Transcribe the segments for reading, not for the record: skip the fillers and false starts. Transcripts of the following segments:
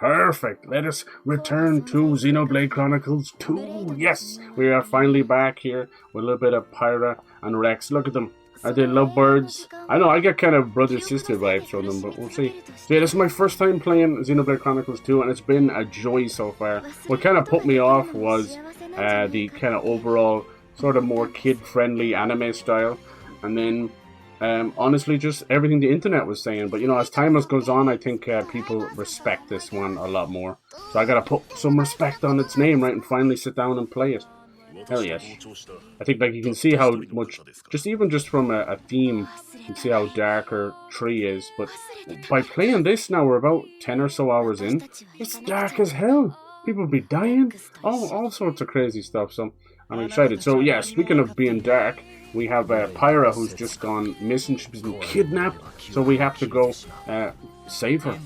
Perfect. Let us return to Xenoblade Chronicles 2. Yes, we are finally back here with a little bit of Pyra and Rex. Look at them. Are they lovebirds? I know, I get kind of brother-sister vibes from them, but we'll see. So yeah, this is my first time playing Xenoblade Chronicles 2, and it's been a joy so far. What kind of put me off was the kind of overall sort of more kid-friendly anime style. And then, honestly, just everything the internet was saying. But, you know, as time goes on, I think people respect this one a lot more. So I gotta put some respect on its name, right, and finally sit down and play it. Hell yes. I think, like, you can see how much, just from a theme, you can see how dark her tree is. But by playing this now, we're about 10 or so hours in. It's dark as hell. People be dying. All sorts of crazy stuff. So I'm excited. So yeah, speaking of being dark, we have Pyra, who's just gone missing. She's been kidnapped. So we have to go save her.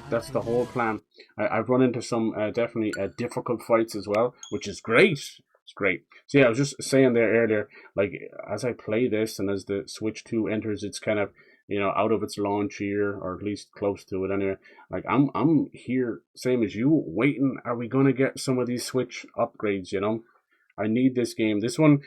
That's the whole plan. I've run into some definitely difficult fights as well, which is great. It's great. So yeah, I was just saying there earlier, like, as I play this and as the Switch 2 enters its kind of, you know, out of its launch year, or at least close to it anyway, like, I'm here, same as you, waiting, are we going to get some of these Switch upgrades, you know? I need this game. This one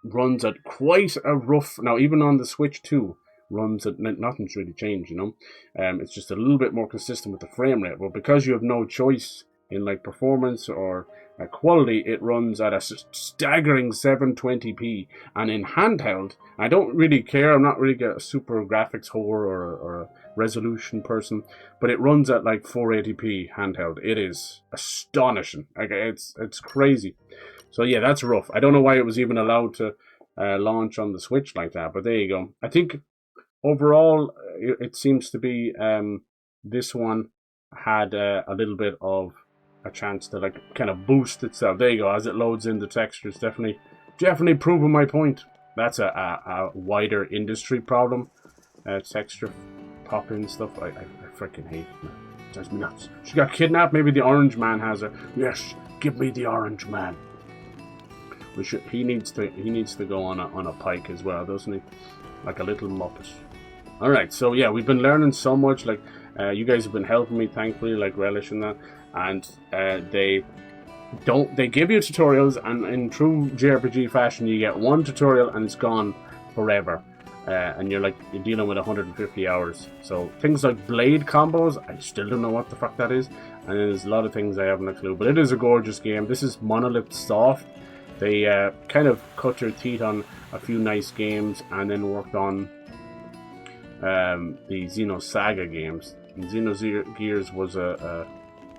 runs at quite a rough, now even on the Switch 2, runs at, nothing's really changed, you know? It's just a little bit more consistent with the frame rate, but because you have no choice in, like, performance or quality, it runs at a staggering 720p, and in handheld, I don't really care, I'm not really a super graphics whore or a resolution person, but it runs at like 480p handheld. It is astonishing. Like, it's crazy. So yeah, that's rough. I don't know why it was even allowed to launch on the Switch like that, but there you go. I think overall, it seems to be this one had a little bit of a chance to, like, kind of boost itself. There you go. As it loads in the textures, definitely proving my point. That's a wider industry problem. Texture popping stuff. I freaking hate it, man. It drives me nuts. She got kidnapped. Maybe the Orange Man has her. Yes, give me the Orange Man. He needs to go on a pike as well, doesn't he? Like a little muppet. All right. So yeah, we've been learning so much. Like, you guys have been helping me, thankfully, like Relish and that. And they give you tutorials, and in true JRPG fashion, you get one tutorial and it's gone forever, and you're dealing with 150 hours. So things like blade combos, I still don't know what the fuck that is, and there's a lot of things I haven't a clue. But it is a gorgeous game. This is Monolith Soft. They kind of cut their teeth on a few nice games and then worked on the Xenosaga games. And Xenogears was a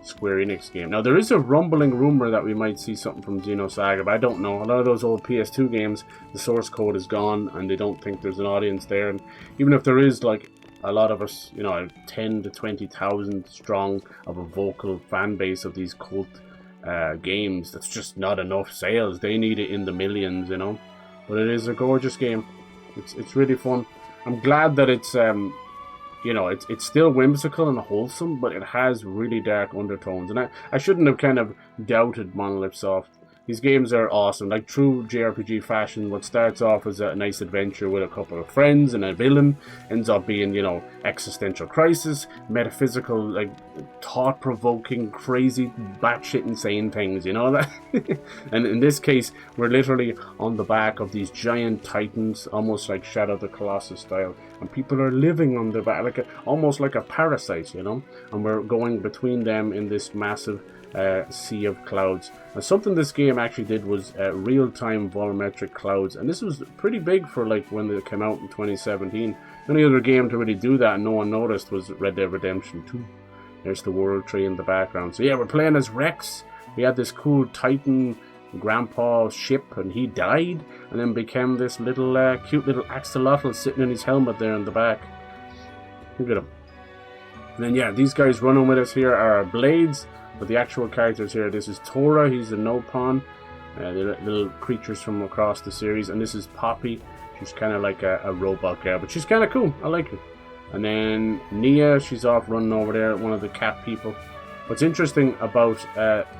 Square Enix game. Now, there is a rumbling rumor that we might see something from Xenosaga, but I don't know. A lot of those old PS2 games, the source code is gone, and they don't think there's an audience there. And even if there is, like, a lot of us, you know, 10 to 20,000 strong of a vocal fan base of these cult games, that's just not enough sales. They need it in the millions, you know. But it is a gorgeous game. It's really fun. I'm glad that it's you know, it's still whimsical and wholesome, but it has really dark undertones. And I shouldn't have kind of doubted Monolith Soft. These games are awesome. Like true JRPG fashion, what starts off as a nice adventure with a couple of friends and a villain ends up being, you know, existential crisis, metaphysical, like, thought-provoking, crazy, batshit insane things, you know that? And in this case, we're literally on the back of these giant titans, almost like Shadow of the Colossus style, and people are living on their back, almost like a parasite, you know? And we're going between them in this massive sea of clouds. And something this game actually did was real-time volumetric clouds, and this was pretty big for, like, when they came out in 2017. The only other game to really do that and no one noticed was Red Dead Redemption 2. There's the world tree in the background. So yeah, we're playing as Rex. We had this cool Titan grandpa ship, and he died and then became this little cute little axolotl sitting in his helmet there in the back. Look at him. And then yeah, these guys running with us here are our blades. But the actual characters here, this is Tora, he's a Nopon, the little creatures from across the series, and this is Poppy. She's kind of like a robot girl, but she's kind of cool, I like her. And then Nia, she's off running over there, one of the cat people. What's interesting about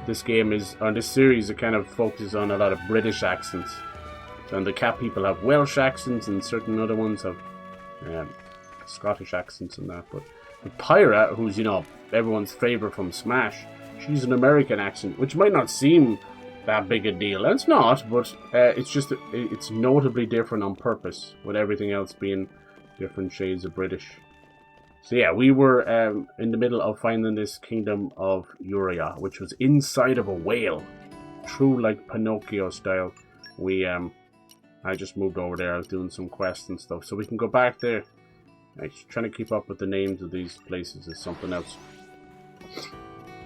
this game is, on this series, it kind of focuses on a lot of British accents. And the cat people have Welsh accents, and certain other ones have Scottish accents and that, but But Pyra, who's, you know, everyone's favorite from Smash, she's an American accent, which might not seem that big a deal. It's not, but it's notably different on purpose, with everything else being different shades of British. So yeah, we were in the middle of finding this kingdom of Uria, which was inside of a whale. True, like Pinocchio style. I just moved over there. I was doing some quests and stuff, so we can go back there. Trying to keep up with the names of these places is something else.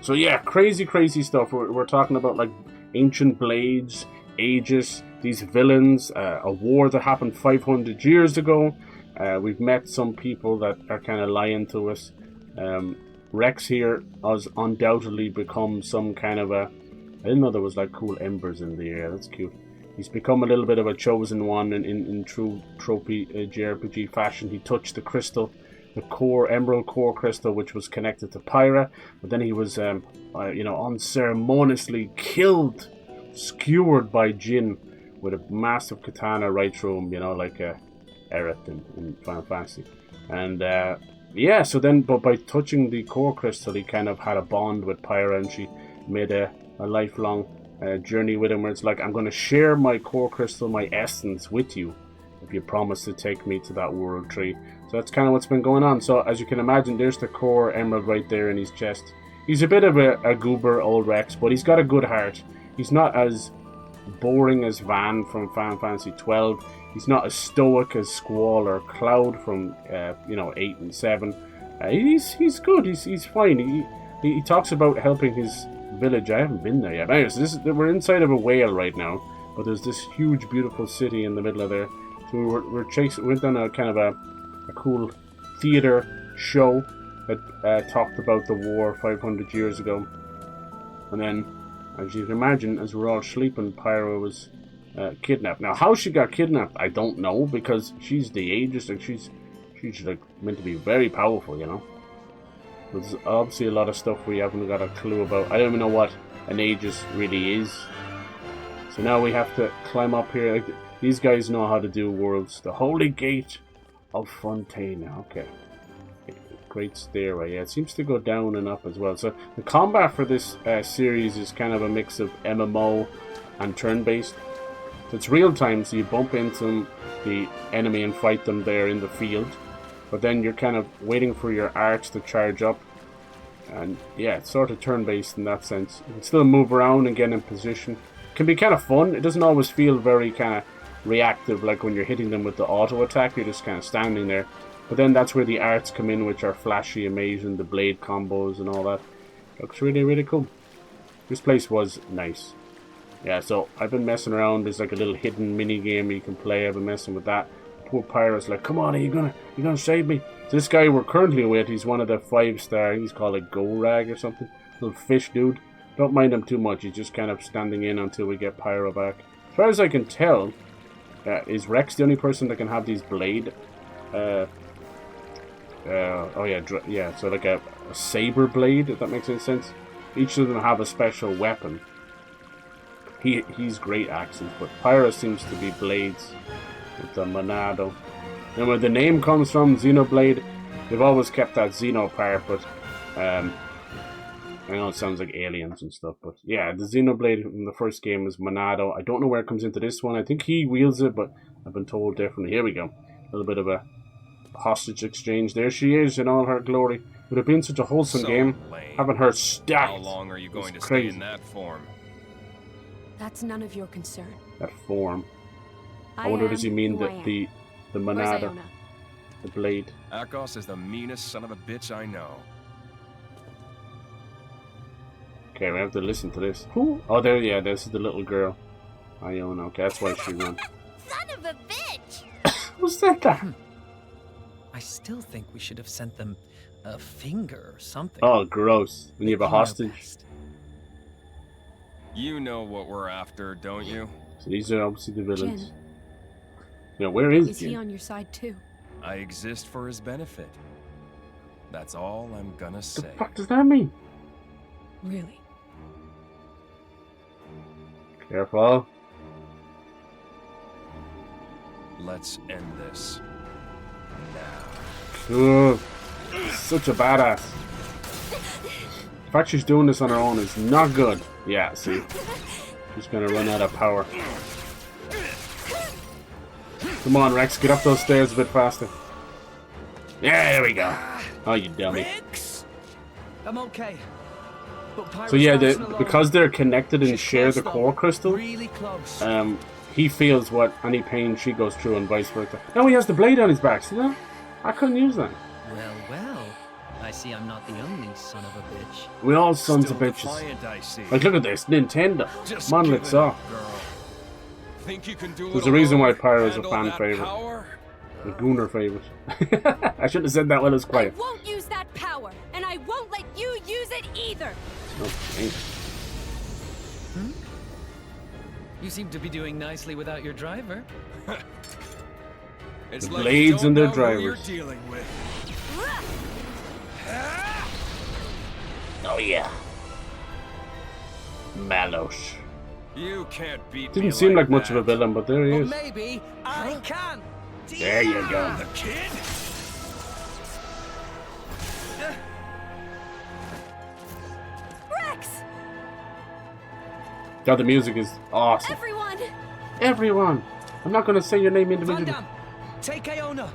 So yeah, crazy stuff. We're talking about like ancient blades, ages, these villains, a war that happened 500 years ago. We've met some people that are kind of lying to us. Rex here has undoubtedly become some kind of a... I didn't know there was like cool embers in the air. That's cute. He's become a little bit of a chosen one in true trophy JRPG fashion. He touched the crystal, the core emerald core crystal, which was connected to Pyra. But then he was, unceremoniously killed, skewered by Jin with a massive katana right through him. You know, like Aerith in Final Fantasy. And so then, but by touching the core crystal, he kind of had a bond with Pyra, and she made a lifelong journey with him, where it's like, I'm going to share my core crystal, my essence with you, if you promise to take me to that world tree. So that's kind of what's been going on. So as you can imagine, there's the core emerald right there in his chest. He's a bit of a goober, old Rex, but he's got a good heart. He's not as boring as Van from Final Fantasy 12. He's not as stoic as Squall or Cloud from 8 and 7. He's good. He's fine. He talks about helping his village. I haven't been there yet. Anyways, we're inside of a whale right now, but there's this huge, beautiful city in the middle of there. So we're went on a kind of a cool theater show that talked about the war 500 years ago. And then, as you can imagine, as we're all sleeping, Pyra was kidnapped. Now, how she got kidnapped, I don't know, because she's the Aegis, and she's like meant to be very powerful, you know. There's obviously a lot of stuff we haven't got a clue about. I don't even know what an Aegis really is. So now we have to climb up here. Like, these guys know how to do worlds. The Holy Gate of Fontana. Okay. Great stairway. Yeah, it seems to go down and up as well. So the combat for this series is kind of a mix of MMO and turn-based. So it's real time, so you bump into the enemy and fight them there in the field. But then you're kind of waiting for your arts to charge up. And yeah, it's sort of turn-based in that sense. You can still move around and get in position. It can be kind of fun. It doesn't always feel very kind of reactive, like when you're hitting them with the auto attack. You're just kind of standing there. But then that's where the arts come in, which are flashy, amazing, the blade combos and all that. Looks really, really cool. This place was nice. Yeah, so I've been messing around. There's like a little hidden mini game you can play. I've been messing with that. Poor Pyra's like, come on, are you gonna save me? So this guy we're currently with, he's one of the 5-star. He's called like Gorag or something. Little fish dude. Don't mind him too much. He's just kind of standing in until we get Pyra back. As far as I can tell, is Rex the only person that can have these blade? So like a saber blade, if that makes any sense. Each of them have a special weapon. He's great axes, but Pyra seems to be blades. With the Monado. And where the name comes from, Xenoblade, they've always kept that Xeno part, but I know it sounds like aliens and stuff, but yeah, the Xenoblade in the first game is Monado. I don't know where it comes into this one. I think he wields it, but I've been told differently. Here we go. A little bit of a hostage exchange. There she is in all her glory. Would have been such a wholesome game. Having her stacked. How long are you going to stay in that form? That's none of your concern. That form. I wonder, does he mean the Monado, the blade? Akos is the meanest son of a bitch I know. Okay, we have to listen to this. Who? Oh, there, yeah, this is the little girl. Iona. Okay, that's why she won. Son of a bitch! Who said that? I still think we should have sent them a finger or something. Oh, gross. When you have a hostage. You know what we're after, don't you? So these are obviously the villains. Jin. Now, where is Is Jin? he on your side too? I exist for his benefit. That's all I'm gonna say. The fuck does that mean? Really? Careful. Let's end this now. Cool. Such a badass. The fact she's doing this on her own is not good. Yeah, see? She's gonna run out of power. Come on, Rex, get up those stairs a bit faster. Yeah, there we go. Oh, you dummy. Rex? I'm okay. But Pyra's So yeah, bouncing along. because they're connected and She's share the close, core though. crystal, Really close. he feels what any pain she goes through and vice versa. Now he has the blade on his back, see that? I couldn't use that. Well, well. I see I'm not the only son of a bitch. We all sons Still of bitches. defiant, I see. Like, look at this, Nintendo. Just Man, give let's it up, off. girl. Think you can do There's it a reason why alone? Pyra is a Handle fan that favorite. power? The Gooner favorite. I should have said that when it was I quiet. won't use that power, and I won't let you use it either. Okay. You seem to be doing nicely without your driver. It's The like blades you don't and their know who you're drivers. dealing with. Oh yeah. Malos. You can't beat me Didn't seem like much that. of a villain, but there he Well, is. maybe I can. There you go. The kid? Rex! God, the music is awesome. Everyone! Everyone! I'm not gonna say your name individually. Van Damme, take Aona.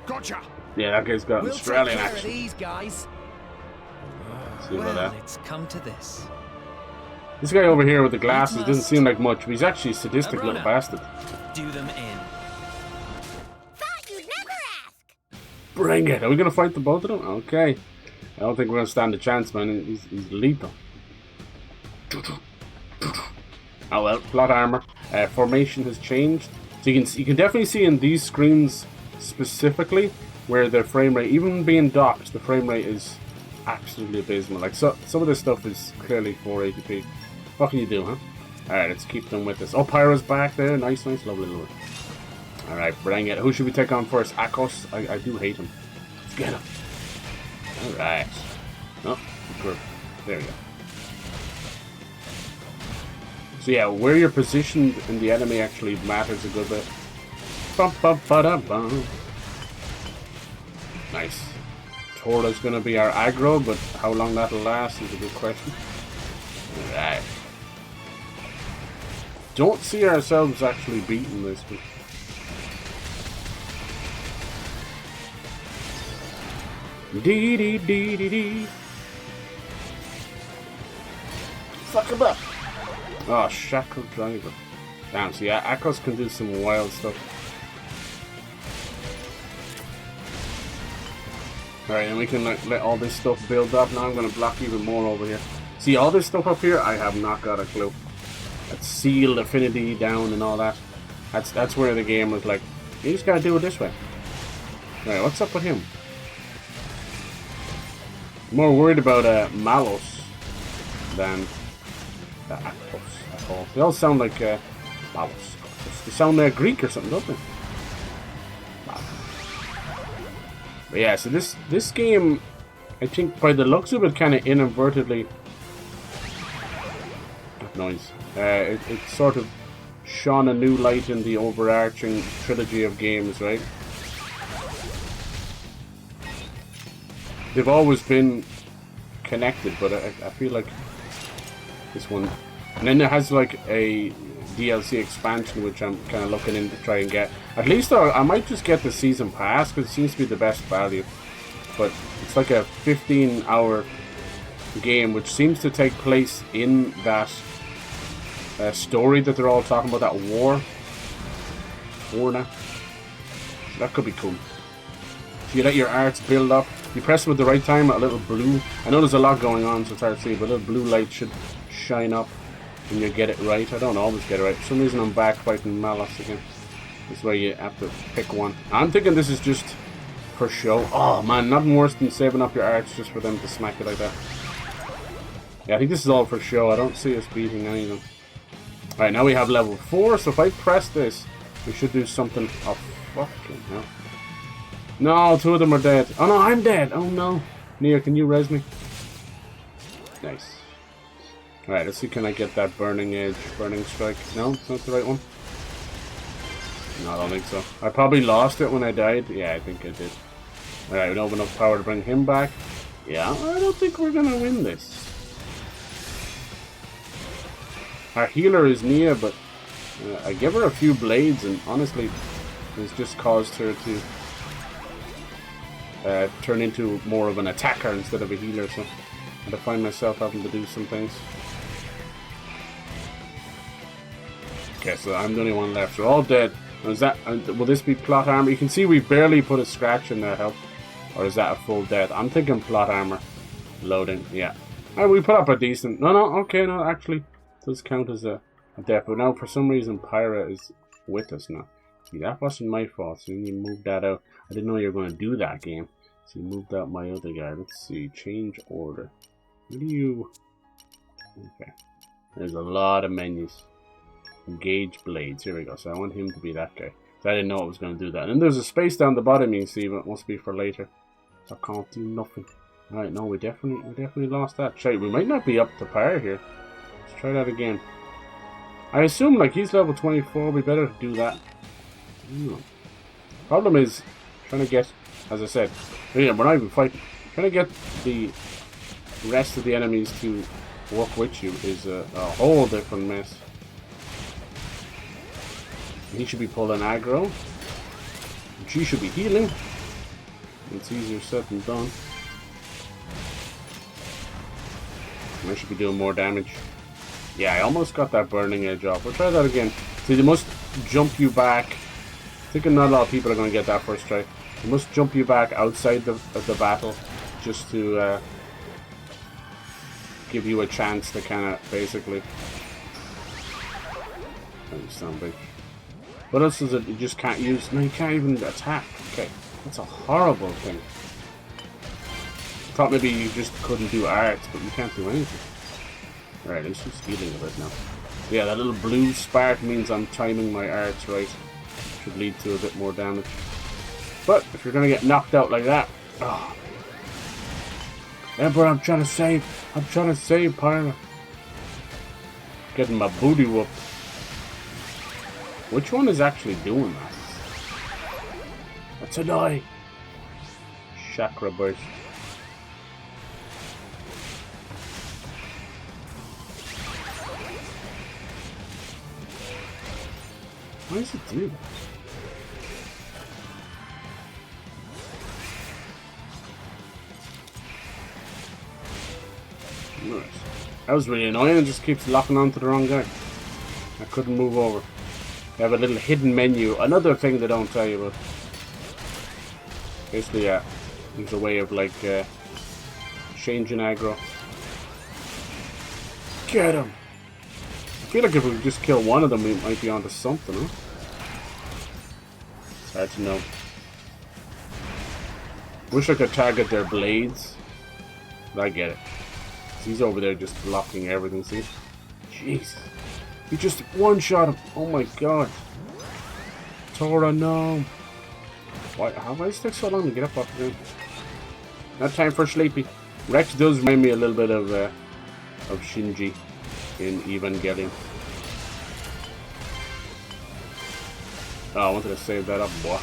Gotcha. Yeah, that guy's got We'll Australian take care of accent. these guys. See about Well, that. it's come to this. This guy over here with the glasses doesn't seem like much, but he's actually a sadistic little Arona. bastard. Do them in. Thought you'd never ask. Bring it! Are we gonna fight the both of them? Okay. I don't think we're gonna stand a chance, man. He's lethal. Oh well, plot armor. Formation has changed. So you can definitely see in these screens specifically where the frame rate, even being docked, the frame rate is absolutely abysmal. Like some of this stuff is clearly 480p. What can you do, huh? Alright, let's keep them with us. Oh, Pyra's back there. Nice, lovely lord. Alright, bring it. Who should we take on first? Akos? I do hate him. Let's get him. Alright. Oh, good. There we go. So yeah, where you're positioned in the enemy actually matters a good bit. Bum, bum, ba-da-bum. Nice. Tora's gonna be our aggro, but how long that'll last is a good question. Alright. Don't see ourselves actually beating this one. Dee dee dee dee dee. Fuck him up. Oh, Shackle Driver. Damn, see, Akos can do some wild stuff. Alright, and we can let all this stuff build up. Now I'm going to block even more over here. See, all this stuff up here, I have not got a clue. That's sealed affinity down and all that. That's where the game was like, you just got to do it this way. Alright, what's up with him? I'm more worried about Malos than Akos. They all sound like Malos. They sound Greek or something, don't they? But yeah, so this game, I think by the looks of it, kind of inadvertently, noise. It sort of shone a new light in the overarching trilogy of games, right? They've always been connected, but I feel like this one, and then it has like a DLC expansion which I'm kind of looking in to try and get. At least I might just get the season pass because it seems to be the best value. But it's like a 15-hour game which seems to take place in that story that they're all talking about, that war. Now. That could be cool. So you let your arts build up. You press it with the right time, a little blue. I know there's a lot going on, so it's hard to see, but a little blue light should shine up and you get it right. I don't always get it right. For some reason I'm back fighting Malos again. This is where you have to pick one. I'm thinking this is just for show. Oh man, nothing worse than saving up your arts just for them to smack it like that. Yeah, I think this is all for show. I don't see us beating any of them. Alright, now we have level 4, so if I press this, we should do something. Oh, fucking hell. No, 2 of them are dead. Oh no, I'm dead. Oh no. Nia, can you res me? Nice. Alright, let's see, can I get that burning edge, burning strike? No, it's not the right one. No, I don't think so. I probably lost it when I died. Yeah, I think I did. Alright, we don't have enough power to bring him back. Yeah, I don't think we're gonna win this. Our healer is Nia, but I give her a few blades, and honestly, it's just caused her to turn into more of an attacker instead of a healer, so I find myself having to do some things. Okay, so I'm the only one left. They're all dead. Is that, will this be plot armor? You can see we've barely put a scratch in their health. Or is that a full death? I'm thinking plot armor. Loading, yeah. Alright, we put up a decent... No, okay, no, actually. It does count as a death. But now, for some reason, Pyra is with us now. See, that wasn't my fault. So you moved that out. I didn't know you were going to do that, game. So you moved out my other guy. Let's see. Change order. What do you... Okay. There's a lot of menus. Engage blades. Here we go. So I want him to be that guy. So I didn't know I was going to do that. And there's a space down the bottom you can see, but it must be for later. So I can't do nothing. Alright, no, we definitely lost that. Shite, we might not be up to par here. Let's try that again. I assume, like, he's level 24. We better do that. Problem is, trying to get, as I said, yeah, we're not even fighting. Trying to get the rest of the enemies to work with you is a whole different mess. He should be pulling aggro. And she should be healing. It's easier said than done. I should be doing more damage. Yeah, I almost got that burning edge off. We'll try that again. See, they must jump you back. I'm thinking not a lot of people are going to get that first try. They must jump you back outside the battle just to give you a chance to kind of basically... Something. What else is it you just can't use? No, you can't even attack. Okay, that's a horrible thing. I thought maybe you just couldn't do arts, but you can't do anything. Alright, at least he's healing a bit now. Yeah, that little blue spark means I'm timing my arts right. Should lead to a bit more damage. But if you're gonna get knocked out like that, oh. Emperor, I'm trying to save Pyra. Getting my booty whooped. Which one is actually doing that? That's a lie. Chakra burst. Why does it do that? Nice. That was really annoying. It just keeps locking onto the wrong guy. I couldn't move over. They have a little hidden menu. Another thing they don't tell you about. Basically, there's a way of like changing aggro. Get him! I feel like if we just kill one of them, we might be onto something, huh? It's hard to know. Wish I could target their blades. But I get it. He's over there just blocking everything, see? Jeez. You just one-shot him. Oh my god. Tora, no. Why? How do I take so long to get up off the ground? Not time for sleepy. Rex does remind me a little bit of Shinji in Evangelion. Oh, I wanted to save that up, boy.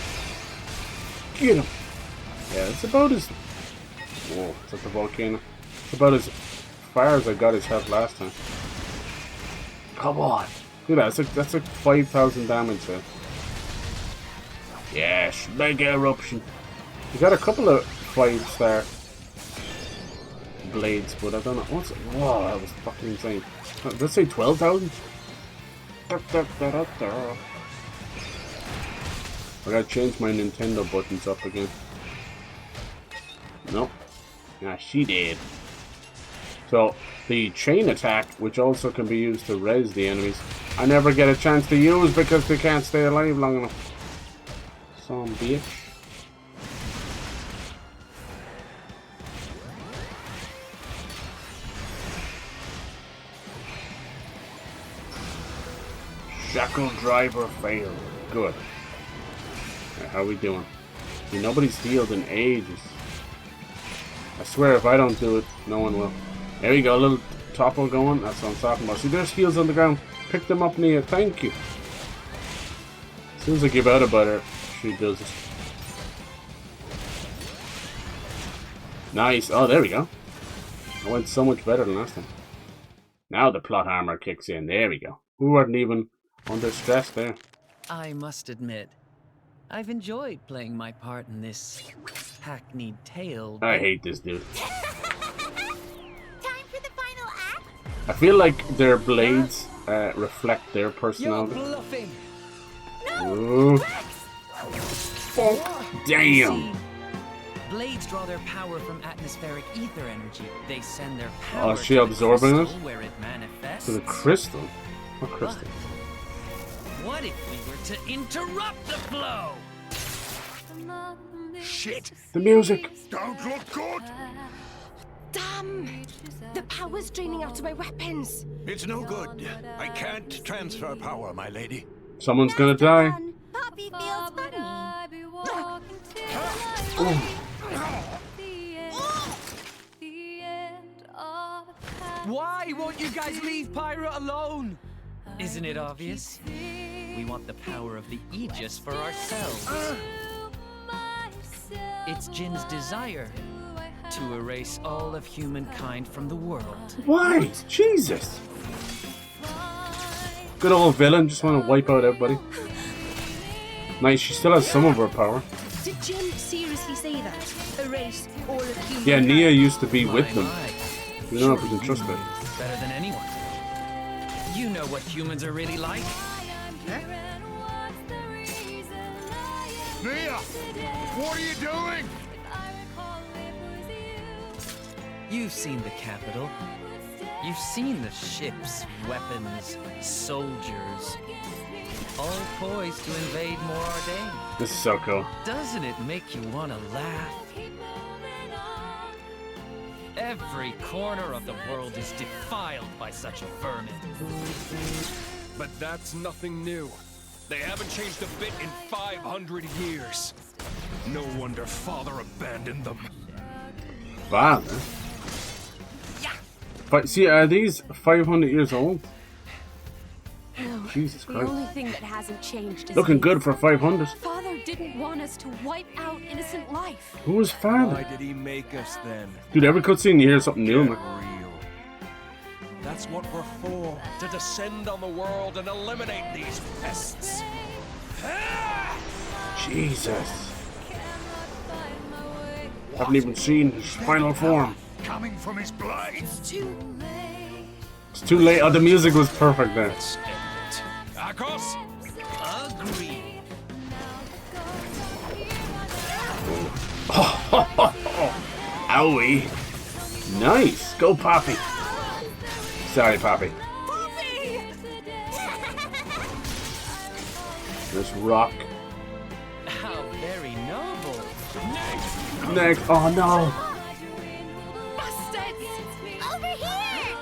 Get him! Yeah, it's about as... Whoa, is that the volcano? It's about as far as I got his health last time. Come on! Look at that, that's like 5,000 damage there. Yes, mega eruption. We got a couple of 5-star blades, but I don't know. What's it? Whoa, that was fucking insane. Let's say 12,000? I gotta change my Nintendo buttons up again. Nope. Ah, she did. So, the chain attack, which also can be used to res the enemies, I never get a chance to use because they can't stay alive long enough. Some bitch. Shackle driver failed. Good. Right, how are we doing? See, nobody's healed in ages. I swear if I don't do it, no one will. There we go, a little topple going. That's what I'm talking about. See, there's heals on the ground. Pick them up, Nia. Thank you. As soon as I give out about her, she does it. Nice. Oh, there we go. It went so much better than last time. Now the plot armor kicks in. There we go. We weren't even under stress there. I must admit, I've enjoyed playing my part in this hackneyed tale. I hate this dude. Time for the final act? I feel like their blades reflect their You're personality. bluffing! Ooh. Oh, damn. See, blades draw their power from atmospheric ether energy. They send their power Oh, is she to the absorbing crystal it? where it manifests. To the crystal? What crystal? What if we were to interrupt the flow? Shit! The music. Don't look good! Damn! The power's draining out of my weapons. It's no good. I can't transfer power, my lady. Someone's gonna die. Poppy feels funny. Why won't you guys leave Pyra alone? Isn't it obvious? We want the power of the Aegis for ourselves. It's Jin's desire to erase all of humankind from the world. Why? Jesus. Good old villain, just want to wipe out everybody. Nice, she still has some of her power. Did Jim seriously say that? Erase all of human. Yeah, Nia used to be My, with them. my. We don't know if we can trust her. Better than anyone. You know what humans are really like. Nia! What are you doing? You've seen the capital. You've seen the ships, weapons, soldiers, all poised to invade Morardane. This is so cool. Doesn't it make you want to laugh? Every corner of the world is defiled by such vermin. But that's nothing new. They haven't changed a bit in 500 years. No wonder Father abandoned them. Father? But see, are these 500 years old? No, Jesus the Christ. only thing that hasn't changed is Looking his. good for 500. Father didn't want us to wipe out innocent life. Who was Why father? did he make us then? Dude, every cutscene you hear something new. Get Man. real. That's what we're for. To descend on the world and eliminate these pests. Jesus. Haven't even seen his final form. Coming from his blade. It's too late. Oh, the music was perfect there. Let's end it. Akos? Agreed. Owie. Nice. Go, Poppy. Sorry, Poppy. This rock. How very noble. Next. Oh, no. Over here!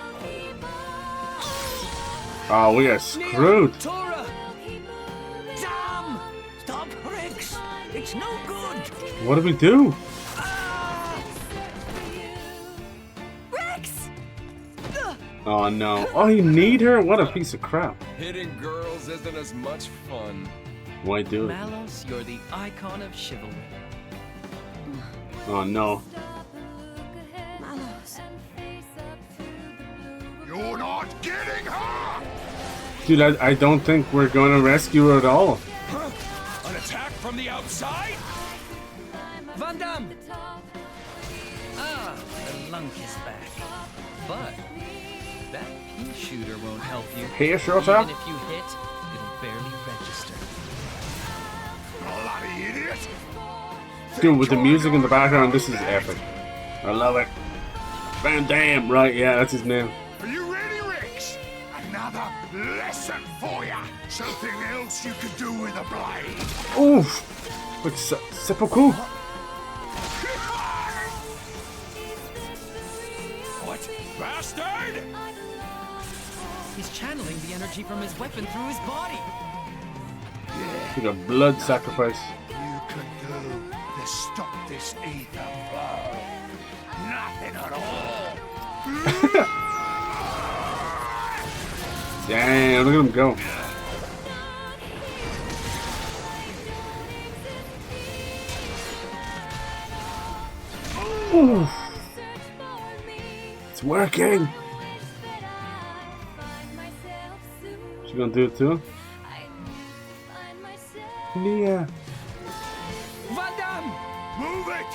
Oh, we are screwed. Tora! Damn! Stop, Rex! It's no good! What do we do? Rex! Oh, no. Oh, you need her? What a piece of crap. Hitting girls isn't as much fun. Why do it? Malos, you're the icon of chivalry. Oh, no. Malos. You're not getting her! Dude, I don't think we're going to rescue her at all. An attack from the outside? Van Damme! Ah, the lunk is back. But that pea shooter won't help you. Pea shooter? Even if you hit, it'll barely register. Bloody idiot! Dude, with the music in the background, this is epic. I love it. Van Damme, right, yeah, that's his name. Are you ready, Rex? Another lesson for ya! Something else you could do with a blade! Oof! It's seppuku. What? Bastard! He's channeling the energy from his weapon through his body. Like a blood sacrifice. You could do to stop this ether flow. Nothing at all! Damn, look at him go. Ooh. It's working. She gonna do it too? Leah. Move it!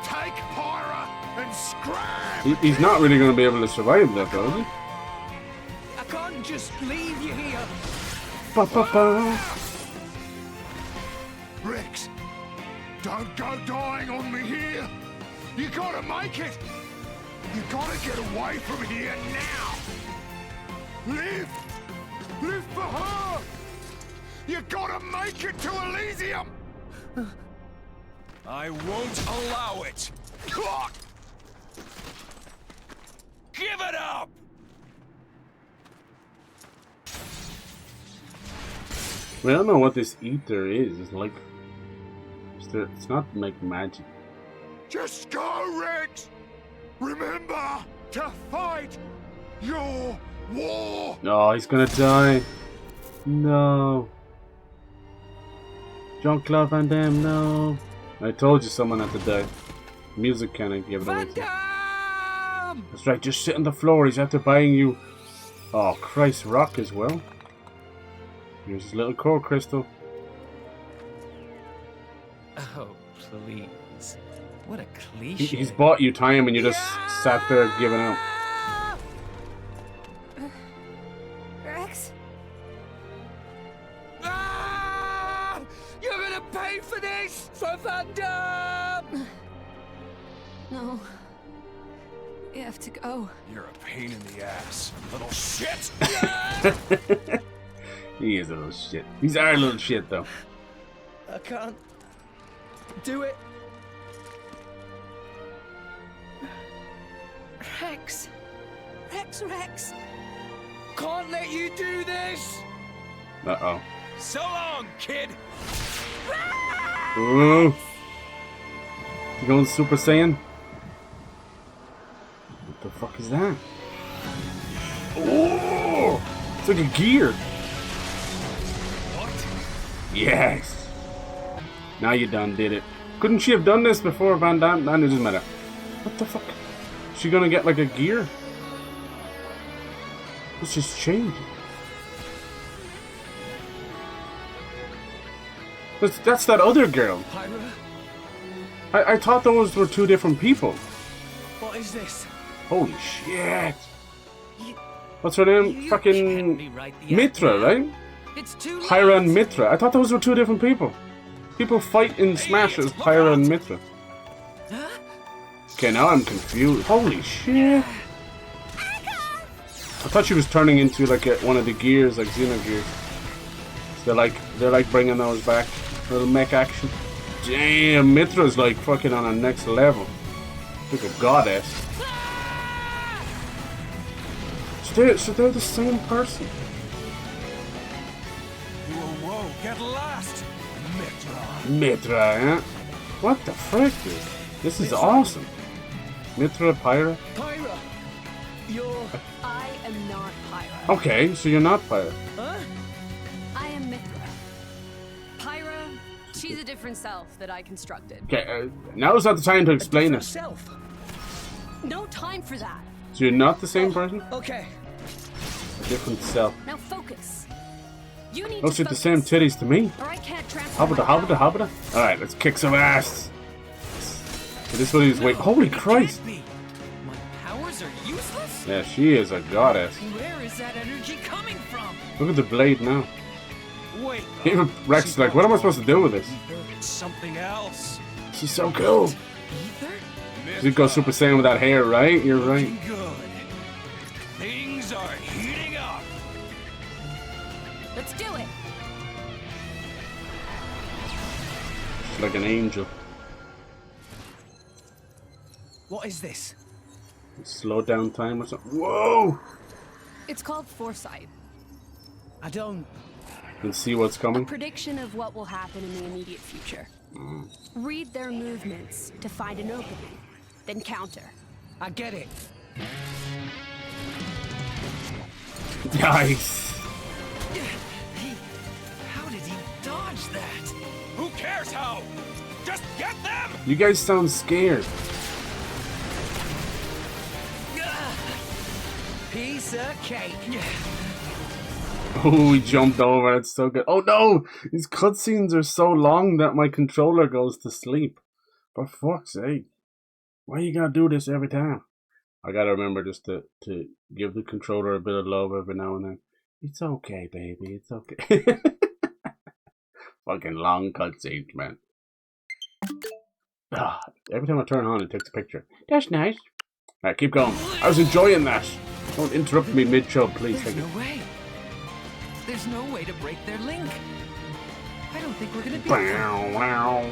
Take Pyra and scram! He's not really gonna be able to survive that, though, is he? I can't just leave you here. Ba, ba, ba. Rex, don't go dying on me here! You gotta make it! You gotta get away from here now! Live! Live for her! You gotta make it to Elysium! I won't allow it! Give it up! We don't know what this ether is. It's like... It's not like magic. Just go, Rex! Remember to fight your war! No, he's gonna die. No. Jean-Claude Van Damme, no. I told you someone had to die. Music can't give it away. That's right, just sit on the floor. He's after buying you. Oh, Christ, rock as well. Here's his little core crystal. Oh, please. What a cliche. He's bought you time and you just sat there giving up. Rex? You're gonna pay for this! For Van Damme! No. We have to go. You're a pain in the ass, little shit! He is a little shit. He's our little shit, though. I can't do it. Rex. Rex. Can't let you do this! Uh-oh. So long, kid! Ooh. You going Super Saiyan? What the fuck is that? Oh! It's like a gear. What? Yes. Now you done did it. Couldn't she have done this before Van Damme? Nah, it doesn't matter. What the fuck? Is she gonna get like a gear? Let's just change it. That's that other girl. Pyra? I thought those were two different people. What is this? Holy shit. You, What's her name? you can't Fucking rewrite the Mythra, act, right? man. It's too late. Pyra and Mythra. I thought those were two different people. People fight in Smash as Pyra and Mythra. Huh? Okay, now I'm confused. Holy shit. I thought she was turning into like one of the gears, like Xenogears. So they're like bringing those back. Little mech action. Damn, Mythra's like fucking on a next level. Like a goddess. So they're the same person. Whoa, get lost! Mythra! Mythra, eh? What the frick, dude? This is awesome. Mythra, Pyra. Pyra! You're... I am not Pyra. Okay, so you're not Pyra. Huh? I am Mythra. Pyra, she's a different self that I constructed. Okay, now's not the time to explain it. Yourself. No time for that. So you're not the same person? Okay. A different self. Now focus. You need Looks to like the focus, same titties to me. or I can't transfer my Hobbita. power. Alright, let's kick some ass. So this one is wait. Holy Christ! My powers are useless? Yeah, she is a goddess. Where is that energy coming from? Look at the blade now. Wait! Even Rex is like, what am I supposed to do with this? It's something else! She's so cool. Ether? She goes Super Saiyan with that hair, right? You're right. Looking good. Things are heating up! Let's do it. She's like an angel. What is this? Slow down time or something. Whoa! It's called foresight. I don't... Can see what's A coming. prediction of what will happen in the immediate future. Read their movements to find an opening, then counter. I get it. Nice. How did he dodge that? Who cares how? Just get them! You guys sound scared. piece of cake. Oh, he jumped over. It's so good. Oh no! These cutscenes are so long that my controller goes to sleep. For fuck's sake. Why you gotta do this every time? I gotta remember just to give the controller a bit of love every now and then. It's okay, baby. It's okay. Fucking long cutscenes, man. Every time I turn on, it takes a picture. That's nice. Alright, keep going. I was enjoying that. Don't interrupt me mid-chub, please. There's no way. There's no way to break their link. I don't think we're gonna be Wow.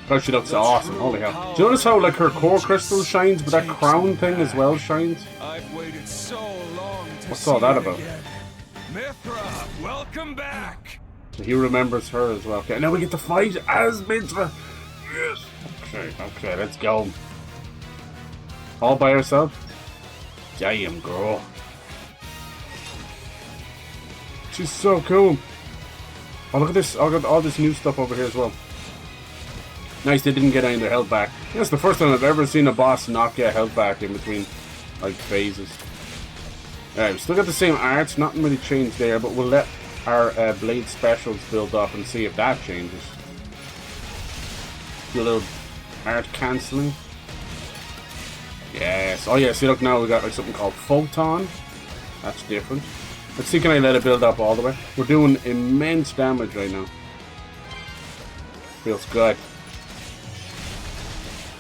God, she looks awesome. Holy hell. Do you notice how like her core crystal shines, but that crown thing as well shines? I've waited so long to What's all that see about? you again. Mythra, welcome back. He remembers her as well. Okay, now we get to fight as Mythra. Yes. Okay, let's go. All by herself? Damn, girl. She's so cool. Oh, look at this. I got all this new stuff over here as well. Nice, they didn't get any of their health back. That's the first time I've ever seen a boss not get health back in between, like, phases. Alright, we still got the same arts. Nothing really changed there, but we'll let our blade specials build up and see if that changes. Do a little art cancelling. Yes. Oh yeah, see look now we got like something called Photon. That's different. Let's see, can I let it build up all the way? We're doing immense damage right now. Feels good.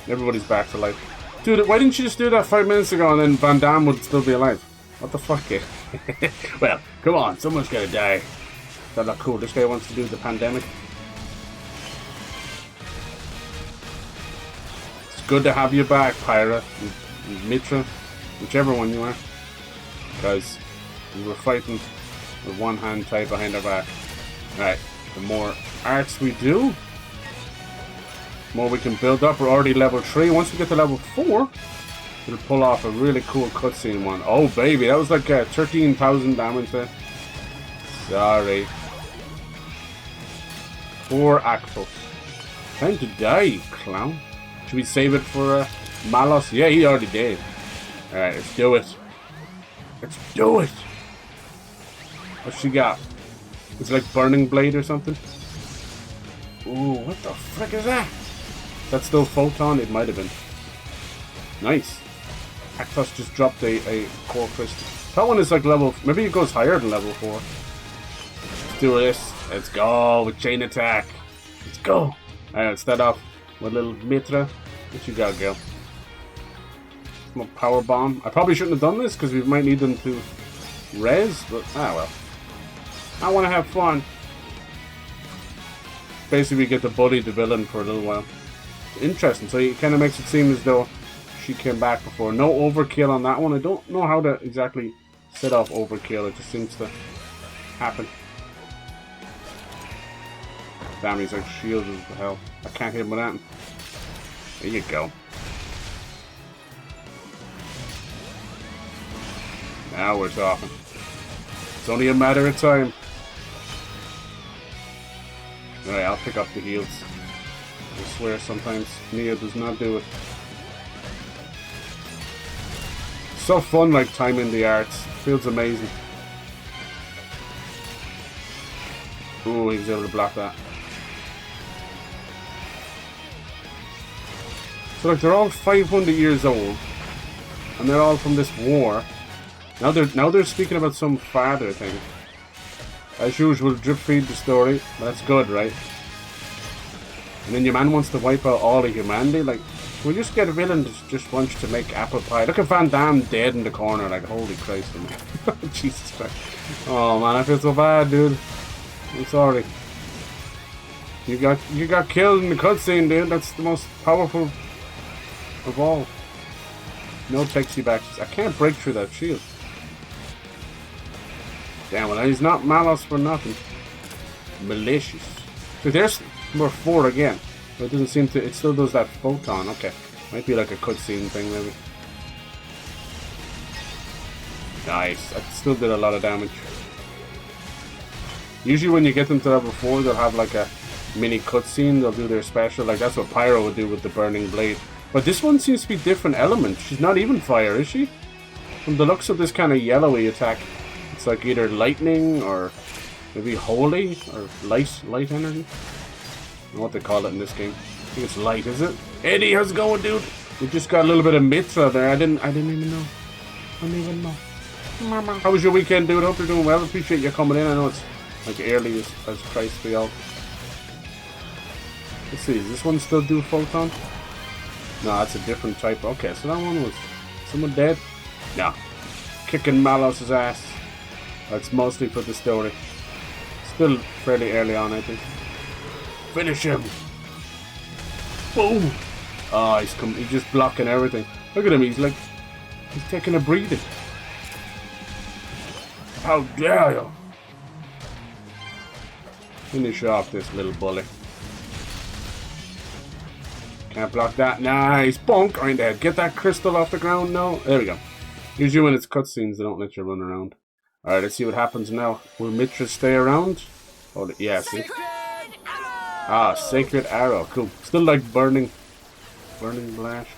Everybody's back to life. Dude, why didn't you just do that 5 minutes ago and then Van Damme would still be alive? What the fuck, kid? Well, come on, someone's gotta die. That look cool. This guy wants to do the pandemic. It's good to have you back, Pyra, Mythra, whichever one you are. Because we were fighting with one hand tied behind our back. Right, the more arts we do, the more we can build up. We're already level 3. Once we get to level 4, we'll pull off a really cool cutscene one. Oh baby, that was like 13,000 damage there. Sorry. Poor Actos. Time to die, clown. Should we save it for Malos? Yeah, he already did. Alright, let's do it. Let's do it. What's she got? It's like Burning Blade or something? Ooh, what the frick is that? Is that still Photon? It might have been. Nice. Actos just dropped a core crystal. That one is like level... Maybe it goes higher than level 4. Let's do this. Let's go with chain attack. Let's go. Alright, let's start off with a little Mythra. What you got, girl? Small power bomb. I probably shouldn't have done this because we might need them to res, but well. I want to have fun. Basically, we get to bully the villain for a little while. Interesting. So it kind of makes it seem as though she came back before. No overkill on that one. I don't know how to exactly set off overkill. It just seems to happen. Damn, he's like shielded as the hell. I can't hit him with that. There you go. Now we're talking. It's only a matter of time. Alright, I'll pick up the heals. I swear sometimes Nia does not do it. So fun, like timing the arts. Feels amazing. Ooh, he was able to block that. So like they're all 500 years old, and they're all from this war. Now they're speaking about some father thing. As usual, drip feed the story. That's good, right? And then your man wants to wipe out all of humanity. Like, we just get a villain that just wants to make apple pie. Look at Van Damme dead in the corner. Like, holy Christ, man. Jesus Christ. Oh man, I feel so bad, dude. I'm sorry. You got killed in the cutscene, dude. That's the most powerful of all. No takes you back. I can't break through that shield. Damn it, he's not Malos for nothing. Malicious. So there's number 4 again. But it doesn't seem to... It still does that photon. Okay. Might be like a cutscene thing, maybe. Nice. That still did a lot of damage. Usually when you get them to level 4, they'll have like a mini cutscene. They'll do their special. Like that's what Pyra would do with the Burning Blade. But this one seems to be different elements. She's not even fire, is she? From the looks of this kind of yellowy attack, it's like either lightning or maybe holy or light energy. I don't know what they call it in this game. I think it's light, is it? Eddie, how's it going, dude? We just got a little bit of Mythra there. I didn't even know. I didn't even know. Mama. How was your weekend, dude? Hope you're doing well. Appreciate you coming in. I know it's like early as Christ for y'all. Let's see, does this one still do photon? No, that's a different type. Okay, so that one was someone dead? No. Kicking Malos' ass. That's mostly for the story. Still fairly early on, I think. Finish him! Boom! Oh, he's just blocking everything. Look at him, he's taking a breathing. How dare you! Finish off this little bully. Can't block that. Nice! Bonk! Right there. Get that crystal off the ground now. There we go. Usually when it's cutscenes, they don't let you run around. Alright, let's see what happens now. Will Mythra stay around? Oh, yeah, see? Ah, Sacred Arrow. Cool. Still like burning blast.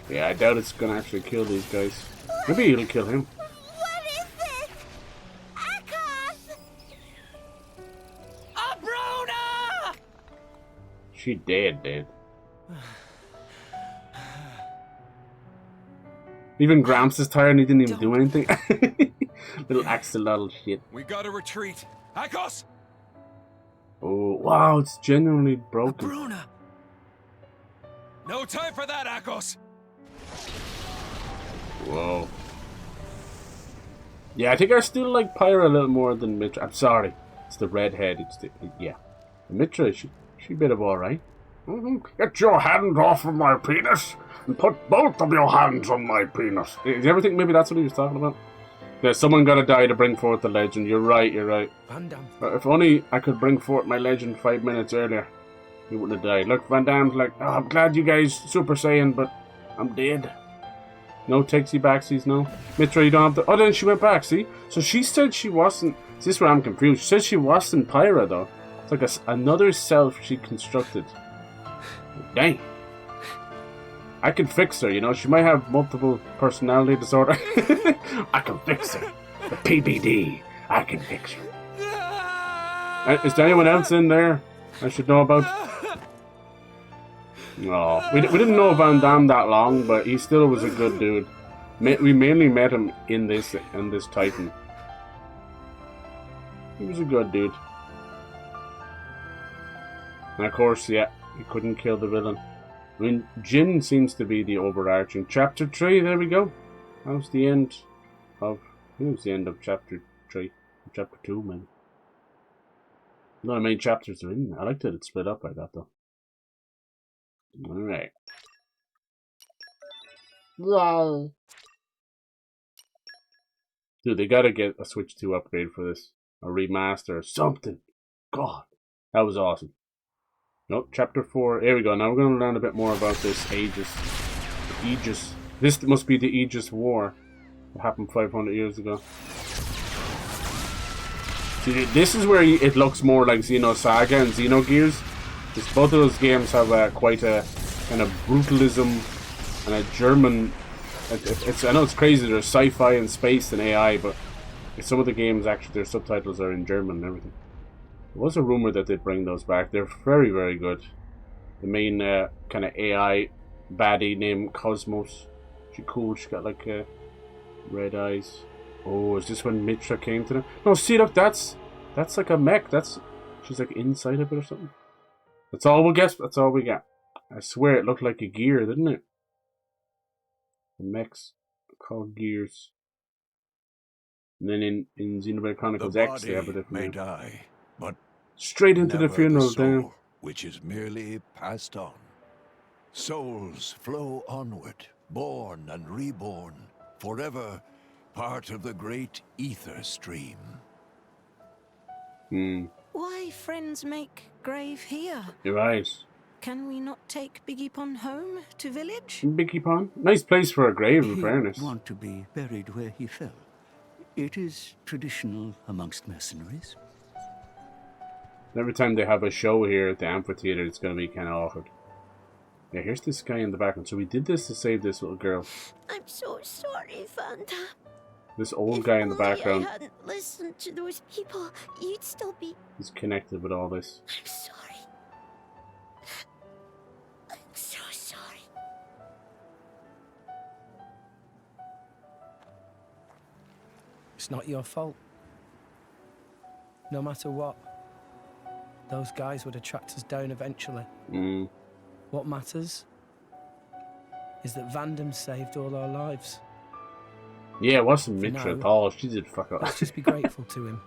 Yeah, I doubt it's gonna actually kill these guys. Maybe it'll kill him. What is this? Akos! Abrona! She dead. Even Gramps is tired and he didn't even do anything. Little axolotl shit. We gotta retreat. Akos! Oh, wow, it's genuinely broken. Abrona! No time for that, Akos! Whoa. Yeah, I think I still like Pyra a little more than Mythra. I'm sorry. It's the redhead. Yeah. Mythra, she a bit of alright. Get your hand off of my penis and put both of your hands on my penis. Do you ever think maybe that's what he was talking about? Yeah, someone gotta die to bring forth the legend. You're right. Van Damme. If only I could bring forth my legend 5 minutes earlier, he wouldn't have died. Look, Van Damme's like, oh, I'm glad you guys Super Saiyan, but I'm dead. No takesy backsies, no. Mythra, you don't have to. Oh, then she went back, see? So she said she wasn't. This is where I'm confused. She said she wasn't Pyra, though. It's like another self she constructed. Dang. I can fix her, you know? She might have multiple personality disorder. I can fix her. The PBD. I can fix her. Is there anyone else in there I should know about? No. We didn't know Van Damme that long, but he still was a good dude. We mainly met him in this Titan. He was a good dude. And of course, yeah, he couldn't kill the villain. I mean, Jin seems to be the overarching. Chapter 3, there we go. That was the end of... I think it was the end of Chapter 3. Chapter 2, maybe. No, the main chapters are in there. I liked that it split up like that, though. Alright. Yay. Dude, they gotta get a Switch 2 upgrade for this. A remaster or something. God. That was awesome. Nope, chapter 4. Here we go. Now we're going to learn a bit more about this Aegis. This must be the Aegis War. It happened 500 years ago. See, this is where it looks more like Xenosaga and Xenogears. Because both of those games have quite a kind of brutalism and a German... I know it's crazy, there's sci-fi and space and AI, but some of the games, actually, their subtitles are in German and everything. There was a rumor that they'd bring those back. They're very, very good. The main kind of AI baddie named Cosmos. She's cool. She got like red eyes. Oh, is this when Mythra came to them? No, see, look, that's like a mech. She's like inside of it or something. That's all we'll guess. That's all we got. I swear it looked like a gear, didn't it? The mechs called gears. And then in Xenoblade Chronicles X, they have a different name. Die, but straight into the funeral, the soul, damn. which is merely passed on. Souls flow onward, born and reborn, forever part of the great ether stream. Why friends make grave here? You're right. Can we not take Biggie Pon home to village? Biggie Pon? Nice place for a grave, in fairness. He want to be buried where he fell. It is traditional amongst mercenaries. Every time they have a show here at the amphitheater, it's going to be kind of awkward. Yeah, here's this guy in the background. So we did this to save this little girl. I'm so sorry, Vanda. This old guy in the background. If I hadn't listened to those people, you'd still be... He's connected with all this. I'm sorry. I'm so sorry. It's not your fault. No matter what, those guys would have tracked us down eventually. What matters is that Vandam saved all our lives. Yeah, it wasn't Mythra at all. She did fuck up. Let's just be grateful to him.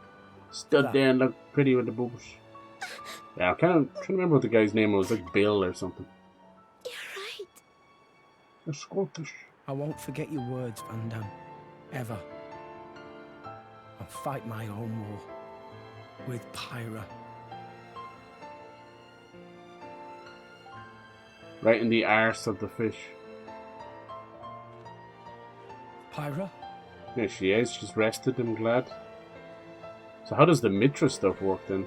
Stood there and looked pretty with the boobs. Yeah, I'm trying to remember what the guy's name was. Like Bill or something. You're right. They're Scottish. I won't forget your words, Vandam. Ever. I'll fight my own war. With Pyra. Right in the arse of the fish. Pyra? There she is. She's rested, I'm glad. So how does the Mythra stuff work then?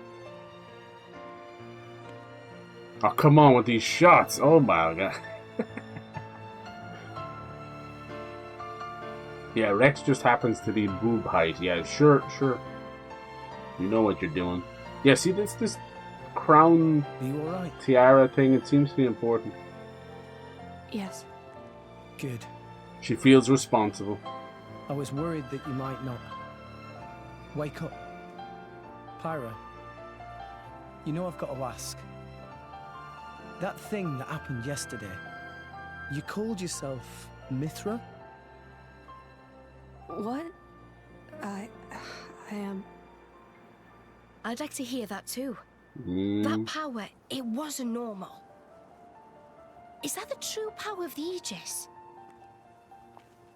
Oh, come on with these shots. Oh my god. Yeah, Rex just happens to be boob height. Yeah, sure. You know what you're doing. Yeah, see this crown Are you alright? tiara thing, it seems to be important. Yes. Good. She feels responsible. I was worried that you might not. Wake up. Pyra. You know I've got to ask. That thing that happened yesterday, you called yourself Mythra? What? I am... I'd like to hear that too. Mm. That power, it wasn't normal. Is that the true power of the Aegis?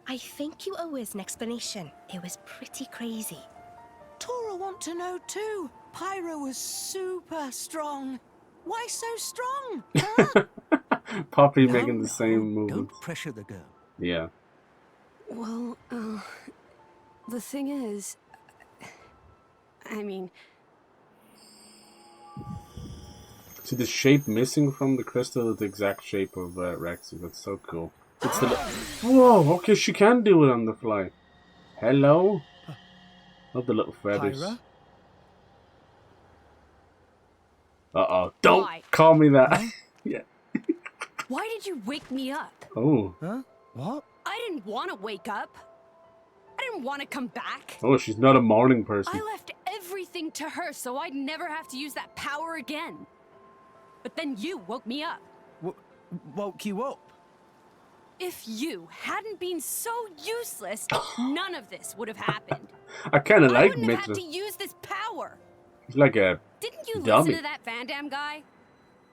I think you owe us an explanation. It was pretty crazy. Tora want to know too. Pyra was super strong. Why so strong? Huh? Poppy No, making the same movements. Don't pressure the girl. Yeah. Well, the thing is... I mean... See the shape missing from the crystal is the exact shape of Rexy. That's so cool. It's the whoa. Okay, she can do it on the fly. Hello. Love the little feathers. Pyra? Uh-oh. Don't Why? call me that. Yeah. Why did you wake me up? Oh. Huh? What? I didn't want to wake up. I didn't want to come back. Oh, she's not a morning person. I left everything to her so I'd never have to use that power again. But then you woke me up. Woke you up? If you hadn't been so useless, none of this would have happened. I kind of I like wouldn't have had Mythra. to use this power. She's like a Didn't you dummy. listen to that Van Damme guy?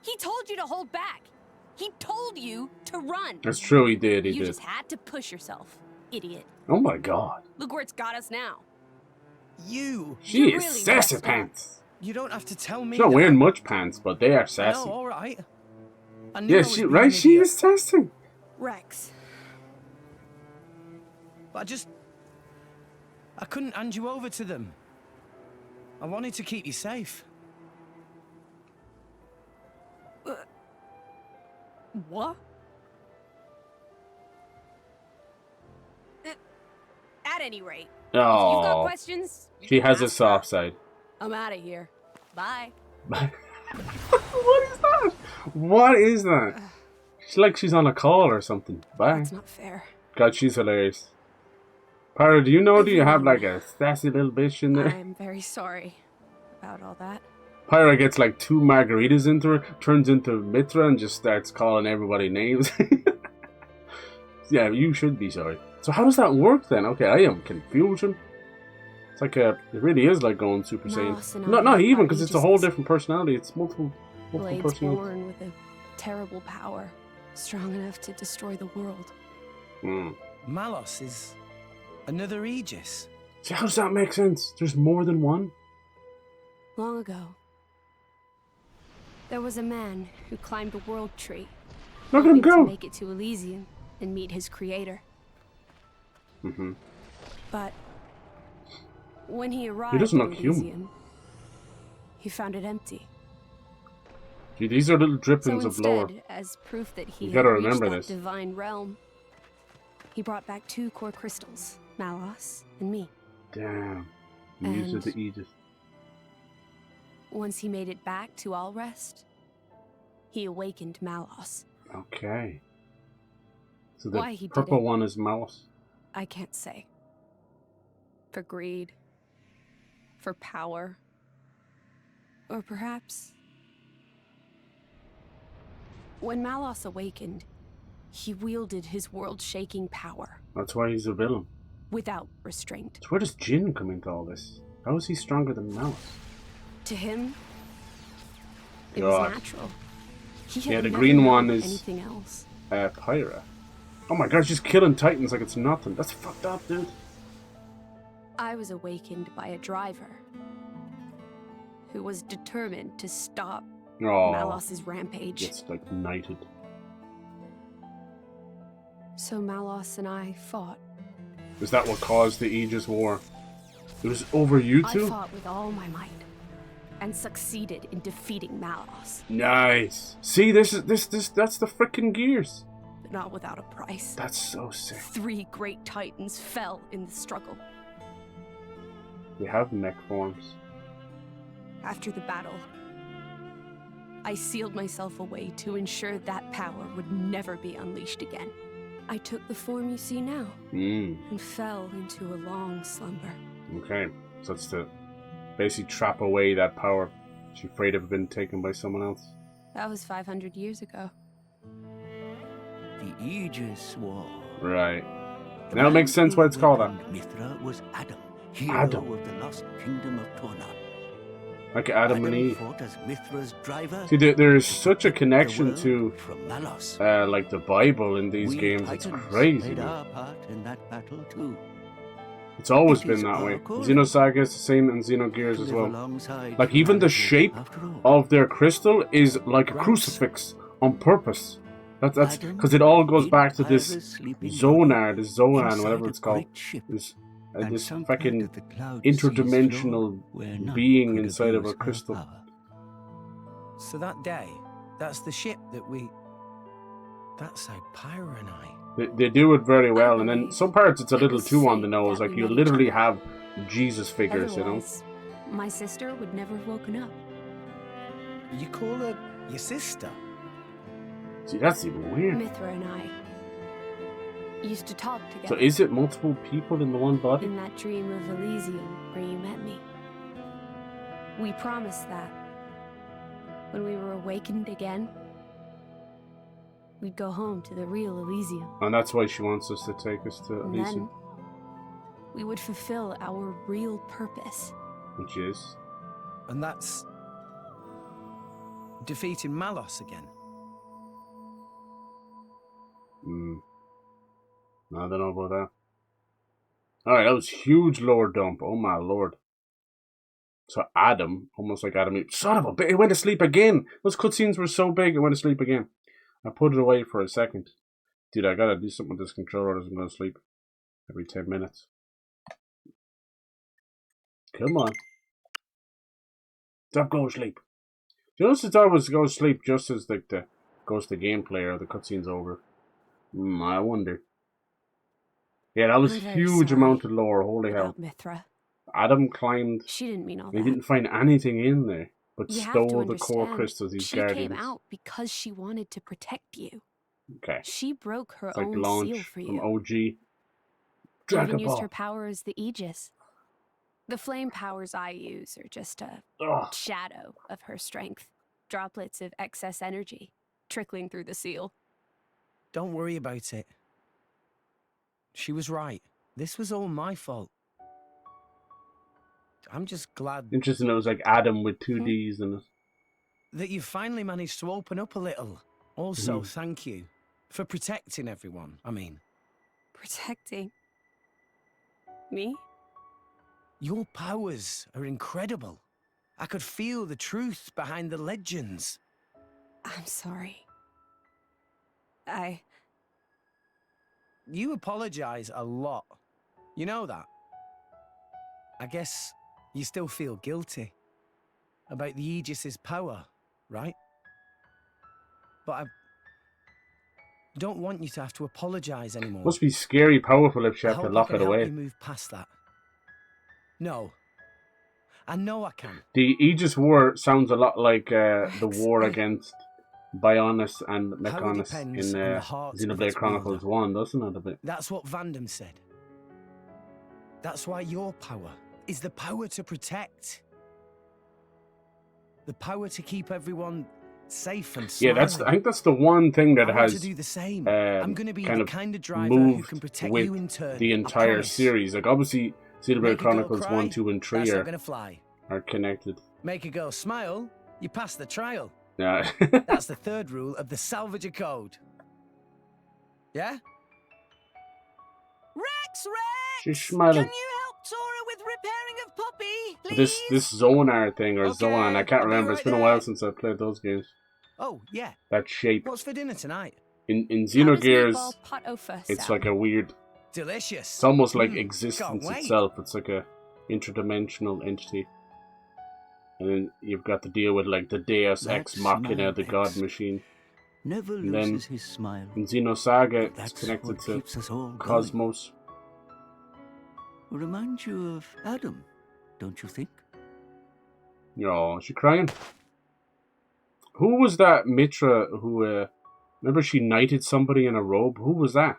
He told you to hold back. He told you to run. That's true, he did, he You did. just had to push yourself, idiot. Oh my god. Look where it's got us now. You! She You is really sassy messed up. pants. You don't have to tell me She's not that. wearing much pants, but they are I sassy. know, alright. I knew I Yeah, was she being right, an she idiot, is testing. Rex. But I couldn't hand you over to them. I wanted to keep you safe. What? At any rate, if you've got Oh, questions, you she can has a ask soft her. side. I'm out of here. Bye. What is that? What is that? She's like she's on a call or something. Bye. That's not fair. God, she's hilarious. Pyra, do you know? Do you have like a sassy little bitch in there? I'm very sorry about all that. Pyra gets like 2 margaritas into her, turns into Mythra, and just starts calling everybody names. Yeah, you should be sorry. So how does that work then? Okay, I am confusion. It's like it really is like going Super Moss Saiyan. and Not I even, are because it's a whole aegis. different personality. It's multiple Blades personalities. born with a terrible power, strong enough to destroy the world. Hmm. Malos is another Aegis. See, how does that make sense? There's more than one? Long ago, there was a man who climbed a world tree, Look at him hoping to go! make it to Elysium and meet his creator. Mm-hmm. But when he arrived doesn't at look human. Elysium, he found it empty. Gee, these are little So drippings of lore. instead, as proof that he You had gotta reached remember that this. divine realm, he brought back 2 core crystals, Malos and me. Damn. Use of And- the Aegis. Once he made it back to Alrest, he awakened Malos. Okay. So Why the he did purple it? one is Malus. I can't say. For greed, for power, or perhaps... When Malos awakened, he wielded his world-shaking power That's why he's a villain. without restraint. So where does Jin come into all this? How is he stronger than Malus? To him, it God. was natural. He had Yeah, the never green known one is- anything else. Pyra. Oh my god, she's killing titans like it's nothing. That's fucked up, dude. I was awakened by a driver who was determined to stop Oh, Malos's rampage. gets like knighted. So Malos and I fought. Is that what caused the Aegis War? It was over you I two? fought with all my might and succeeded in defeating Malos, Nice. See, that's the freaking gears. but not without a price. That's so sick. 3 great titans fell in the struggle. We have mech forms. After the battle, I sealed myself away to ensure that power would never be unleashed again. I took the form you see now and fell into a long slumber. Okay. So it's to basically trap away that power. She's afraid of it being taken by someone else. That was 500 years ago. The Aegis War. Right. Now it makes sense why it's called that. Mythra was Addam, hero Addam. of the lost kingdom of Torna. Like Adam and Eve. fought as Mythra's driver. See, there is such a connection the world to from Malos. like the Bible in these We games. It's Titans crazy. played Man. our part in that battle too. It's always It been is that way. our calling Xenosaga is the same, and Xenogears to as live well. alongside Like even the humanity, shape after all. of their crystal is like a crucifix on purpose. That's Addam, because it all goes in back to Pyra's this sleeping Zonar, this Zoan, inside whatever a it's called. great ship, This and this some fucking part of the cloud sea's interdimensional floor where none being could inside of a abuse her crystal. power. So that day, that's the ship that we... That's how Pyra and I... They do it very well, and then believe some parts it's a it little was too on the fate nose. that Like we you met each literally other. have Jesus figures, you know. Otherwise, my sister would never have woken up. You call her your sister? See, that's even weird. Mythra and I used to talk So together is it multiple people in the one body? in that dream of Elysium where you met me. We promised that when we were awakened again, we'd go home to the real Elysium. And that's why she wants us to take us to And Elysium, then we would fulfill our real purpose. which is And that's... defeating Malos again. I don't know about that. Alright, that was huge lore dump. Oh my lord. So Adam, almost like Adam, son of a bitch, it went to sleep again. Those cutscenes were so big, it went to sleep again. I put it away for a second. Dude, I gotta do something with this controller or else I'm gonna sleep every 10 minutes. Come on. Stop going to sleep. Do you notice it's always go to sleep just as the goes to gameplay or the cutscene's over? I wonder. Yeah, that was I'm very huge sorry amount of lore, holy hell. About Mythra. Adam climbed, She didn't mean all he that. didn't find anything in there, but You have to stole the core understand, crystals, these she guardians. came out because she wanted to protect you. Okay. She broke her It's like own launch seal for from you. OG. Even Dragon used Ball. her power as the Aegis. The flame powers I use are just a Ugh. shadow of her strength. Droplets of excess energy trickling through the seal. Don't worry about it. She was right. This was all my fault. I'm just glad Interesting, it was like Adam with two D's in it. that you finally managed to open up a little. Also, thank you for protecting everyone. I mean, Protecting me? your powers are incredible. I could feel the truth behind the legends. I'm sorry. You apologize a lot. You know that? I guess you still feel guilty about the Aegis's power, right? but I don't want you to have to apologize anymore. Must be scary powerful if she I had to hope lock I it can help away. you move past that. No. I know I can. The Aegis War sounds a lot like the Rex, war against Bionis and Power Mechonis depends in on the heart of Xenoblade its Chronicles wielder. 1, doesn't it, a bit? That's what Vandam said. That's why your power is the power to protect. The power to keep everyone safe and Yeah, smiling. I think that's the one thing that I want to has do the same. I'm going to be kind the of kind of driver who moved can protect with you in turn. the I entire promise. series. Like, obviously, Xenoblade Make a girl Chronicles cry? 1, 2, and 3 That's not going to fly. are connected. Make a girl smile? You pass the trial. Yeah. That's the third rule of the Salvager Code. Yeah? Rex! She's smiling. Can you help Tora with repairing of Poppy, please? This Zonar thing, or Okay, Zoan, I can't I'll be remember. right It's been a there. while since I've played those games. Oh, yeah. That shape. What's for dinner tonight? In How does Xenogears, meatball pot au feu it's sound? like a weird... Delicious. It's almost like Can't existence wait. itself. It's like a interdimensional entity. And then you've got to deal with like the Deus Ex That Machina, smile, the God Rex. Machine. Never And then loses his smile. in Xenosaga, it's That's connected what to keeps us all going. Cosmos. Reminds you of Adam, don't you think? Oh, is she crying? Who was that Mythra who, remember she knighted somebody in a robe? Who was that?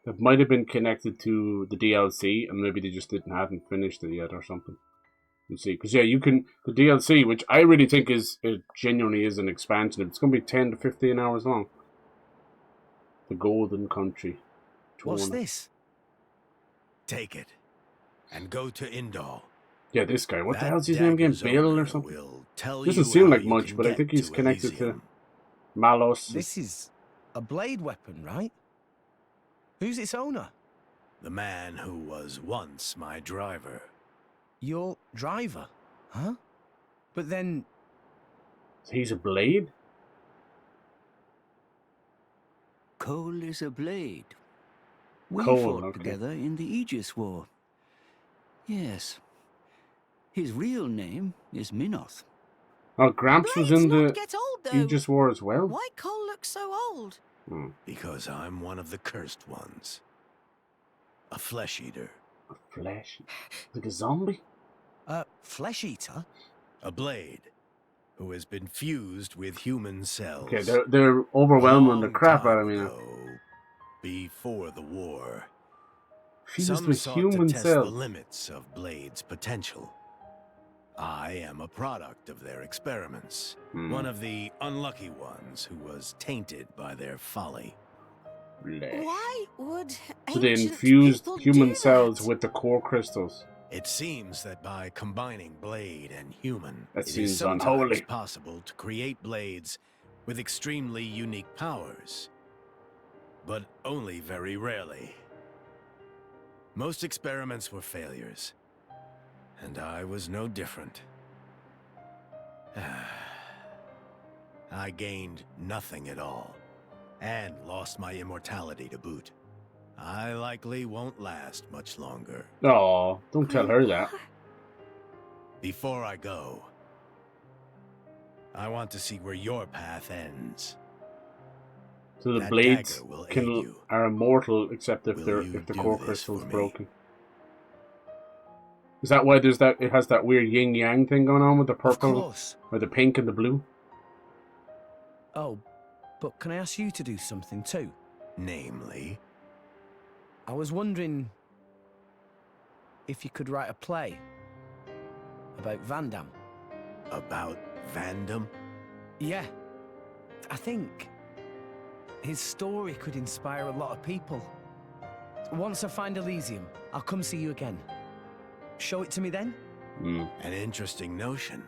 That might have been connected to the DLC, and maybe they just hadn't finished it yet or something. You see, because yeah, you can, the DLC, which I really think it genuinely is an expansion. It's going to be 10 to 15 hours long. The Golden Country. What's this? Take it and go to Indol. Yeah, this guy. What the That hell's his name again? dagger's Bill owner or something? will tell Doesn't you seem how like you much, can but I get think he's connected Elysium. to Malos. This is a blade weapon, right? Who's its owner? The man who was once my driver. Your driver? Huh? But then... He's a blade? Cole is a blade. We Cole, fought okay. together in the Aegis War. Yes. His real name is Minoth. Oh, Gramps was Blades in not the get old, though. Aegis War as well? Why Cole look so old? Hmm. Because I'm one of the cursed ones. A flesh eater. A flesh? Like a zombie? Flesh eater? A blade who has been fused with human cells. Okay, they're overwhelming the Long crap out time of me now. ago, before the war. Fused Some with sought human to test cells. the limits of Blade's potential. I am a product of their experiments. One of the unlucky ones who was tainted by their folly. Flesh. Why would So they ancient infused people human do cells that? with the core crystals. It seems that by combining blade and human, That it seems is sometimes unholy. possible to create blades with extremely unique powers. But only very rarely. Most experiments were failures. And I was no different. I gained nothing at all. And lost my immortality to boot. I likely won't last much longer. Oh, don't tell her that. Before I go, I want to see where your path ends. So the That blades dagger will aid you. are immortal except if Will you the do core this crystal's for me? broken. Is that why it has that weird yin yang thing going on with the Of purple course. or the pink and the blue? Oh, but can I ask you to do something too? Namely, I was wondering if you could write a play about Vandam. about Vandam? Yeah. I think his story could inspire a lot of people. Once I find Elysium, I'll come see you again. Show it to me then? An interesting notion.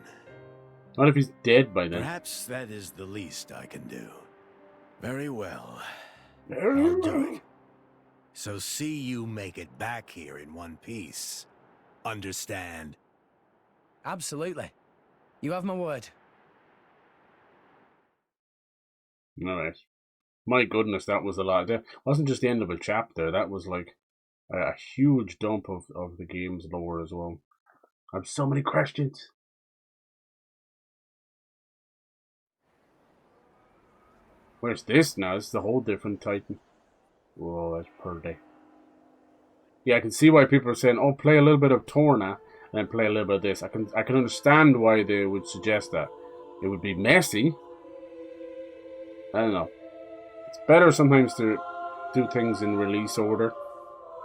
What if he's dead by then? Perhaps that is the least I can do. Very well. Very I'll do well. it. So see you make it back here in one piece. Understand? Absolutely. You have my word. Alright. My goodness, that was a lot. That wasn't just the end of a chapter, that was like a huge dump of the game's lore as well. I have so many questions. Where's this now? This is a whole different Titan. Whoa, that's pretty. Yeah, I can see why people are saying, oh, play a little bit of Torna, and then play a little bit of this. I can understand why they would suggest that. It would be messy. I don't know. It's better sometimes to do things in release order,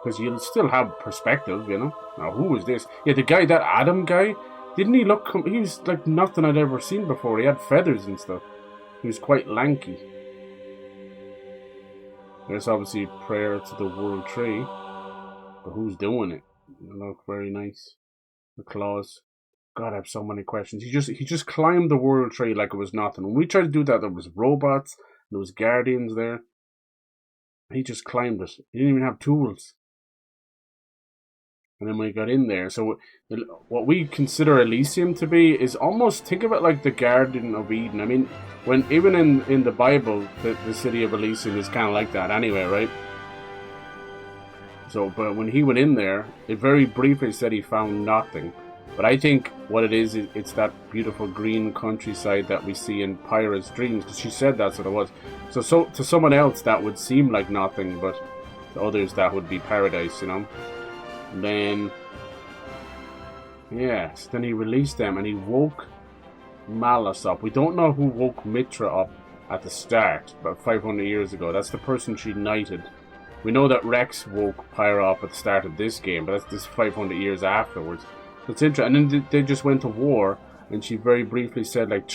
because you'll still have perspective, you know. Now, who is this? Yeah, the guy, that Addam guy, didn't he look... He was like nothing I'd ever seen before. He had feathers and stuff. He was quite lanky. There's obviously prayer to the world tree. But who's doing it? They look very nice. The claws. God, I have so many questions. He just climbed the world tree like it was nothing. When we tried to do that, there was robots, there was guardians there. He just climbed it. He didn't even have tools. And then when he got in there, so what we consider Elysium to be is almost, think of it like the Garden of Eden. I mean, when even in the Bible, the city of Elysium is kind of like that anyway, right? So, but when he went in there, it very briefly said he found nothing. But I think what it is, it's that beautiful green countryside that we see in Pyra's dreams, because she said that's what it was. So to someone else that would seem like nothing, but to others that would be paradise, you know. And then, yes, then he released them and he woke Malice up. We don't know who woke Mythra up at the start, about 500 years ago. That's the person she knighted. We know that Rex woke Pyra up at the start of this game, but that's this 500 years afterwards. So it's interesting. And then they just went to war, and she very briefly said, like,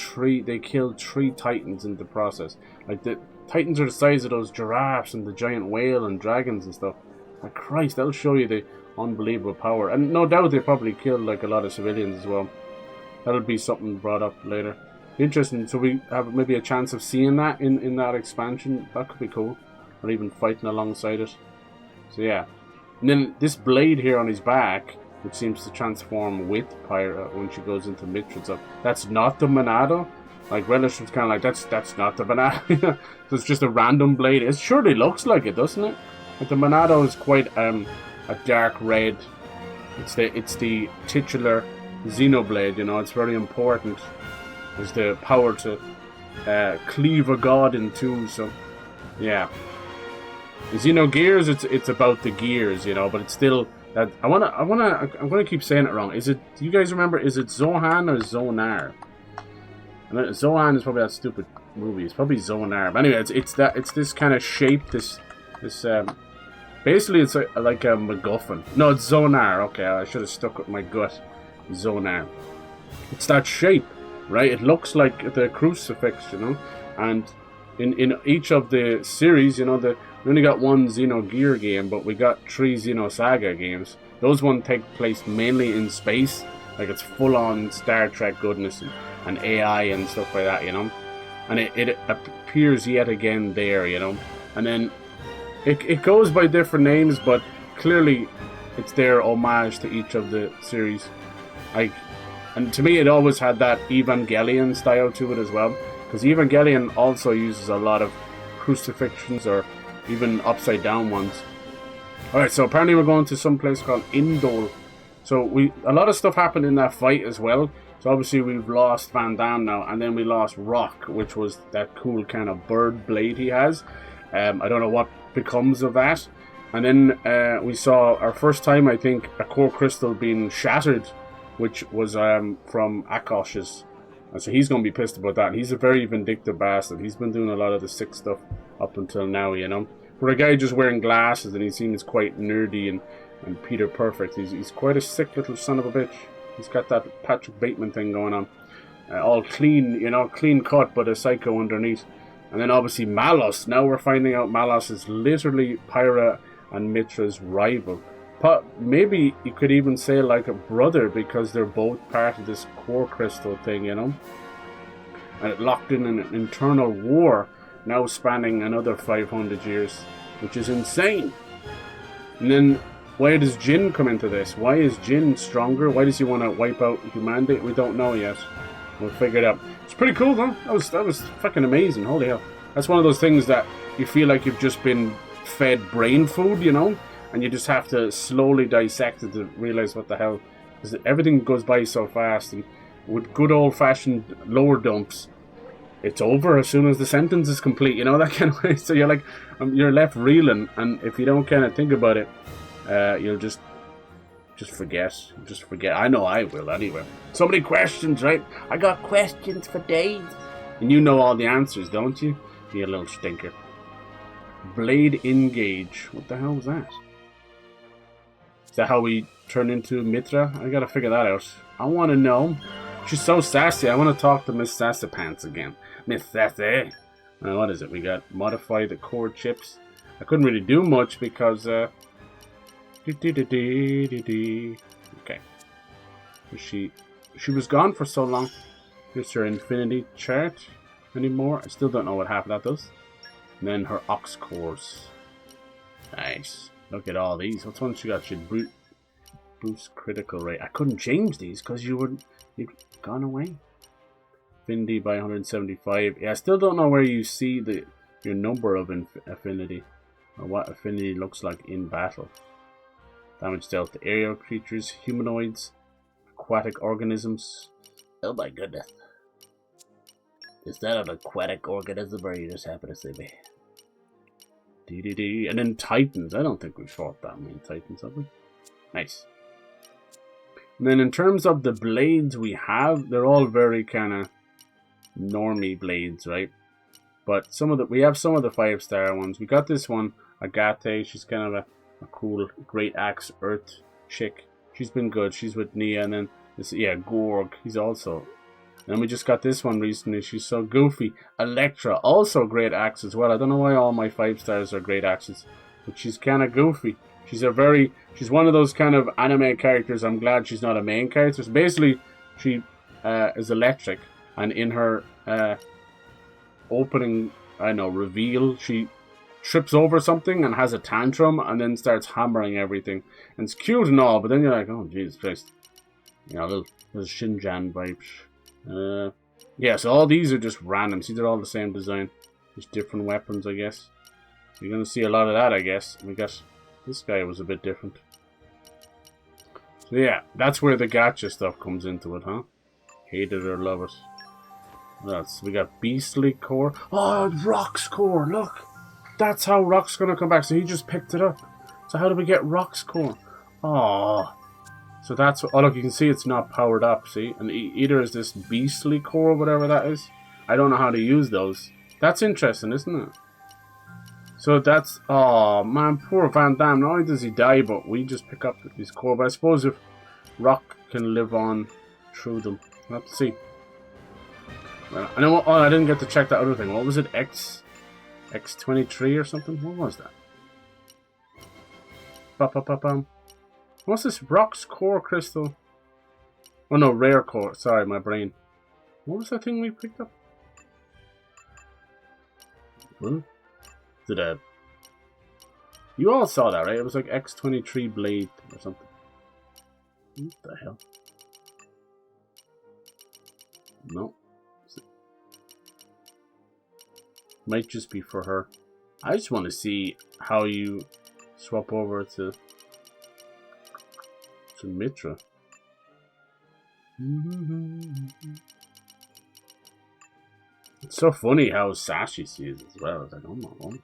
they killed 3 Titans in the process. Like, the Titans are the size of those giraffes and the giant whale and dragons and stuff. Like, Christ, that'll show you the unbelievable power. And no doubt they probably killed, like, a lot of civilians as well. That'll be something brought up later. Interesting. So we have maybe a chance of seeing that in that expansion. That could be cool. Or even fighting alongside it. So yeah. And then this blade here on his back, which seems to transform with Pyra when she goes into Mythra. So that's not the Monado. Like, Relish was kind of like, that's not the Monado. So it's just a random blade. It surely looks like it, doesn't it? But the Monado is quite a dark red. It's the titular Xenoblade, you know. It's very important. It's the power to cleave a god in two. So yeah. Xenogears, it's about the gears, you know, but it's still that I'm gonna keep saying it wrong. Do you guys remember? Is it Zohan or Zonar? And Zohan is probably that stupid movie. It's probably Zonar. But anyway, it's this kind of shape. This basically it's like a MacGuffin. No, it's Zonar. Okay, I should have stuck with my gut. Zonar. It's that shape, right? It looks like the crucifix, you know, and in each of the series, you know, we only got one Xenogear game, but we got 3 Xenosaga games. Those ones take place mainly in space, like it's full-on Star Trek goodness and AI and stuff like that, you know. And it appears yet again there, you know. And then it goes by different names, but clearly it's their homage to each of the series. And to me, it always had that Evangelion style to it as well, because Evangelion also uses a lot of crucifixions or even upside down ones. Alright, so apparently we're going to some place called Indol. So a lot of stuff happened in that fight as well. So obviously we've lost Van Damme now, and then we lost Rock, which was that cool kind of bird blade he has. I don't know what becomes of that. And then we saw our first time, I think, a core crystal being shattered, which was from Akosh's. And so he's going to be pissed about that. He's a very vindictive bastard. He's been doing a lot of the sick stuff up until now, you know. For a guy just wearing glasses and he seems quite nerdy and Peter Perfect, he's quite a sick little son of a bitch. He's got that Patrick Bateman thing going on. All clean, you know, clean cut, but a psycho underneath. And then obviously Malos. Now we're finding out Malos is literally Pyra and Mythra's rival. Maybe you could even say like a brother, because they're both part of this core crystal thing, you know. And it locked in an internal war, now spanning another 500 years, which is insane. And then, why does Jin come into this? Why is Jin stronger? Why does he want to wipe out humanity? We don't know yet. We'll figure it out. It's pretty cool, though. That was fucking amazing. Holy hell. That's one of those things that you feel like you've just been fed brain food, you know? And you just have to slowly dissect it to realize what the hell. Because everything goes by so fast. And with good old-fashioned lower dumps, it's over as soon as the sentence is complete, you know, that kind of way. So you're like, you're left reeling, and if you don't kind of think about it, you'll just forget. Just forget. I know I will anyway. So many questions, right? I got questions for days. And you know all the answers, don't you? You little stinker. Blade engage. What the hell was that? Is that how we turn into Mythra? I gotta figure that out. I want to know. She's so sassy. I want to talk to Miss Sassapants again. Miss Sassy. What is it? We got modify the core chips. I couldn't really do much because okay. She was gone for so long. Here's her infinity chart. Anymore? I still don't know what half of that does. And then her ox cores. Nice. Look at all these. What's one she got? She boost critical rate. I couldn't change these because you'd gone away. Affinity by 175. Yeah, I still don't know where you see your number of affinity. Or what affinity looks like in battle. Damage dealt to aerial creatures, humanoids, aquatic organisms. Oh my goodness. Is that an aquatic organism or you just happen to say me? And then Titans. I don't think we fought that many Titans, have we? Nice. And then in terms of the blades we have, they're all very kind of normie blades, right? But we have some of the 5-star ones. We got this one, Agate. She's kind of a cool great axe earth chick. She's been good. She's with Nia, and then this Gorg. He's also. And then we just got this one recently. She's so goofy. Electra, also great axe as well. I don't know why all my 5-stars are great axes, but she's kind of goofy. She's one of those kind of anime characters. I'm glad she's not a main character. So basically, she is electric, and in her opening, reveal, she trips over something and has a tantrum, and then starts hammering everything. And it's cute and all, but then you're like, oh Jesus Christ, little Shinjan vibes. Yeah, so all these are just random. See, they're all the same design, just different weapons, I guess. You're gonna see a lot of that, I guess. We got this guy was a bit different. So yeah, that's where the gacha stuff comes into it, huh? Hate it or love it. We got Beastly Core. Oh, Rock's Core, look! That's how Rock's gonna come back, so he just picked it up. So how do we get Rock's Core? Oh. So that's what, look, you can see it's not powered up, see? And either is this Beastly Core, whatever that is. I don't know how to use those. That's interesting, isn't it? So that's, oh man, poor Van Damme. Not only does he die, but we just pick up his core. But I suppose if Rock can live on through them, we'll have to see. Well, I know. Oh, I didn't get to check that other thing. What was it? X23 or something? What was that? Ba-ba-ba-bam. What's this? Rock's core crystal? Oh no, rare core. Sorry, my brain. What was that thing we picked up? You all saw that, right? It was like X23 blade or something. What the hell? No. Might just be for her. I just want to see how you swap over to Mythra. It's so funny how sassy she is as well. It's like, oh my god.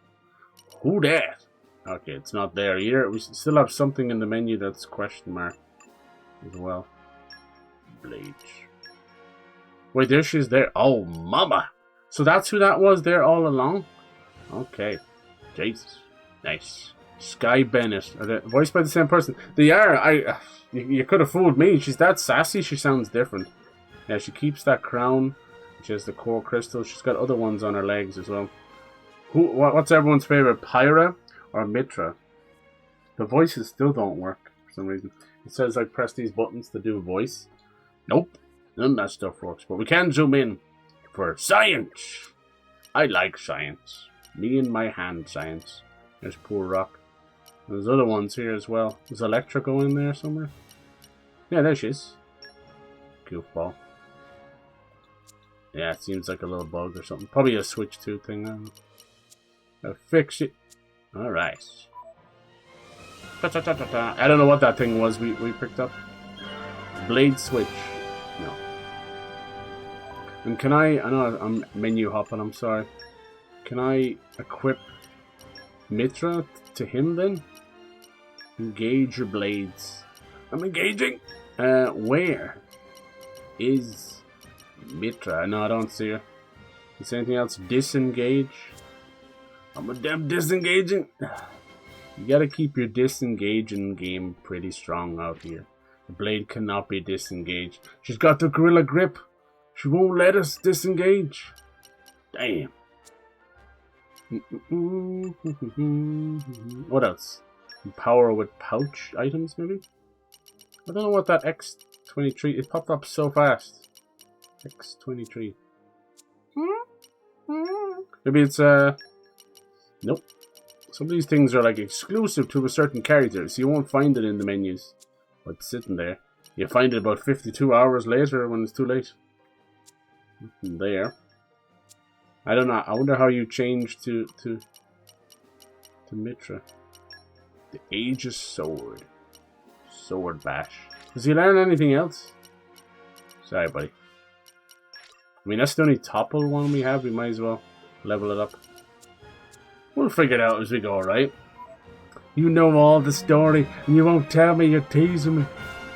Who that? Okay, it's not there either. We still have something in the menu that's question mark as well. Bleach. Wait, there she is there. Oh, mama. So that's who that was there all along? Okay. Jesus. Nice. Sky Bennett. Are they voiced by the same person? They are. You could have fooled me. She's that sassy, she sounds different. Yeah, she keeps that crown. She has the core crystal. She's got other ones on her legs as well. What's everyone's favorite? Pyra or Mythra? The voices still don't work for some reason. It says I press these buttons to do a voice. Nope. None of that stuff works. But we can zoom in for science. I like science. Me and my hand science. There's poor Rock. There's other ones here as well. Does Electra go in there somewhere? Yeah, there she is. Goofball. Yeah, it seems like a little bug or something. Probably a Switch 2 thing. I don't know. Fix it. Alright. I don't know what that thing was we picked up. Blade switch. No. And can I know I'm menu hopping, I'm sorry. Can I equip Mythra to him then? Engage your blades. I'm engaging! Where is Mythra? No, I don't see her. Is there anything else? Disengage? I'm a damn disengaging! You gotta keep your disengaging game pretty strong out here. The blade cannot be disengaged. She's got the gorilla grip. She won't let us disengage. Damn. What else? Power with pouch items, maybe? I don't know what that X23... It popped up so fast. X23. Maybe it's, Nope. Some of these things are, like, exclusive to a certain character, so you won't find it in the menus. But it's sitting there. You find it about 52 hours later when it's too late. Nothing there. I don't know. I wonder how you change to Mythra. The Aegis Sword. Sword Bash. Does he learn anything else? Sorry, buddy. I mean, that's the only topple one we have. We might as well level it up. We'll figure it out as we go, right? You know all the story, and you won't tell me. You're teasing me.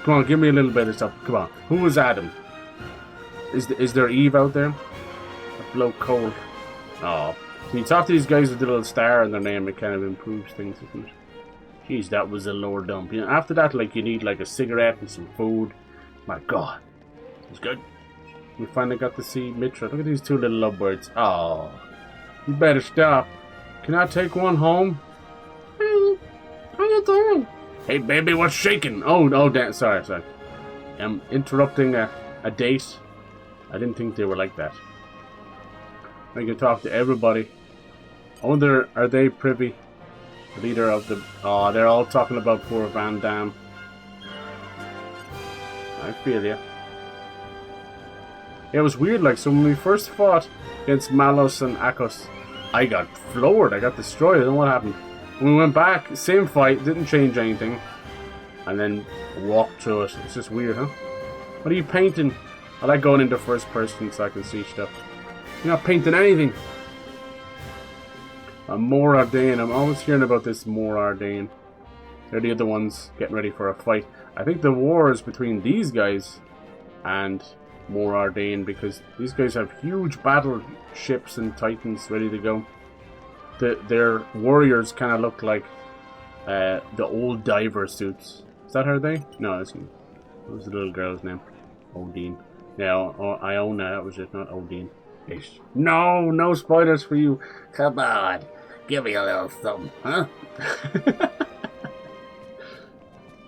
Come on, give me a little bit of stuff. Come on. Who is Adam? Is there Eve out there? A blow cold. Oh. When you talk to these guys with the little star in their name, it kind of improves things, doesn't it? Jeez, that was a lower dump. You know, after that, like, you need, like, a cigarette and some food. My God. It was good. We finally got to see Mythra. Look at these two little lovebirds. Oh. You better stop. Can I take one home? Hey, how you doing? Hey, baby, what's shaking? Oh, damn. Sorry. I'm interrupting a date. I didn't think they were like that. I can talk to everybody. I wonder, are they privy? The leader of the... Oh, they're all talking about poor Van Damme. I feel ya. It was weird, like, so when we first fought against Malos and Akos, I got floored, I got destroyed, I don't know what happened. When we went back, same fight, didn't change anything. And then walked through it. It's just weird, huh? What are you painting? I like going into first person so I can see stuff. You're not painting anything. Morardane. I'm always hearing about this Morardane. They're the other ones getting ready for a fight. I think the war is between these guys and Morardane, because these guys have huge battleships and titans ready to go. Their warriors kind of look like the old diver suits. Is that her they? No, that's what was the little girl's name? Odin. Yeah, Iona, that was it, not Odin. No spoilers for you. Come on, give me a little something, huh?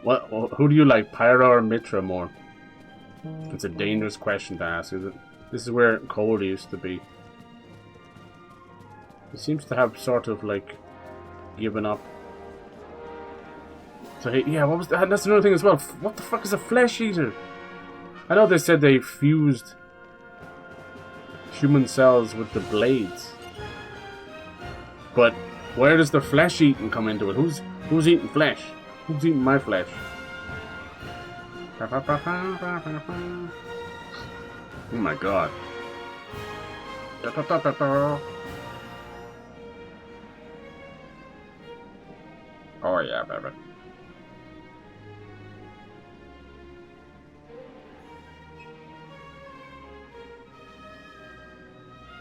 What? Who do you like, Pyra or Mythra more? It's a dangerous question to ask, is it? This is where Cole used to be. He seems to have sort of like given up. So yeah, what was that? That's another thing as well. What the fuck is a flesh eater? I know they said they fused human cells with the blades, but where does the flesh eating come into it? Who's eating flesh? Who's eating my flesh? Oh my God. Oh yeah, baby.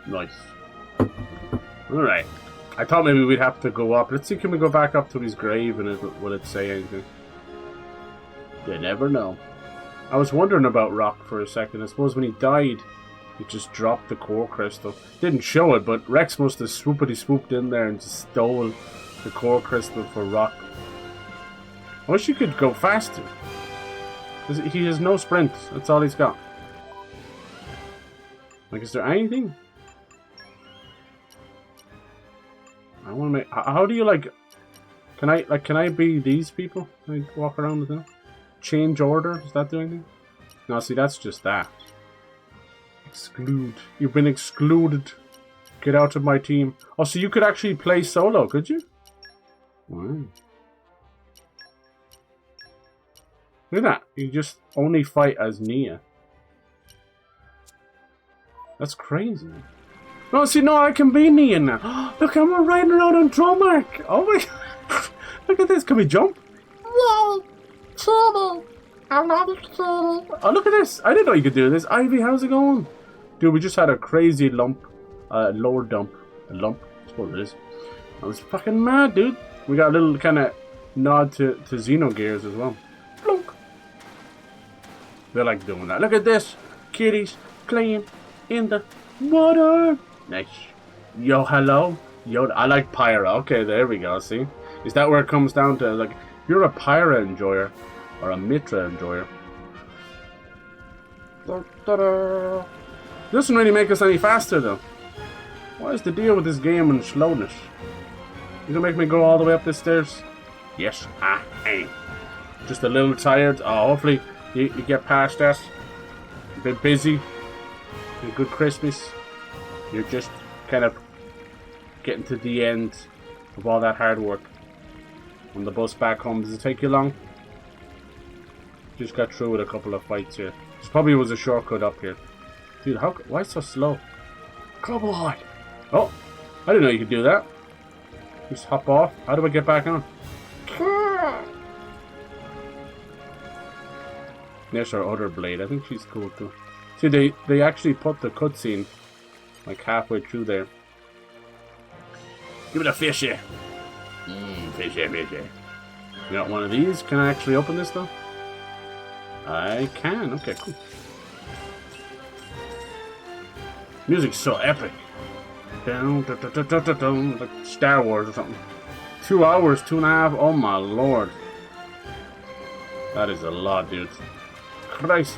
Nice. Alright. I thought maybe we'd have to go up. Let's see, can we go back up to his grave and will it say anything? You never know. I was wondering about Rock for a second. I suppose when he died, he just dropped the core crystal. Didn't show it, but Rex must have swooped in there and just stole the core crystal for Rock. I wish he could go faster. He has no sprint. That's all he's got. Like, is there anything? I want to make... How do you, like... Can I be these people? Can I walk around with them? Change order? Does that do anything? No, see, that's just that. Exclude. You've been excluded. Get out of my team. Oh, so you could actually play solo, could you? Wow. Look at that. You just only fight as Nia. That's crazy. No, see, no, I can be Nian now. Look, I'm riding around on Dromark. Oh my god. Look at this. Can we jump? Whoa. Trouble. I love it, trouble. Oh, look at this. I didn't know you could do this. Ivy, how's it going? Dude, we just had a crazy lump. Lower dump. A lump? I suppose it is. I was fucking mad, dude. We got a little kind of nod to Xenogears as well. Plunk. They like doing that. Look at this. Kitties playing in the water. Nice. Yo, hello. Yo, I like Pyra. Okay, there we go. See? Is that where it comes down to? Like, if you're a Pyra enjoyer or a Mythra enjoyer. Doesn't really make us any faster, though. What is the deal with this game and slowness? You gonna make me go all the way up the stairs? Yes, I am. Just a little tired. Oh, hopefully you get past that. A bit busy. A good Christmas. You're just kind of getting to the end of all that hard work. On the bus back home, does it take you long? Just got through with a couple of fights here. This probably was a shortcut up here. Dude, why so slow? Come on! Oh, I didn't know you could do that. Just hop off. How do I get back on? There's our other blade. I think she's cool too. See, they actually put the cutscene like halfway through there. Give it a fishy. Fishy, fishy. You got one of these? Can I actually open this though? I can. Okay, cool. Music's so epic. Down, like Star Wars or something. 2 hours, 2.5. Oh my lord. That is a lot, dude. Christ.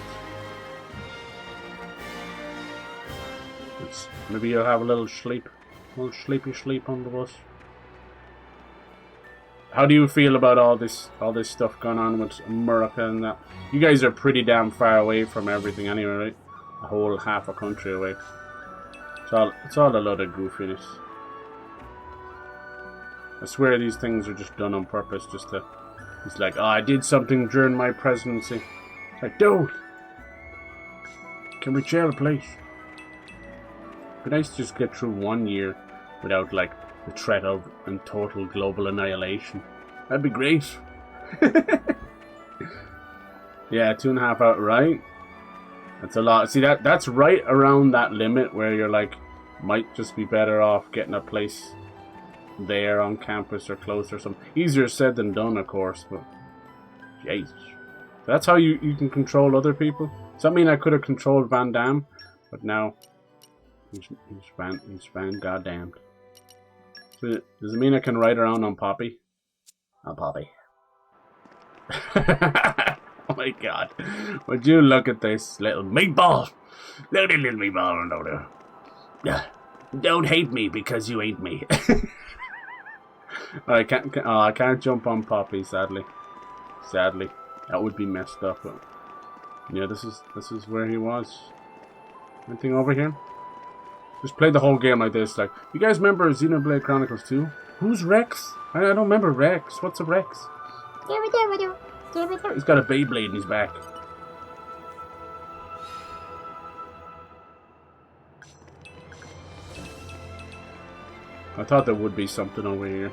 Maybe you'll have a little sleep. A little sleepy sleep on the bus. How do you feel about all this stuff going on with America and that? You guys are pretty damn far away from everything anyway, right? A whole half a country away. It's all a lot of goofiness. I swear these things are just done on purpose, just to... It's like, oh, I did something during my presidency. It's like, dude! Can we chill, please? It'd be nice to just get through 1 year without, like, the threat of and total global annihilation. That'd be great. Yeah, 2.5 out, right? That's a lot. See, that's right around that limit where you're like, might just be better off getting a place there on campus or close or something. Easier said than done, of course, but Jesus. That's how you can control other people? Does that mean I could have controlled Van Damme? But now, he's Van goddamned. So does it mean I can ride around on Poppy? On Poppy. Oh my god. Would you look at this little meatball? Look at this little meatball over there. Don't hate me because you ate me. I can't jump on Poppy, sadly. Sadly. That would be messed up. But yeah, this is where he was. Anything over here? Just play the whole game like this. Like, you guys remember Xenoblade Chronicles 2? Who's Rex? I don't remember Rex. What's a Rex? He's got a Beyblade in his back. I thought there would be something over here.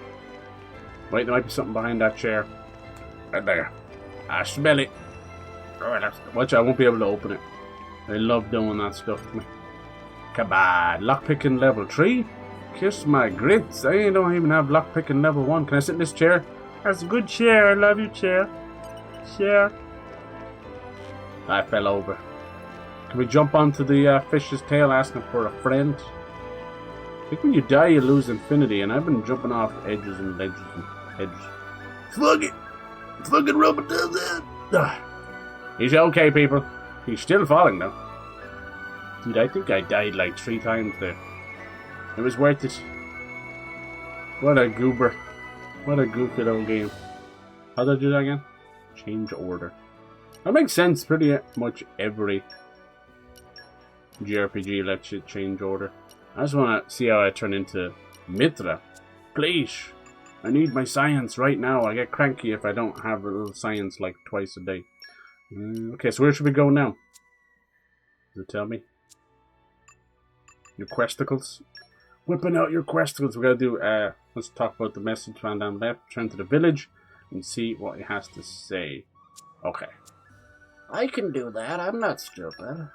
Wait, there might be something behind that chair. Right there. I smell it. Watch, I won't be able to open it. I love doing that stuff to me. Come on, lockpicking level 3? Kiss my grits. I don't even have lockpicking level 1. Can I sit in this chair? That's a good chair. I love you, chair. Chair. I fell over. Can we jump onto the fish's tail asking for a friend? I think when you die you lose infinity, and I've been jumping off edges and ledges and edges. Fuck it! Fucking rubber does that! He's okay, people. He's still falling though. Dude, I think I died like 3 times there. It was worth it. What a goober. What a goofy little game. How did I do that again? Change order. That makes sense. Pretty much every JRPG lets you change order. I just want to see how I turn into Mythra. Please. I need my science right now. I get cranky if I don't have a little science like twice a day. Okay, so where should we go now? Does it tell me? Your questicles. Whipping out your questicles. We're going to do, let's talk about the message Van Damme left. Turn to the village and see what he has to say. Okay. I can do that. I'm not stupid.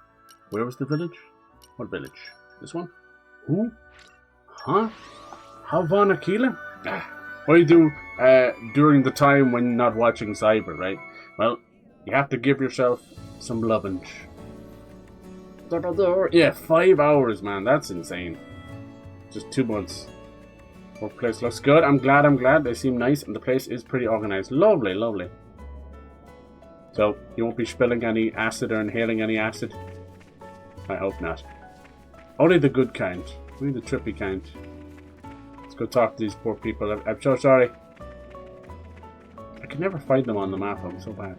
Where was the village? What village? This one? Who? Huh? Havana Aquila? What do you do during the time when you're not watching Cyber, right? Well, you have to give yourself some lovage. Yeah, 5 hours, man. That's insane. Just 2 months. Workplace looks good. I'm glad. They seem nice, and the place is pretty organized. Lovely, lovely. So, you won't be spilling any acid or inhaling any acid? I hope not. Only the good kind. Only the trippy kind. Let's go talk to these poor people. I'm so sorry. I can never find them on the map. I'm so bad.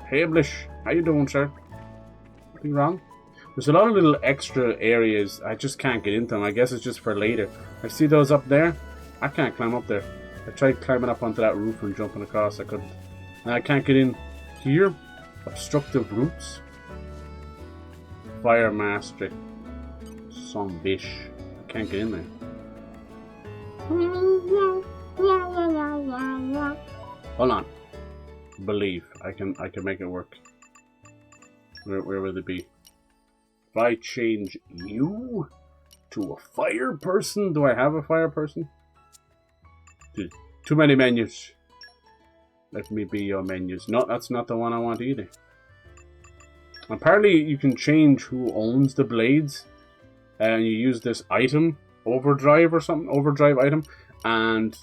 Hey, Blish. How you doing, sir? Nothing wrong? There's a lot of little extra areas. I just can't get into them. I guess it's just for later. I see those up there. I can't climb up there. I tried climbing up onto that roof and jumping across. I couldn't. And I can't get in here. Obstructive roots. Fire mastery. Some bish. I can't get in there. Hold on. Believe. I can make it work. Where will it be? If I change you to a fire person, do I have a fire person? Too many menus. Let me be your menus. No, that's not the one I want either. Apparently, you can change who owns the blades, and you use this item, overdrive or something, overdrive item, and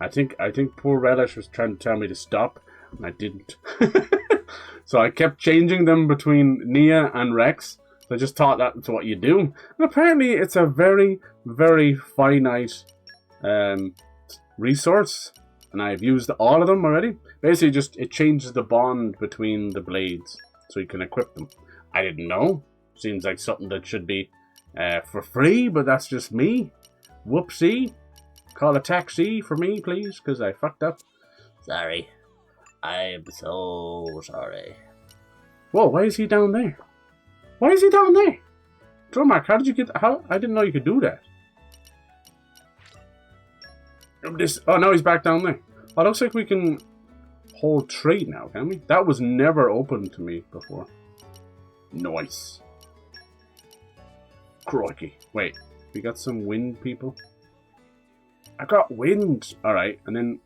I think poor Relish was trying to tell me to stop, and I didn't. So I kept changing them between Nia and Rex. I just thought that's what you do. And apparently it's a very, very finite resource. And I've used all of them already. Basically it changes the bond between the blades. So you can equip them. I didn't know. Seems like something that should be for free, but that's just me. Whoopsie. Call a taxi for me, please, because I fucked up. Sorry. I'm so sorry. Whoa, why is he down there? Why is he down there? Dromark, how did you get... How? I didn't know you could do that. Oh, now he's back down there. Oh, it looks like we can hold trade now, can we? That was never open to me before. Nice. Crikey. Wait, we got some wind people? I got wind! Alright, and then...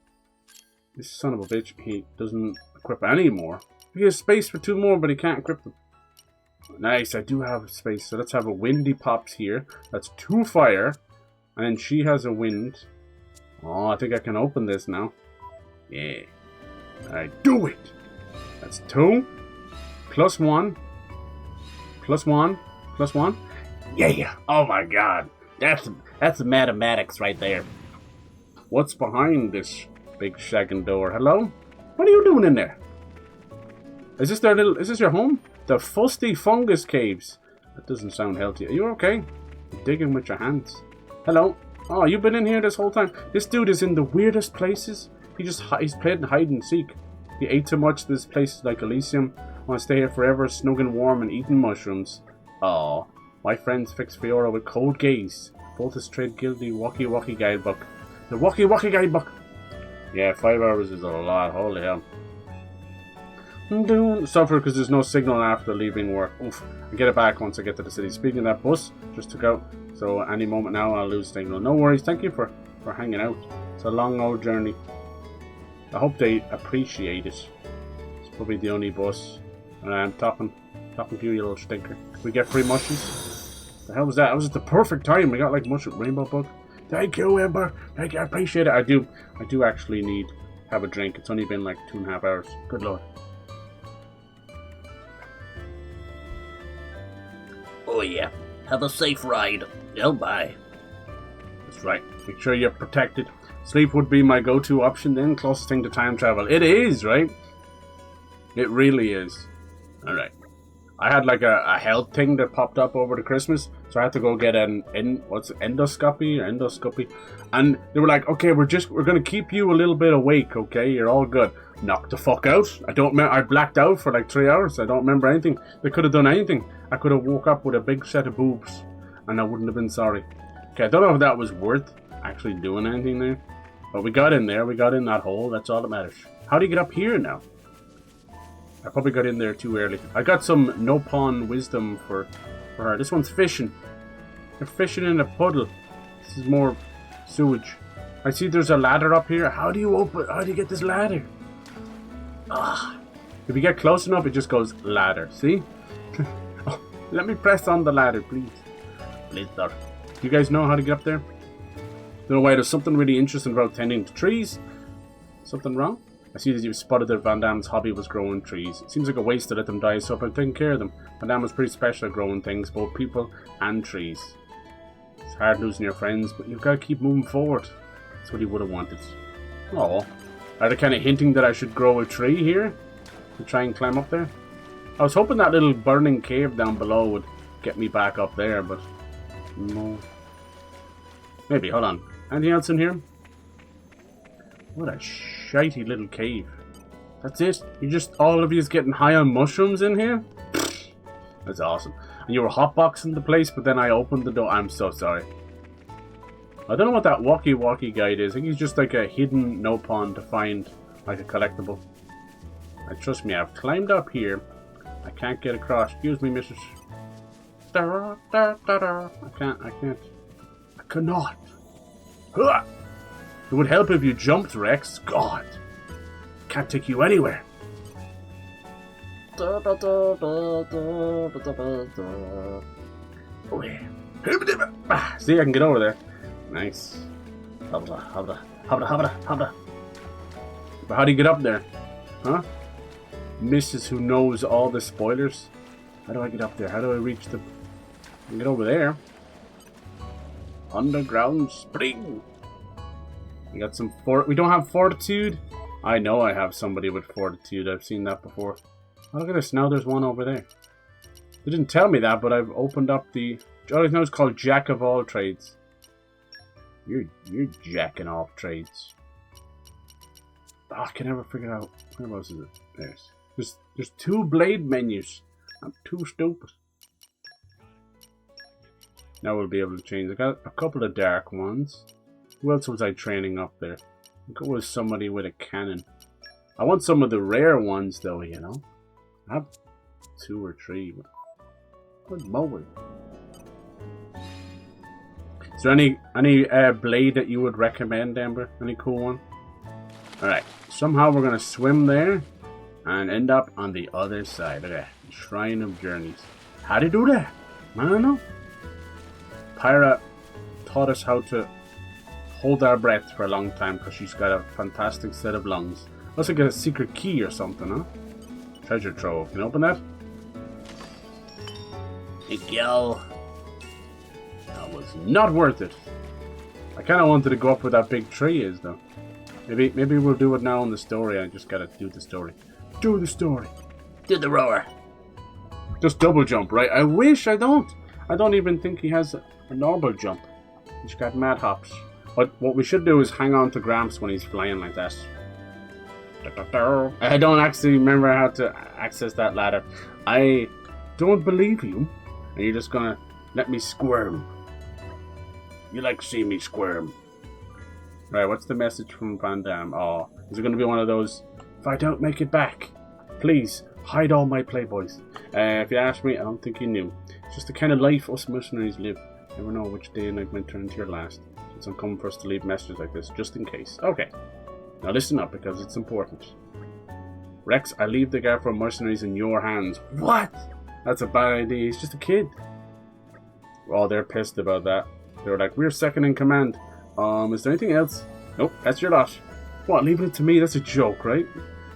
This son of a bitch, he doesn't equip any more. He has space for 2 more, but he can't equip them. Nice, I do have space. So let's have a windy pops here. That's 2 fire. And then she has a wind. Oh, I think I can open this now. Yeah. I do it! That's 2. Plus 1. Plus 1. Plus 1. Yeah! Oh my god. That's mathematics right there. What's behind this big shagging door? Hello? What are you doing in there? Is this your home? The Fusty Fungus Caves. That doesn't sound healthy. Are you okay? You're digging with your hands. Hello? Oh, you've been in here this whole time? This dude is in the weirdest places. He's playing hide and seek. He ate too much. This place is like Elysium. I want to stay here forever, snug and warm and eating mushrooms. Oh, my friends fix Fiora with cold gaze. Voltus Trade Guilty Walkie Walkie Guidebook. The Walkie Walkie Guidebook. Yeah, 5 hours is a lot. Holy hell. Suffer because there's no signal after leaving work. Oof. I get it back once I get to the city. Speaking of that, bus just took out. So any moment now I'll lose signal. No worries. Thank you for hanging out. It's a long old journey. I hope they appreciate it. It's probably the only bus. And I'm talking to you little stinker. We get free mushies. The hell was that? That was at the perfect time. We got like mushroom rainbow bug. Thank you, Ember. Thank you. I appreciate it. I do actually need to have a drink. It's only been like 2.5 hours. Good lord. Oh yeah. Have a safe ride. Bye. That's right. Make sure you're protected. Sleep would be my go-to option then. Closest thing to time travel. It is, right? It really is. Alright. I had like a health thing that popped up over the Christmas. So I had to go get endoscopy. And they were like, okay, we're going to keep you a little bit awake, okay? You're all good. knocked the fuck out. I blacked out for like 3 hours. I don't remember anything. They could have done anything. I could have woke up with a big set of boobs, and I wouldn't have been sorry. Okay, I don't know if that was worth actually doing anything there. But we got in there. We got in that hole. That's all that matters. How do you get up here now? I probably got in there too early. I got some no pawn wisdom for her. This one's fishing. They're fishing in a puddle. This is more sewage. I see there's a ladder up here. How do you get this ladder? Ah. If you get close enough, it just goes ladder. See? Oh, let me press on the ladder, please. Please, sir. You guys know how to get up there? Don't know why there's something really interesting about tending to trees. Something wrong? I see that you've spotted that Van Damme's hobby was growing trees. It seems like a waste to let them die, so I've taken care of them. Van Damme was pretty special at growing things, both people and trees. It's hard losing your friends, but you've got to keep moving forward. That's what he would have wanted. Oh, are they kind of hinting that I should grow a tree here to try and climb up there? I was hoping that little burning cave down below would get me back up there, but no. Maybe, hold on. Anything else in here? What a shitey little cave. That's it? You just, all of you is getting high on mushrooms in here? That's awesome. And you were hotboxing the place, but then I opened the door. I'm so sorry. I don't know what that walkie-walkie guide is. I think he's just like a hidden no pawn to find, like a collectible. And trust me, I've climbed up here. I can't get across. Excuse me, missus. I can't. I cannot. It would help if you jumped, Rex. God. Can't take you anywhere. Oh, yeah. See, I can get over there. Nice. But how do you get up there? Huh? Mrs. who knows all the spoilers? How do I get up there? How do I reach the... I can get over there. Underground spring. We got some we don't have fortitude? I know I have somebody with fortitude. I've seen that before. Oh, look at this. Now there's one over there. They didn't tell me that, but I've opened up the... Oh, no, it's called Jack of all trades. You're jacking off trades. Oh, I can never figure out... Where else is it? There's 2 blade menus. I'm too stupid. Now we'll be able to change. I got a couple of dark ones. Who else was I training up there? I think it was somebody with a cannon. I want some of the rare ones though, you know. I have 2 or 3. Good mower. Is there any blade that you would recommend, Amber? Any cool one? Alright. Somehow we're gonna swim there and end up on the other side. Okay. Shrine of Journeys. How do you do that? I don't know. Pyra taught us how to hold our breath for a long time because she's got a fantastic set of lungs. Looks like a secret key or something, huh? Treasure trove. Can you open that? Miguel. That was not worth it. I kind of wanted to go up where that big tree is, though. Maybe we'll do it now in the story. I just gotta do the story. Do the story. Do the roar. Just double jump, right? I wish I don't. I don't even think he has a normal jump. He's got mad hops. But what we should do is hang on to Gramps when he's flying like that. I don't actually remember how to access that ladder. I don't believe you. And you're just gonna let me squirm. You like to see me squirm. Right, what's the message from Van Damme? Oh, is it gonna be one of those, if I don't make it back, please hide all my playboys? If you ask me, I don't think you knew. It's just the kind of life us mercenaries live. Never know which day and night might turn into your last. It's uncommon for us to leave messages like this, just in case. Okay. Now listen up, because it's important. Rex, I leave the Garfor mercenaries in your hands. What? That's a bad idea. He's just a kid. Oh, they're pissed about that. They were like, we're second in command. Is there anything else? Nope, that's your lot. What, leaving it to me? That's a joke, right?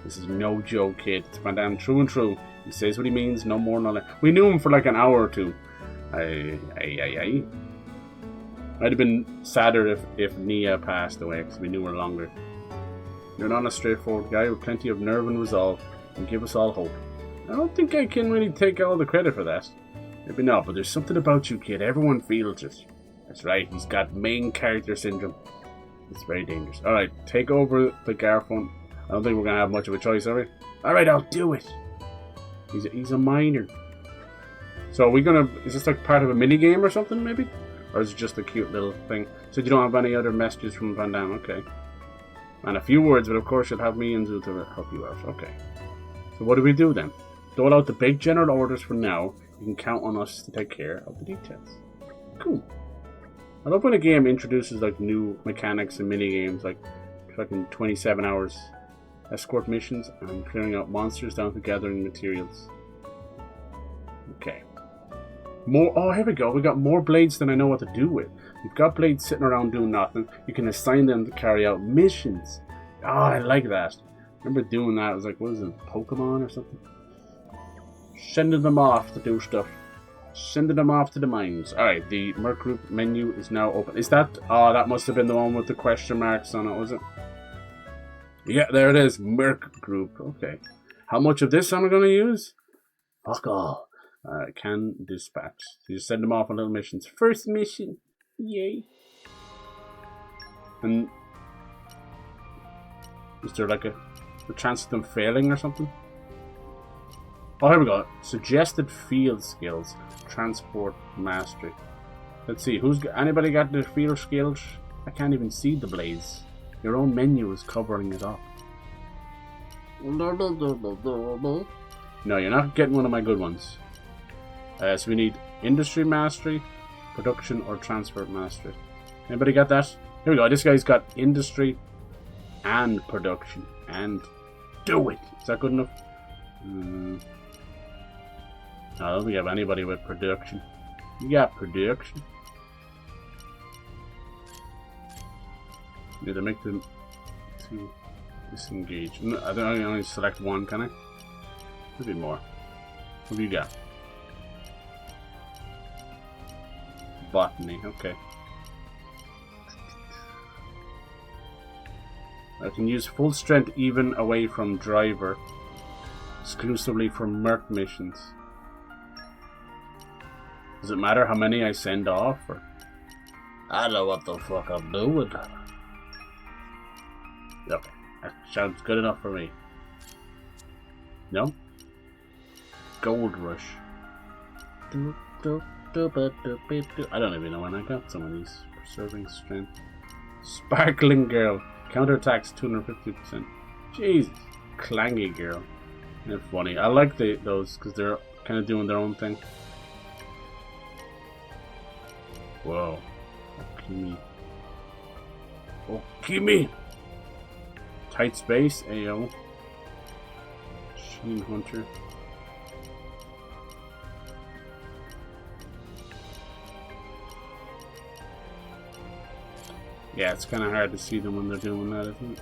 This is no joke, kid. It's Van Damme, true and true. He says what he means, no more, no less. We knew him for like an hour or two. I'd have been sadder if Nia passed away, because we knew her longer. You're not a straightforward guy with plenty of nerve and resolve, and give us all hope. I don't think I can really take all the credit for that. Maybe not, but there's something about you, kid. Everyone feels it. That's right, he's got main character syndrome. It's very dangerous. Alright, take over the Garfon. I don't think we're gonna have much of a choice, are we? Alright, I'll do it. He's a miner. So are we gonna... Is this like part of a mini game or something, maybe? Or is it just a cute little thing? So you don't have any other messages from Van Damme, okay. And a few words, but of course you'll have me and Zoo to help you out, okay. So what do we do then? Dole out the big general orders for now. You can count on us to take care of the details. Cool. I love when a game introduces like new mechanics and mini games, like fucking 27 hours escort missions and clearing out monsters down to gathering materials. Okay. More. Oh, here we go. We got more blades than I know what to do with. You've got blades sitting around doing nothing. You can assign them to carry out missions. Oh, I like that. Remember doing that? It was like, what is it, Pokemon or something? Sending them off to do stuff. Sending them off to the mines. Alright, the Merc Group menu is now open. Is that... Oh, that must have been the one with the question marks on it, was it? Yeah, there it is. Merc Group. Okay. How much of this am I going to use? Fuck all. Can dispatch. So you send them off on little missions. First mission. Yay. And... Is there like a chance of them failing or something? Oh, here we go. Suggested field skills. Transport mastery. Let's see. Anybody got the field skills? I can't even see the blades. Your own menu is covering it up. No, you're not getting one of my good ones. So we need industry mastery, production, or transport mastery. Anybody got that? Here we go. This guy's got industry and production. And do it. Is that good enough? I don't think we have anybody with production. You got production. Need to make them to disengage. No, I don't only select one, can I? Maybe more. What do you got? Botany, okay. I can use full strength even away from driver. Exclusively for Merc missions. Does it matter how many I send off? Or? I don't know what the fuck I'm doing. Okay, that sounds good enough for me. No? Gold Rush. I don't even know when I got some of these. Preserving strength. Sparkling Girl. Counterattacks 250%. Jesus. Clangy Girl. They're funny. I like those because they're kind of doing their own thing. Whoa. Okimi. Okimi! Tight space, AO. Sheen Hunter. Yeah, it's kind of hard to see them when they're doing that, isn't it?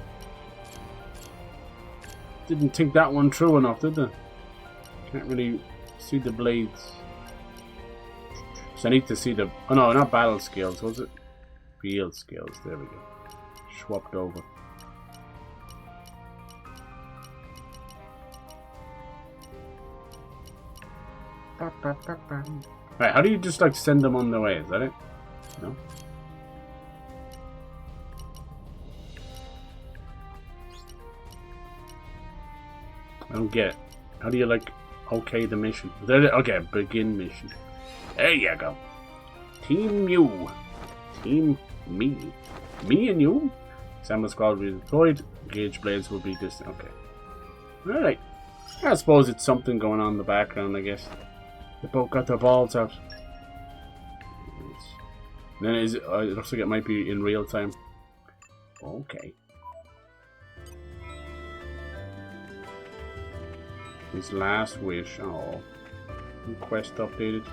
Didn't think that one through enough, did they? Can't really see the blades. So I need to see the... Oh no, not battle skills, was it? Field skills, there we go. Swapped over. Right, how do you just like send them on their way? Is that it? No? I don't get it. How do you like okay the mission? Okay, begin mission. There you go. Team you. Team me. Me and you? Sample squad will be deployed. Gauge blades will be distant. Okay. Alright. I suppose it's something going on in the background, I guess. They both got their balls out. And then it looks like it might be in real time. Okay. His last wish. Oh. Quest updated.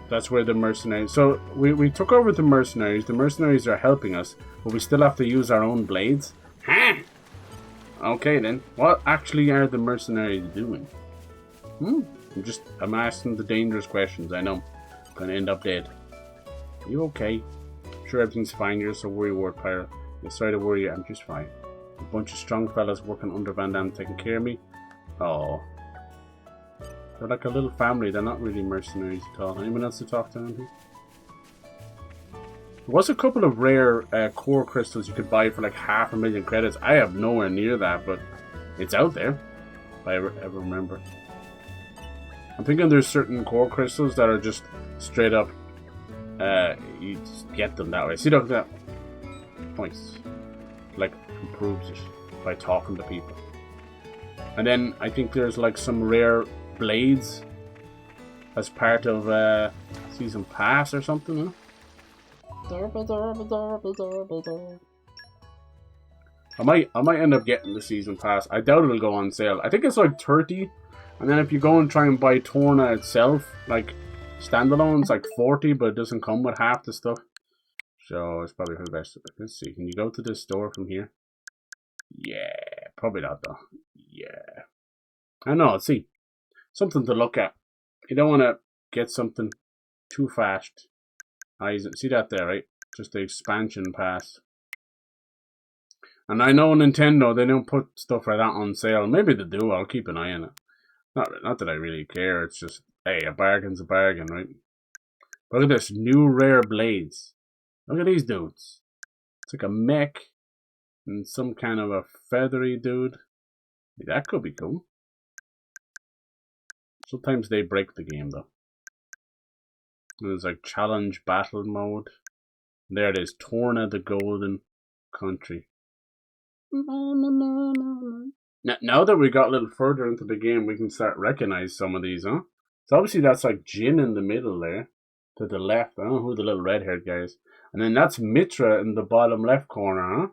That's where the mercenaries... So, we took over the mercenaries. The mercenaries are helping us. But we still have to use our own blades? Huh? Okay then. What actually are the mercenaries doing? I'm asking the dangerous questions. I know. I'm gonna end up dead. Are you okay? I'm sure everything's fine. You're so worried, Ward Pyra. I'm sorry to worry you. I'm just fine. A bunch of strong fellas working under Van Damme taking care of me. Oh. They're like a little family. They're not really mercenaries at all. Anyone else to talk to? Anything? There was a couple of rare core crystals you could buy for like 500,000 credits. I have nowhere near that, but it's out there, if I ever remember. I'm thinking there's certain core crystals that are just straight up, you just get them that way. See, look at that. Nice. Like, improves it by talking to people. And then I think there's like some rare blades as part of season pass or something, huh? I might end up getting the season pass. I doubt it'll go on sale. I think it's like 30, and then if you go and try and buy Torna itself, like standalone, it's like 40, but it doesn't come with half the stuff. So it's probably for the best. Let's see. Can you go to this store from here? Yeah, probably not though. Yeah, I don't know. Let's see. Something to look at. You don't want to get something too fast. See that there, right? Just the expansion pass. And I know Nintendo, they don't put stuff like that on sale. Maybe they do. I'll keep an eye on it. Not that I really care. It's just, hey, a bargain's a bargain, right? Look at this. New rare blades. Look at these dudes. It's like a mech and some kind of a feathery dude. That could be cool. Sometimes they break the game, though. There's like challenge battle mode. There it is, Torna the Golden Country. Now that we got a little further into the game, we can start recognize some of these, huh? So obviously that's like Jin in the middle there, to the left. I don't know who the little red-haired guy is. And then that's Mythra in the bottom left corner, huh?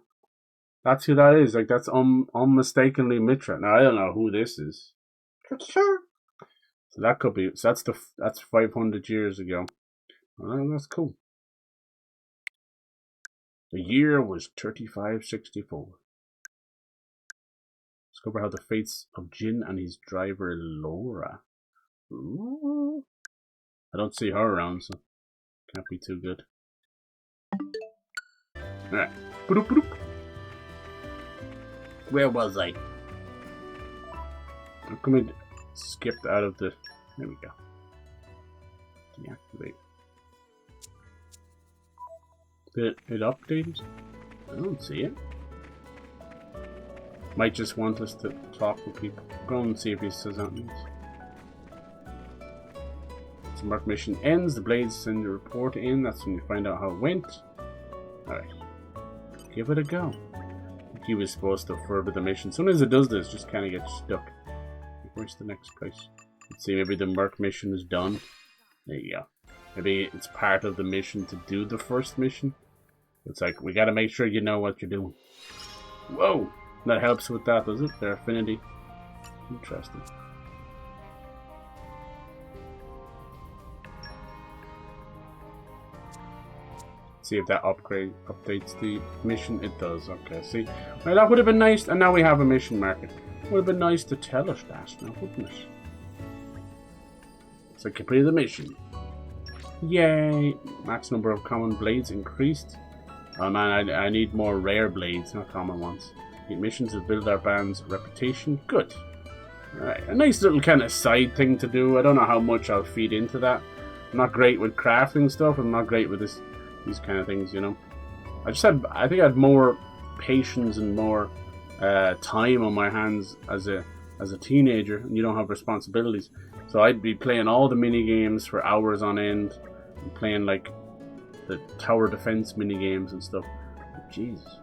That's who that is. Like that's unmistakably Mythra. Now I don't know who this is. So that could be. So that's 500 years ago. That's cool. The year was 3564. Discover how the fates of Jin and his driver Laura. Ooh. I don't see her around, so can't be too good. Alright. Where was I? How come I skipped out of the... There we go. Deactivate. Did it update? I don't see it. Might just want us to talk with people. Go and see if he says anything. So mark mission ends. The blades send your report in. That's when you find out how it went. Alright. Give it a go. He was supposed to further the mission. As soon as it does this, just kind of gets stuck. Where's the next place? Let's see, maybe the Merc mission is done. There you go. Maybe it's part of the mission to do the first mission. It's like, we gotta make sure you know what you're doing. Whoa! That helps with that, does it? Their affinity. Interesting. See if that upgrade updates the mission. It does. Okay, see. Well, that would have been nice. And now we have a mission marker. Would have been nice to tell us that now, wouldn't it? So complete the mission. Yay! Max number of common blades increased. Oh man, I need more rare blades, not common ones. Get missions to build our band's reputation. Good. Alright, a nice little kind of side thing to do. I don't know how much I'll feed into that. I'm not great with crafting stuff. I'm not great with these kind of things, you know. I think I had more patience and more time on my hands as a teenager, and you don't have responsibilities. So I'd be playing all the mini games for hours on end, and playing like the tower defense mini games and stuff. Jesus.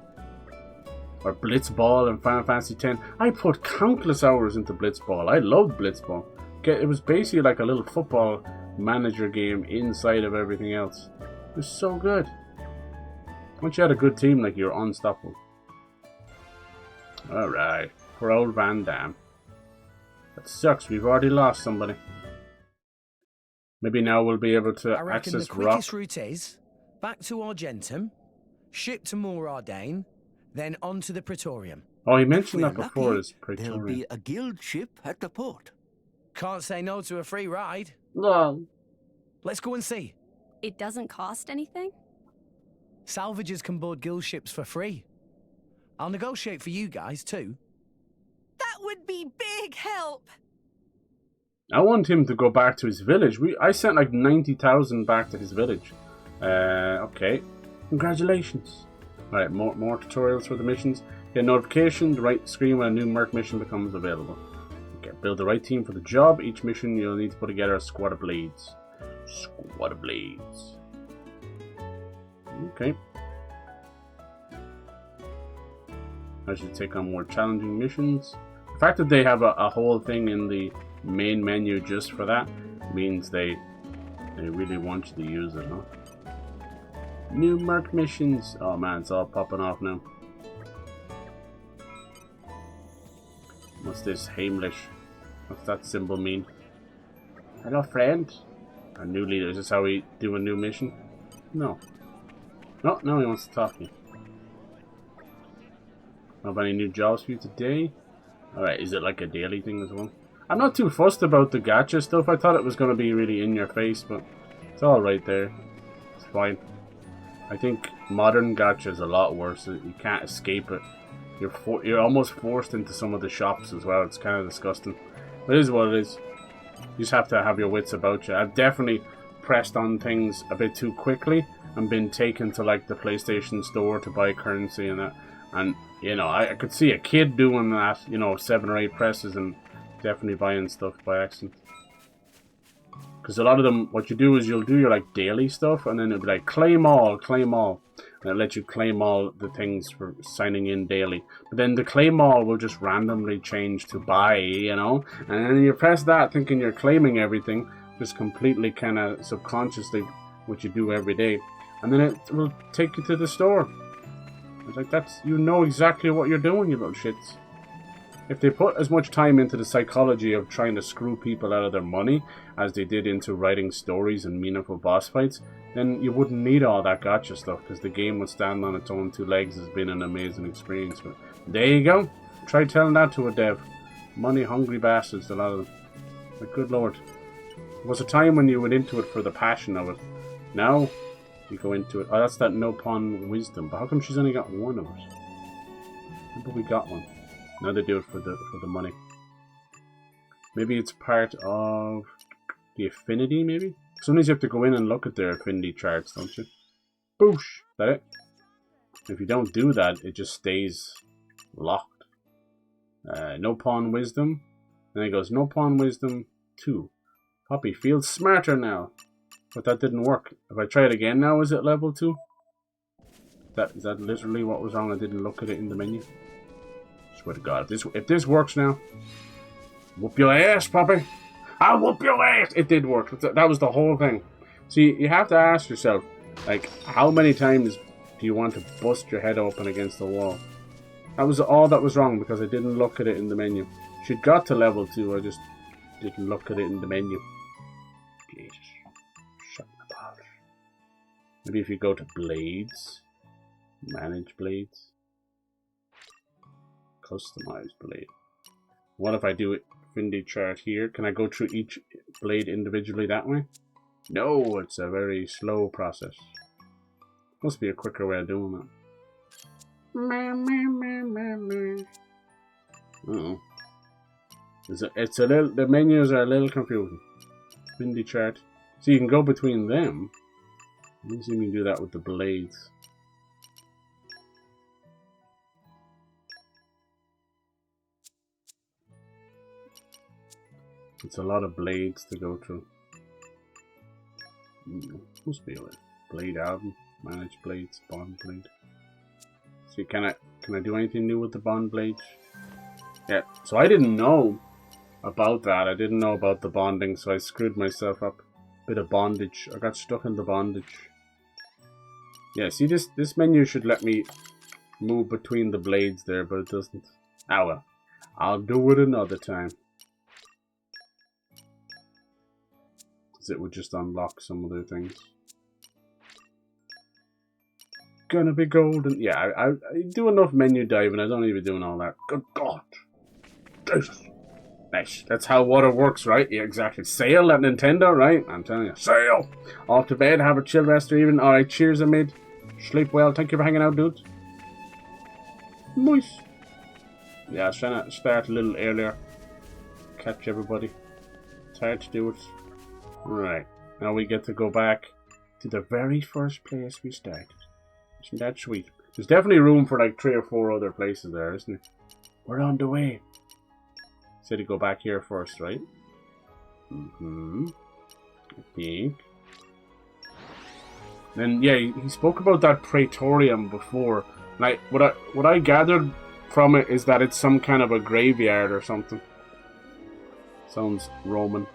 Or Blitzball and Final Fantasy X. I put countless hours into Blitzball. I loved Blitzball. It was basically like a little football manager game inside of everything else. It was so good. Once you had a good team, like, you're unstoppable. Alright. Poor old Van Damme. That sucks. We've already lost somebody. Maybe now we'll be able to I reckon access the quickest rock. route is back to Argentum, ship to Morardane, then on to the Praetorium. Oh, he mentioned If that we're before. lucky, Is there'll Praetorian. be a guild ship at the port. Can't say no to a free ride. No. Let's go and see. It doesn't cost anything? Salvagers can board guild ships for free. I'll negotiate for you guys too. That would be big help. I want him to go back to his village. I sent like 90,000 back to his village. Okay. Congratulations. Alright, more tutorials for the missions. Get a notification, the right screen when a new Merc mission becomes available. Okay, build the right team for the job. Each mission you'll need to put together a squad of blades. Squad of blades. Okay. I should take on more challenging missions. The fact that they have a whole thing in the main menu just for that means they really want you to use it, huh? New Merc missions. Oh man, it's all popping off now. What's this? Heimlich. What's that symbol mean? Hello, friend. A new leader. Is this how we do a new mission? No. No, no, he wants to talk to me. Have any new jobs for you today? Alright, is it like a daily thing as well? I'm not too fussed about the gacha stuff. I thought it was going to be really in your face, but it's all right there. It's fine. I think modern gacha is a lot worse. You can't escape it. You're almost forced into some of the shops as well. It's kind of disgusting. But it is what it is. You just have to have your wits about you. I've definitely pressed on things a bit too quickly and been taken to like the PlayStation store to buy currency and that. And you know, I could see a kid doing that. You know, 7 or 8 presses and definitely buying stuff by accident. Because a lot of them, what you do is you'll do your like daily stuff, and then it'll be like claim all, and it'll let you claim all the things for signing in daily. But then the claim all will just randomly change to buy, you know, and then you press that thinking you're claiming everything, just completely kind of subconsciously what you do every day, and then it will take you to the store. It's like you know exactly what you're doing, you little shits. If they put as much time into the psychology of trying to screw people out of their money as they did into writing stories and meaningful boss fights, then you wouldn't need all that gacha stuff, because the game would stand on its own 2 legs as being an amazing experience. But there you go. Try telling that to a dev. Money-hungry bastards, a lot of them. But good lord. There was a time when you went into it for the passion of it. Now, you go into it. Oh, that's that no pawn wisdom. But how come she's only got 1 of it? But we got one. Now they do it for the money. Maybe it's part of the affinity, maybe? Sometimes you have to go in and look at their affinity charts, don't you? Boosh! Is that it? If you don't do that, it just stays locked. No pawn wisdom. Then it goes, no pawn wisdom 2. Poppy feels smarter now. But that didn't work. If I try it again now, is it level 2? Is that literally what was wrong? I didn't look at it in the menu. Swear to God, if this works now, whoop your ass, Poppy. I'll whoop your ass. It did work. That was the whole thing. See, you have to ask yourself, like, how many times do you want to bust your head open against the wall? That was all that was wrong, because I didn't look at it in the menu. She'd got to level 2, I just didn't look at it in the menu. Jesus. Shut my balls. Maybe if you go to blades, manage blades. Customize blade. What if I do it affinity chart here? Can I go through each blade individually that way? No, it's a very slow process. Must be a quicker way of doing that. Uh-oh. It's a little, the menus are a little confusing. Affinity chart. So you can go between them. Let me see if you can do that with the blades. It's a lot of blades to go through. Must be a way. Blade album, manage blades, bond blade. See, can I do anything new with the bond blades? Yeah. So I didn't know about that. I didn't know about the bonding, so I screwed myself up. Bit of bondage. I got stuck in the bondage. Yeah. See, this menu should let me move between the blades there, but it doesn't. Ah well. I'll do it another time. It would just unlock some other things. Gonna be golden. Yeah, I do enough menu diving. I don't need to be doing all that. Good God. Jesus. Nice. That's how water works, right? Yeah, exactly. Sail at Nintendo, right? I'm telling you. Sail! Off to bed, have a chill rest or even. Alright, cheers, amid. Sleep well. Thank you for hanging out, dudes. Nice. Yeah, I was trying to start a little earlier. Catch everybody. It's hard to do it. Right, now we get to go back to the very first place we started. Isn't that sweet? There's definitely room for like 3 or 4 other places there, isn't it? We're on the way. Said to go back here first, right? I think. Then yeah, he spoke about that praetorium before. Like what I gathered from it is that it's some kind of a graveyard or something. Sounds Roman.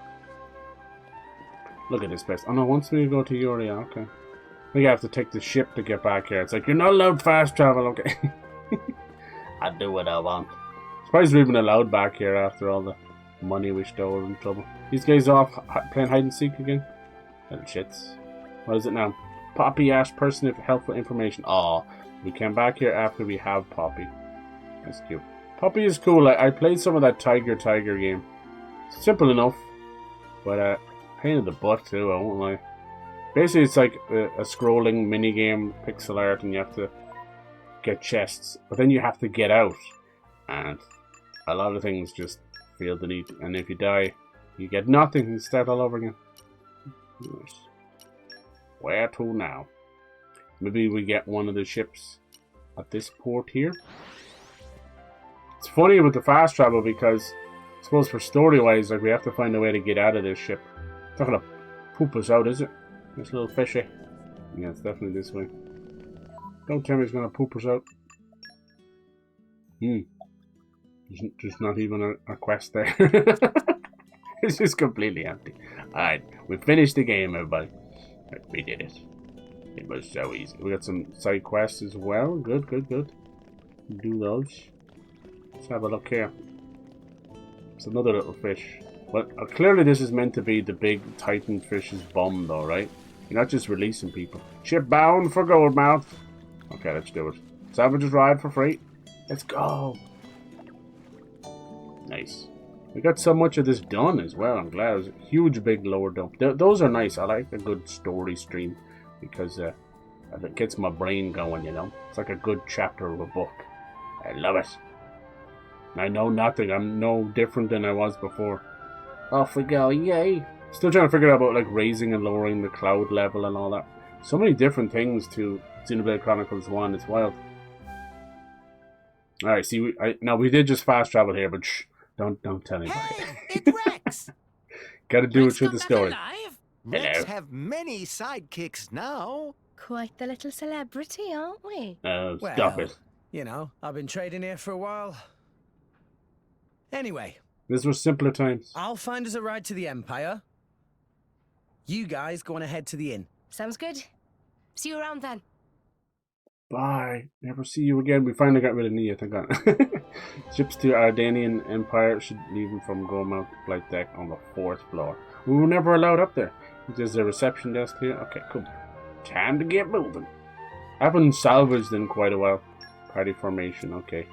Look at this place. Oh no, wants me to go to Uria, okay. I think I have to take the ship to get back here. It's like, you're not allowed fast travel, okay. I do what I want. Surprised we're even allowed back here after all the money we stole in trouble. These guys off playing hide and seek again? Little shits. What is it now? Poppy asked person if helpful information. Aw, we came back here after we have Poppy. That's cute. Poppy is cool. I played some of that Tiger game. Simple enough, but pain in the butt too, I won't lie. Basically, it's like a scrolling minigame, pixel art, and you have to get chests. But then you have to get out. And a lot of things just feel the need. And if you die, you get nothing and start all over again. Nice. Where to now? Maybe we get one of the ships at this port here. It's funny with the fast travel because I suppose for story-wise, like we have to find a way to get out of this ship. It's not going to poop us out, is it? This little fishy. Yeah, it's definitely this way. Don't tell me it's going to poop us out. There's not even a quest there. It's just completely empty. Alright, we finished the game, everybody. We did it. It was so easy. We got some side quests as well. Good. Do those. Let's have a look here. It's another little fish. Well, clearly this is meant to be the big Titan fish's bum though, right? You're not just releasing people. Ship bound for Goldmouth. Okay, let's do it. Salvage ride for free. Let's go. Nice. We got so much of this done as well. I'm glad. It was a huge big lower dump. Those are nice. I like a good story stream because it gets my brain going, you know. It's like a good chapter of a book. I love it. I know nothing. I'm no different than I was before. Off we go, yay! Still trying to figure out about like raising and lowering the cloud level and all that. So many different things to Xenoblade Chronicles 1. It's wild. All right, see, now we did just fast travel here, but shh, don't tell anybody. Hey, it's Rex. Got to do it through the story. Rex have many sidekicks now. Quite the little celebrity, aren't we? Stop it. You know, I've been trading here for a while. Anyway. This was simpler times. I'll find us a ride to the Empire. You guys go on ahead to the inn. Sounds good. See you around then. Bye. Never see you again. We finally got rid of Nia, thank God. Ships to Ardanian Empire should leave from Goldmouth flight deck on the 4th floor. We were never allowed up there. There's a reception desk here. Okay, cool. Time to get moving. I haven't salvaged in quite a while. Party formation, okay.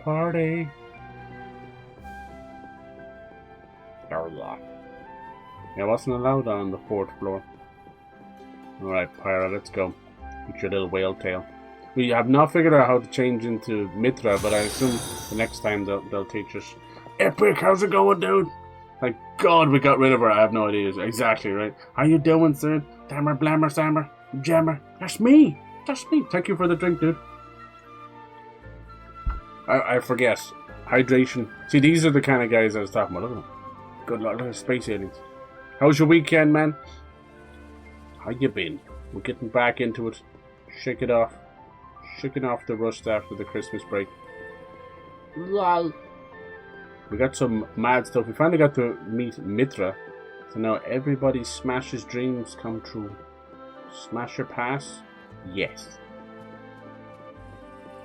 Party. Yeah, wasn't allowed on the 4th floor. Alright, Pyra, let's go. With your little whale tail. We have not figured out how to change into Mythra, but I assume the next time they'll teach us. Epic, how's it going, dude? Thank God we got rid of her. I have no idea. Exactly, right? How you doing, sir? Dammer, blammer, sammer, jammer. That's me. That's me. Thank you for the drink, dude. I forget. Hydration. See, these are the kind of guys I was talking about. Look at them. Good luck. Look at space aliens. How's your weekend, man? How you been? We're getting back into it. Shake it off. Shaking off the rust after the Christmas break. Lol. We got some mad stuff. We finally got to meet Mythra. So now everybody's Smash's dreams come true. Smash your pass? Yes.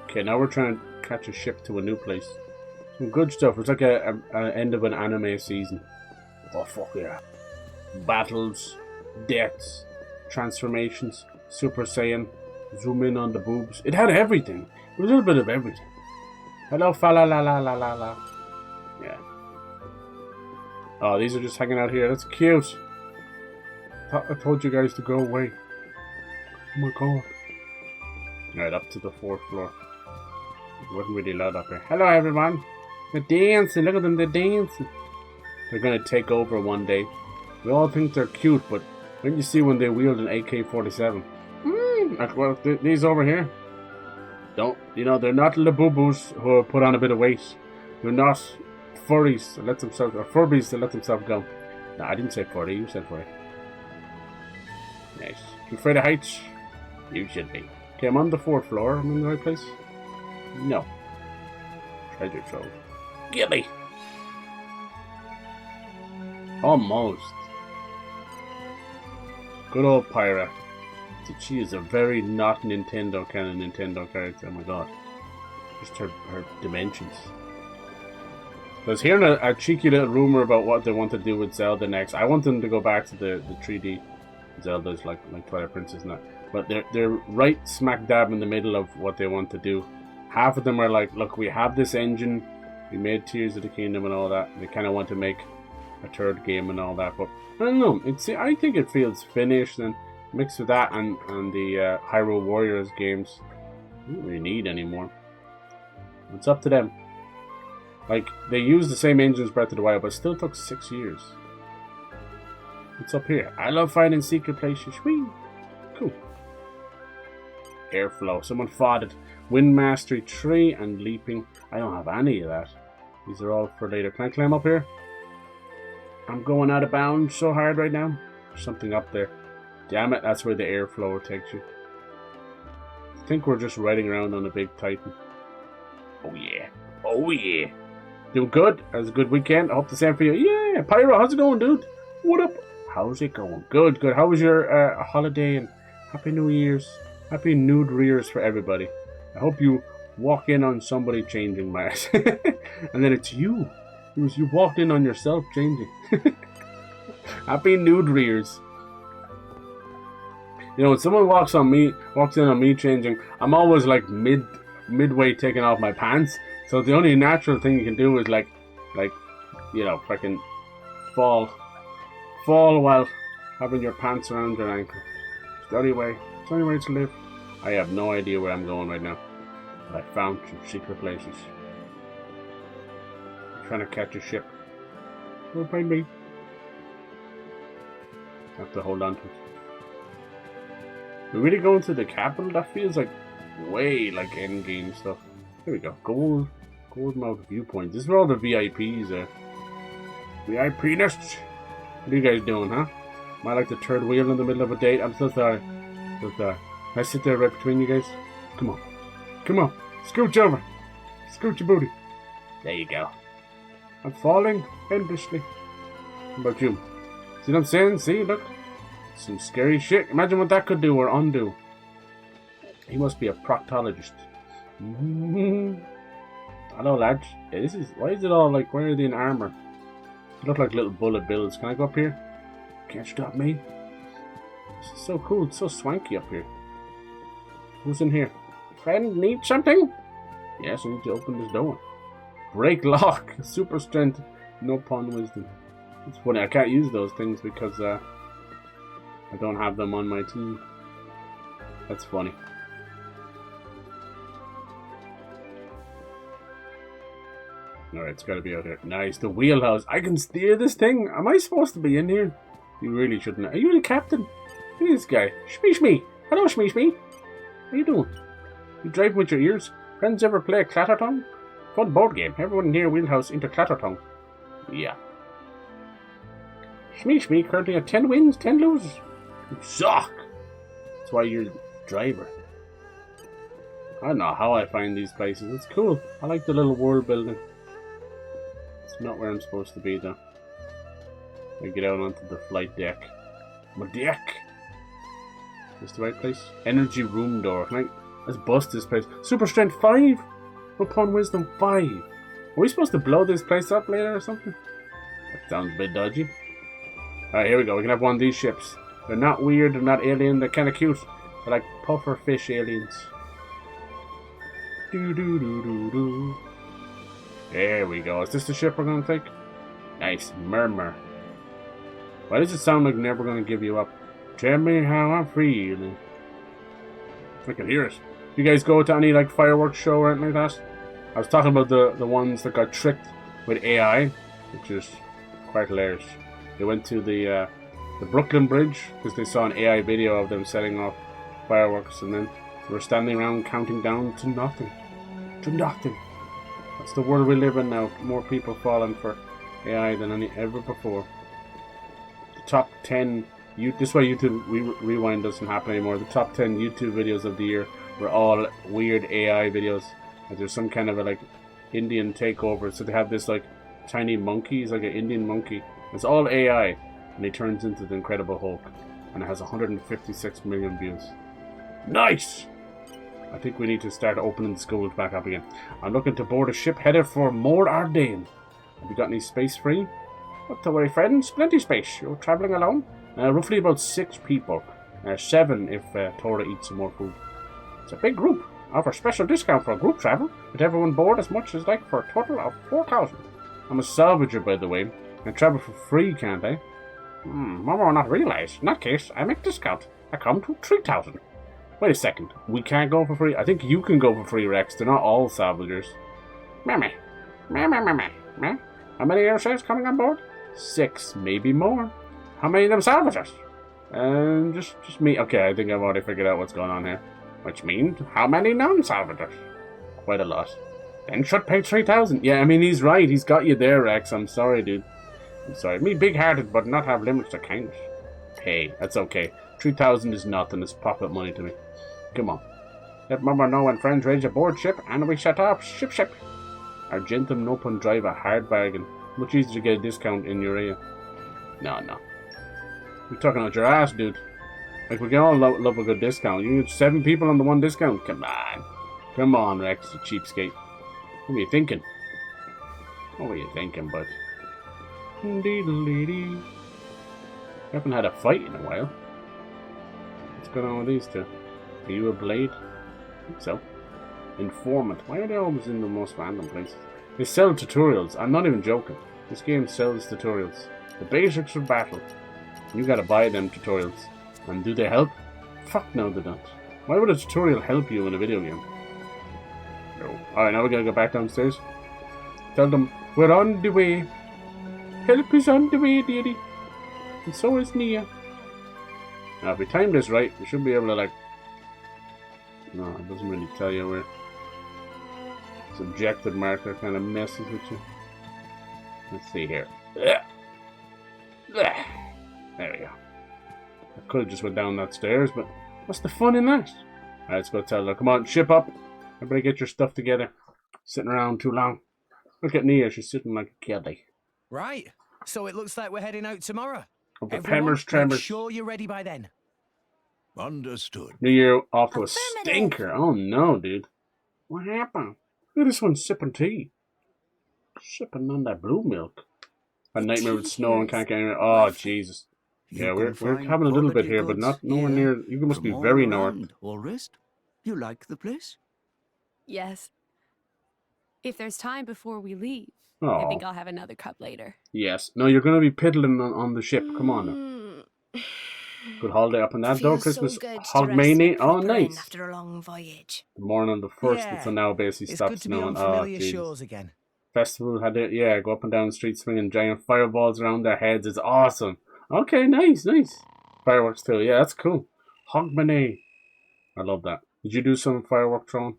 Okay, now we're trying to catch a ship to a new place. Some good stuff. It's like an end of an anime season. Oh, fuck yeah. Battles, deaths, transformations, Super Saiyan, zoom in on the boobs. It had everything. It was a little bit of everything. Hello, fala la la la la la. Yeah. Oh, these are just hanging out here. That's cute. I told you guys to go away. Oh my god. Alright, up to the 4th floor. It wasn't really loud up here. Hello, everyone. They're dancing. Look at them. They're dancing. They're going to take over one day. We all think they're cute, but when you see when they wield an AK-47. Like, well, these over here. Don't, you know, they're not labubus who put on a bit of weight. They're not furries that let themselves, or furbies that let themselves go. No, I didn't say furry, you said furry. Nice. You afraid of heights? You should be. Okay, I'm on the 4th floor. I'm in the right place? No. Treasure trove. Get me! Almost. Good old Pyra. She is a very not Nintendo kind of Nintendo character. Oh my god. Just her dimensions. I was hearing a cheeky little rumor about what they want to do with Zelda next. I want them to go back to the 3D Zeldas like Twilight Princess and that. But they're right smack dab in the middle of what they want to do. Half of them are like, look, we have this engine. We made Tears of the Kingdom and all that. They kind of want to make a 3rd game and all that. But I don't know. I think it feels finished, and mixed with that and the Hyrule Warriors games, I don't really need anymore. It's up to them. Like, they used the same engine as Breath of the Wild, but it still took 6 years. What's up here? I love finding secret places. Whee! Cool. Airflow. Someone fought it. Wind Mastery 3 and Leaping. I don't have any of that. These are all for later. Can I climb up here? I'm going out of bounds so hard right now. There's something up there. Damn it, that's where the airflow takes you. I think we're just riding around on a big Titan. Oh yeah. Oh yeah. Doing good. That was a good weekend. I hope the same for you. Yeah, Pyra, how's it going, dude? What up? How's it going? Good, good. How was your holiday, and Happy New Year's? Happy Nude Rears for everybody. I hope you walk in on somebody changing, Mars. And then it's you. It was you walked in on yourself changing. Happy Nude Rears. You know, when someone walks in on me changing, I'm always like midway taking off my pants. So the only natural thing you can do is like, you know, fucking fall while having your pants around your ankle. It's the only way to live. I have no idea where I'm going right now. But I found some secret places. I'm trying to catch a ship. Don't find me. Have to hold on to it. We're really going to the capital? That feels like way like endgame stuff. Here we go. Gold mode viewpoint. This is where all the VIPs are. VIP-ness. What are you guys doing, huh? Am I like the 3rd wheel in the middle of a date? I'm so sorry. So sorry. Can I sit there right between you guys? Come on. Come on. Scooch over. Scooch your booty. There you go. I'm falling endlessly. How about you? See what I'm saying? See, look. Some scary shit. Imagine what that could do or undo. He must be a proctologist. Hello, lads. Yeah, why is it all like, why are they in armor? They look like little bullet bills. Can I go up here? Can't stop me. This is so cool. It's so swanky up here. Who's in here? Friend, need something? Yes, I need to open this door. Break lock. Super strength. No pawn wisdom. It's funny. I can't use those things because I don't have them on my team. That's funny. Alright, it's gotta be out here. Nice, the wheelhouse. I can steer this thing. Am I supposed to be in here? You really shouldn't. Are you the captain? Look at this guy. Shmee. Hello, Shmee. How you doing? You driving with your ears? Friends ever play Clattertongue? Fun board game. Everyone near wheelhouse into Clattertongue. Yeah. Shmee, currently at 10 wins, 10 loses. You suck. That's why you're the driver. I don't know how I find these places. It's cool. I like the little world building. It's not where I'm supposed to be though. I get out onto the flight deck. My deck! Is this the right place? Energy room door. Let's bust this place. Super strength 5! Upon wisdom 5! Are we supposed to blow this place up later or something? That sounds a bit dodgy. Alright, here we go. We can have one of these ships. They're not weird, they're not alien, they're kinda cute. They're like puffer fish aliens. Do. There we go. Is this the ship we're gonna take? Nice. Murmur. Why does it sound like never gonna give you up? Tell me how I'm feeling. I can hear it. You guys go to any like fireworks show or anything like that? I was talking about the ones that got tricked with AI, which is quite hilarious. They went to the Brooklyn Bridge because they saw an AI video of them setting off fireworks, and then we're standing around counting down to nothing. To nothing. That's the world we live in now. More people falling for AI than ever before. The top 10... This is why YouTube Rewind doesn't happen anymore. The top 10 YouTube videos of the year were all weird AI videos. Like there's some kind of a like Indian takeover. So they have this like tiny monkey. He's like an Indian monkey. It's all AI. And he turns into the Incredible Hulk. And it has 156 million views. Nice! I think we need to start opening the schools back up again. I'm looking to board a ship headed for More Ardain. Have you got any space free? Not to worry, friends. Plenty space. You're travelling alone? Roughly about 6 people. 7 if Tora eats some more food. It's a big group. Offer special discount for group travel. With everyone board as much as like for a total of 4,000. I'm a salvager, by the way. I travel for free, can't I? Mama will not realise. In that case, I make discount. I come to 3,000. Wait a second. We can't go for free? I think you can go for free, Rex. They're not all salvagers. Meh. How many airsails coming on board? 6, maybe more. How many of them salvagers? Just me. Okay, I think I've already figured out what's going on here. Which means, how many non-salvagers? Quite a lot. Then should pay 3,000. Yeah, I mean, he's right. He's got you there, Rex. I'm sorry, dude. I'm sorry. Me big-hearted, but not have limits to kindness. Hey, that's okay. 3,000 is nothing. It's pocket money to me. Come on. Let Mama know when friends raise aboard ship, and we set off ship. Argentum Nopun drive a hard bargain. Much easier to get a discount in your area. No. You're talking about your ass, dude. Like, we can all love a good discount. You need 7 people on the one discount? Come on, Rex, you cheapskate. What were you thinking? Bud? Deedle-dee-dee. Haven't had a fight in a while. What's going on with these two? Are you a blade? I think so. Informant. Why are they always in the most random places? They sell tutorials. I'm not even joking. This game sells tutorials. The basics of battle. You gotta buy them tutorials. And do they help? Fuck no, they don't. Why would a tutorial help you in a video game? No. Alright, now we gotta go back downstairs. Tell them, we're on the way. Help is on the way, dearie. And so is Nia. Now, if we time this right, we should be able to, like... No, it doesn't really tell you where. Subjective marker kind of messes with you. Let's see here. There we go. I could have just went down that stairs, but what's the fun in that? Alright, let's go tell her. Come on, ship up. Everybody get your stuff together. Sitting around too long. Look at Nia, she's sitting like a kitty. Right, so it looks like we're heading out tomorrow. Of the Tremors. Make sure you're ready by then. Understood. New Year off to a stinker. Oh no, dude. What happened? Look at this one sipping tea. Sipping on that blue milk. A nightmare with snow and can't get anywhere. Oh, Jesus. Yeah, we're having a little bit here, but not nowhere near. You must be very north. Or rest? You like the place? Yes. If there's time before we leave, Oh. I think I'll have another cup later. Yes. No, you're going to be piddling on the ship. Come on now. Good holiday up on that though. Christmas Hogmanay. Oh, nice. After a long voyage. The morning on the 1st until now basically It's stopped good to be snowing. on familiar shores again. Festival had it. Yeah, go up and down the street swinging giant fireballs around their heads. It's awesome. Okay, nice. Fireworks too. Yeah, that's cool. Hogmanay. I love that. Did you do some firework throwing?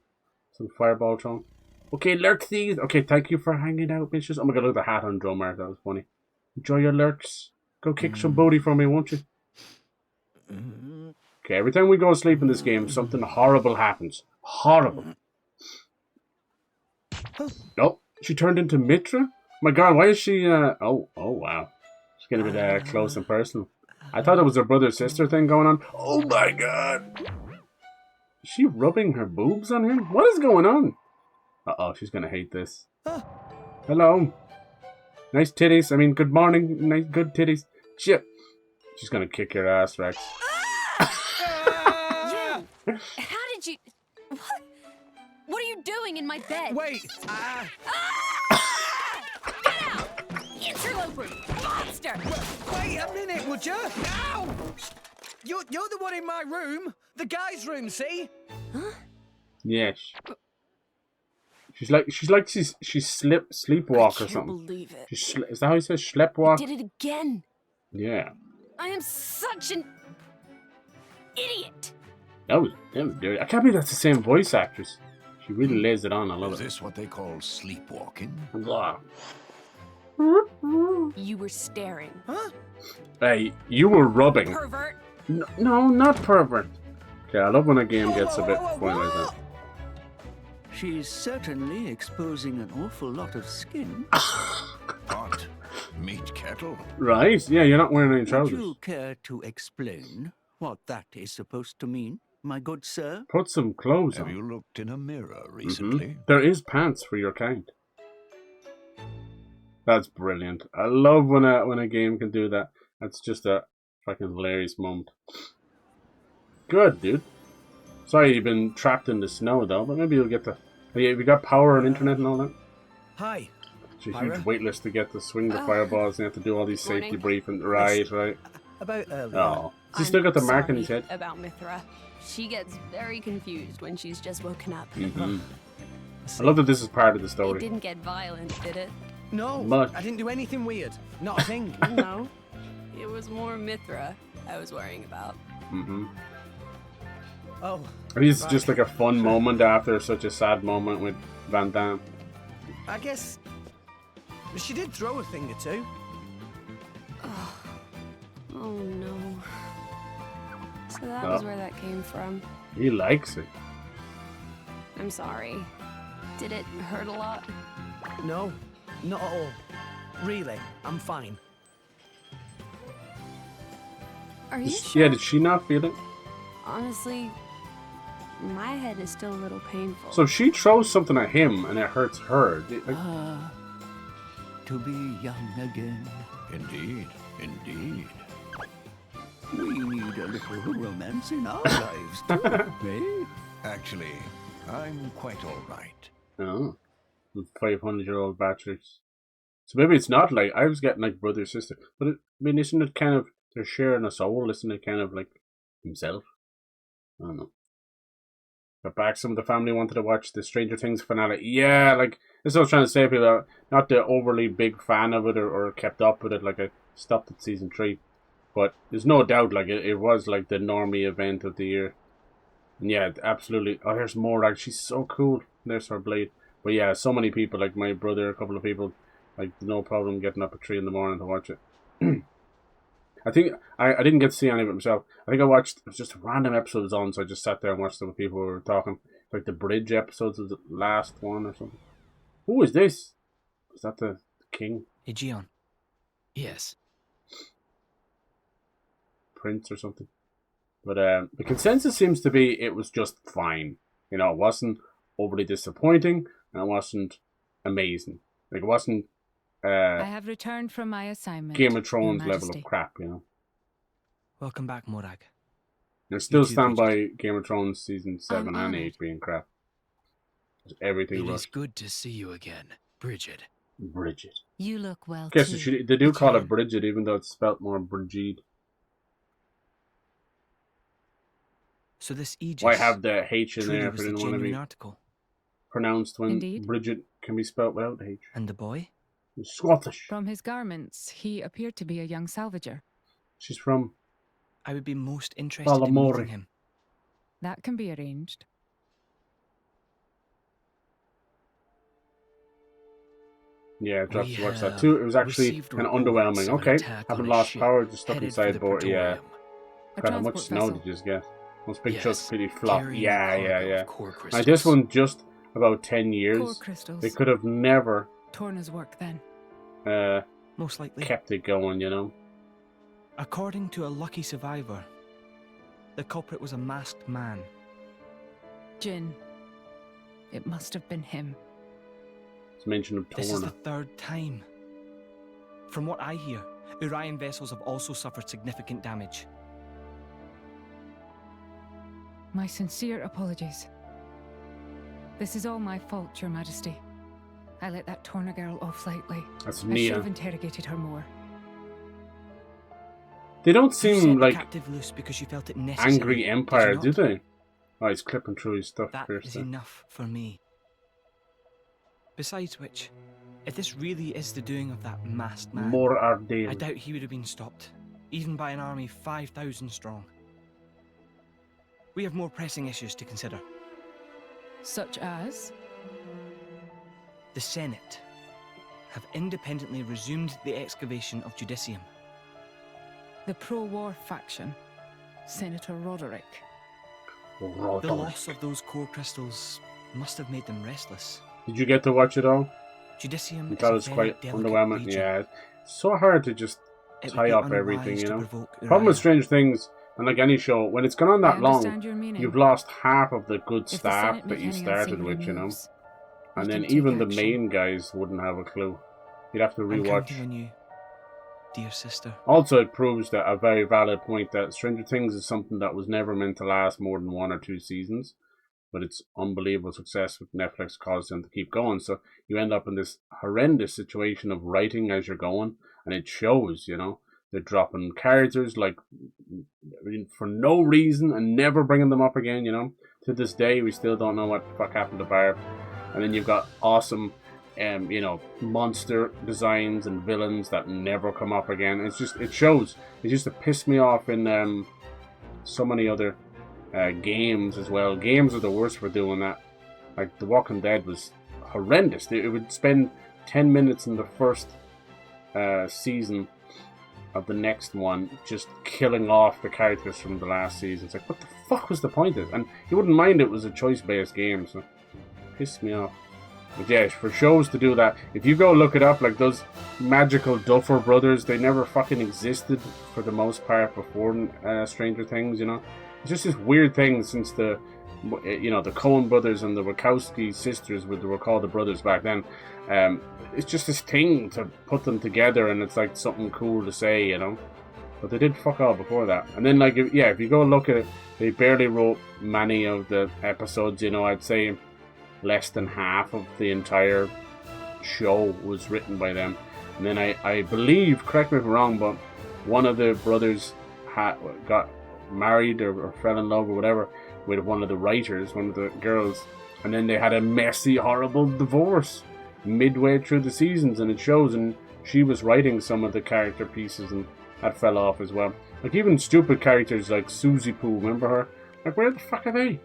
Some fireball throwing? Okay, lurk thieves. Okay, thank you for hanging out, bitches. Oh my god, look at the hat on Dromar. That was funny. Enjoy your lurks. Go kick some booty for me, won't you? Okay, every time we go to sleep in this game, something horrible happens. Horrible. Nope. She turned into Mythra? Oh my god, why is she, Oh, wow. She's getting a bit, close and personal. I thought it was her brother-sister thing going on. Oh my god! Is she rubbing her boobs on him? What is going on? Uh-oh, she's gonna hate this. Hello. Nice titties. I mean, good morning. Nice, good titties. Shit. She's gonna kick your ass, Rex. How did you... What are you doing in my bed? Wait! Get out! Interloper! Monster! Wait a minute, would you? Ow! You're the one in my room. The guy's room, see? Huh? Yes. She's like sleepwalk or something. I can't believe it. Is that how you say schleppwalk? I did it again. Yeah. I am such an idiot. That was dirty. I can't believe that's the same voice actress. She really lays it on. I love Is it. this what they call sleepwalking? Blah. You were staring. Huh? Hey, you were rubbing. Pervert! No, not pervert. Okay, I love when a game gets a bit funny like that. She's certainly exposing an awful lot of skin. Hot meat kettle. Right? Yeah, you're not wearing any Would trousers. you care to explain what that is supposed to mean, my good sir? Put some clothes Have on. you looked in a mirror recently? Mhm. There is pants for your kind. That's brilliant. I love when a game can do that. That's just a fucking hilarious moment. Good, dude. Sorry you've been trapped in the snow though, but maybe you'll get to. Have you got power and internet and all that? Hi. It's a Pyra? huge wait list to get to swing the fireballs and you have to do all these safety Morning. briefings. Right. About earlier. Oh. Has he still got the mark in his sorry head? about Mythra. She gets very confused when she's just woken up. Mhm. I love that this is part of the It story. didn't get violent, did it? No, Much. I didn't do anything weird. Not a thing. No. It was more Mythra I was worrying about. Mm-hmm. Oh, I think it's right. just like a fun moment after such a sad moment with Van Damme. I guess she did throw a thing or two. Oh no. So that Oh. was where that came from. He likes it. I'm sorry. Did it hurt a lot? No, not at all. Really, I'm fine. Are you sure? Yeah, did she not feel it? Honestly, my head is still a little painful. So she throws something at him and it hurts her. Ah, to be young again. Indeed. We need a little romance in our lives, don't we? Actually, I'm quite all right. Oh. 500-year-old batteries. So maybe it's not like, I was getting like brother sister. But I mean, isn't it kind of, they're sharing a soul? Isn't it kind of like himself? I don't know. But back, some of the family wanted to watch the Stranger Things finale. Yeah, like, this is what I was trying to say, people are not the overly big fan of it or kept up with it. Like, I stopped at season 3. But there's no doubt, like, it was like the normie event of the year. And yeah, absolutely. Oh, here's Morag. She's so cool. There's her blade. But yeah, so many people, like my brother, a couple of people, like, no problem getting up at 3 in the morning to watch it. I think I didn't get to see any of it myself. I think I watched, it was just random episodes on, so I just sat there and watched them with people who were talking. Like the bridge episodes of the last one or something. Who is this? Is that the king? Aegeon. Yes. Prince or something? But the consensus seems to be it was just fine. You know, it wasn't overly disappointing and it wasn't amazing. Like, it wasn't I have returned from my assignment. Game of Thrones Your level Majesty. of crap, you know. Welcome back, Morag. I still You too, stand by Bridget. Game of Thrones season 7 and honored. 8 being crap. Everything It is rushed. good to see you again, Bridget. Bridget. You look well Guess too. they do call Aegeon. it Bridget, even though it's spelt more Brigitte. So this Aegis Why have the H in truly there if was it the didn't want to genuine be article. pronounced when Indeed. Bridget can be spelt without the H? And the boy? It's Scottish. From his garments, he appeared to be a young salvager. She's from I would be most interested in Balamori. meeting him. That can be arranged. Yeah, I dropped to watch that have too. It was actually received kind of reports underwhelming. of an Okay, attack on haven't a lost ship power, just stuck headed for inside the board. Yeah. Praetorium. A God, how much transport snow vessel. did you just get? Those big Yes, trucks pretty flop. carrying a Yeah. cargo of core Now crystals. this one just about 10 Core years. crystals. They could have never Torna's work then. Most likely. kept it going, you know. According to a lucky survivor, the culprit was a masked man. Jin. It must have been him. It's mention of This is the Torna. third time. From what I hear, Urian vessels have also suffered significant damage. My sincere apologies. This is all my fault, Your Majesty. I let that Torna girl off lightly. That's I should Nia. have interrogated her more. They don't You seem set the like captive loose because you felt it necessary. angry did empire, you do not? they? Oh, he's clipping through his stuff That first. is enough for me. Besides which, if this really is the doing of that masked man, More I Ardale. doubt he would have been stopped, even by an army 5,000 strong. We have more pressing issues to consider. Such as? The Senate have independently resumed the excavation of Judicium. The pro-war faction. Senator Roderick. The loss of those core crystals must have made them restless. Did you get to watch it all? Judicium I thought it was quite underwhelming. Yeah, it's so hard to just tie up everything, you know. Problem with Stranger Things, and like any show, when it's gone on that long, you've lost half of the good staff that you started with, you know. And then even the main guys wouldn't have a clue. You'd have to rewatch. You, dear sister. Also, it proves that a very valid point that Stranger Things is something that was never meant to last more than 1 or 2 seasons. But its unbelievable success with Netflix caused them to keep going. So you end up in this horrendous situation of writing as you're going, and it shows, you know. They're dropping characters like for no reason and never bringing them up again, you know. To this day, we still don't know what the fuck happened to Barb. And then you've got awesome, you know, monster designs and villains that never come up again. It's just, it shows. It used to piss me off in so many other games as well. Games are the worst for doing that. Like The Walking Dead was horrendous. It would spend 10 minutes in the first season of the next one just killing off the characters from the last season. It's like, what the fuck was the point of it? And you wouldn't mind it was a choice-based game, so it pissed me off. But yeah, for shows to do that, if you go look it up, like those magical Duffer brothers, they never fucking existed for the most part before Stranger Things, you know. It's just this weird thing since the, you know, the Coen brothers and the Wachowski sisters, they were called the brothers back then. It's just this thing to put them together, and it's like something cool to say, you know. But they did fuck all before that. And then, like, if you go look at it, they barely wrote many of the episodes, you know. I'd say less than half of the entire show was written by them. And then I believe, correct me if I'm wrong, but one of the brothers got married or fell in love or whatever with one of the writers, one of the girls, and then they had a messy, horrible divorce midway through the seasons, and it shows. And she was writing some of the character pieces, and that fell off as well. Like even stupid characters like Susie Poo, remember her? Like, where the fuck are they?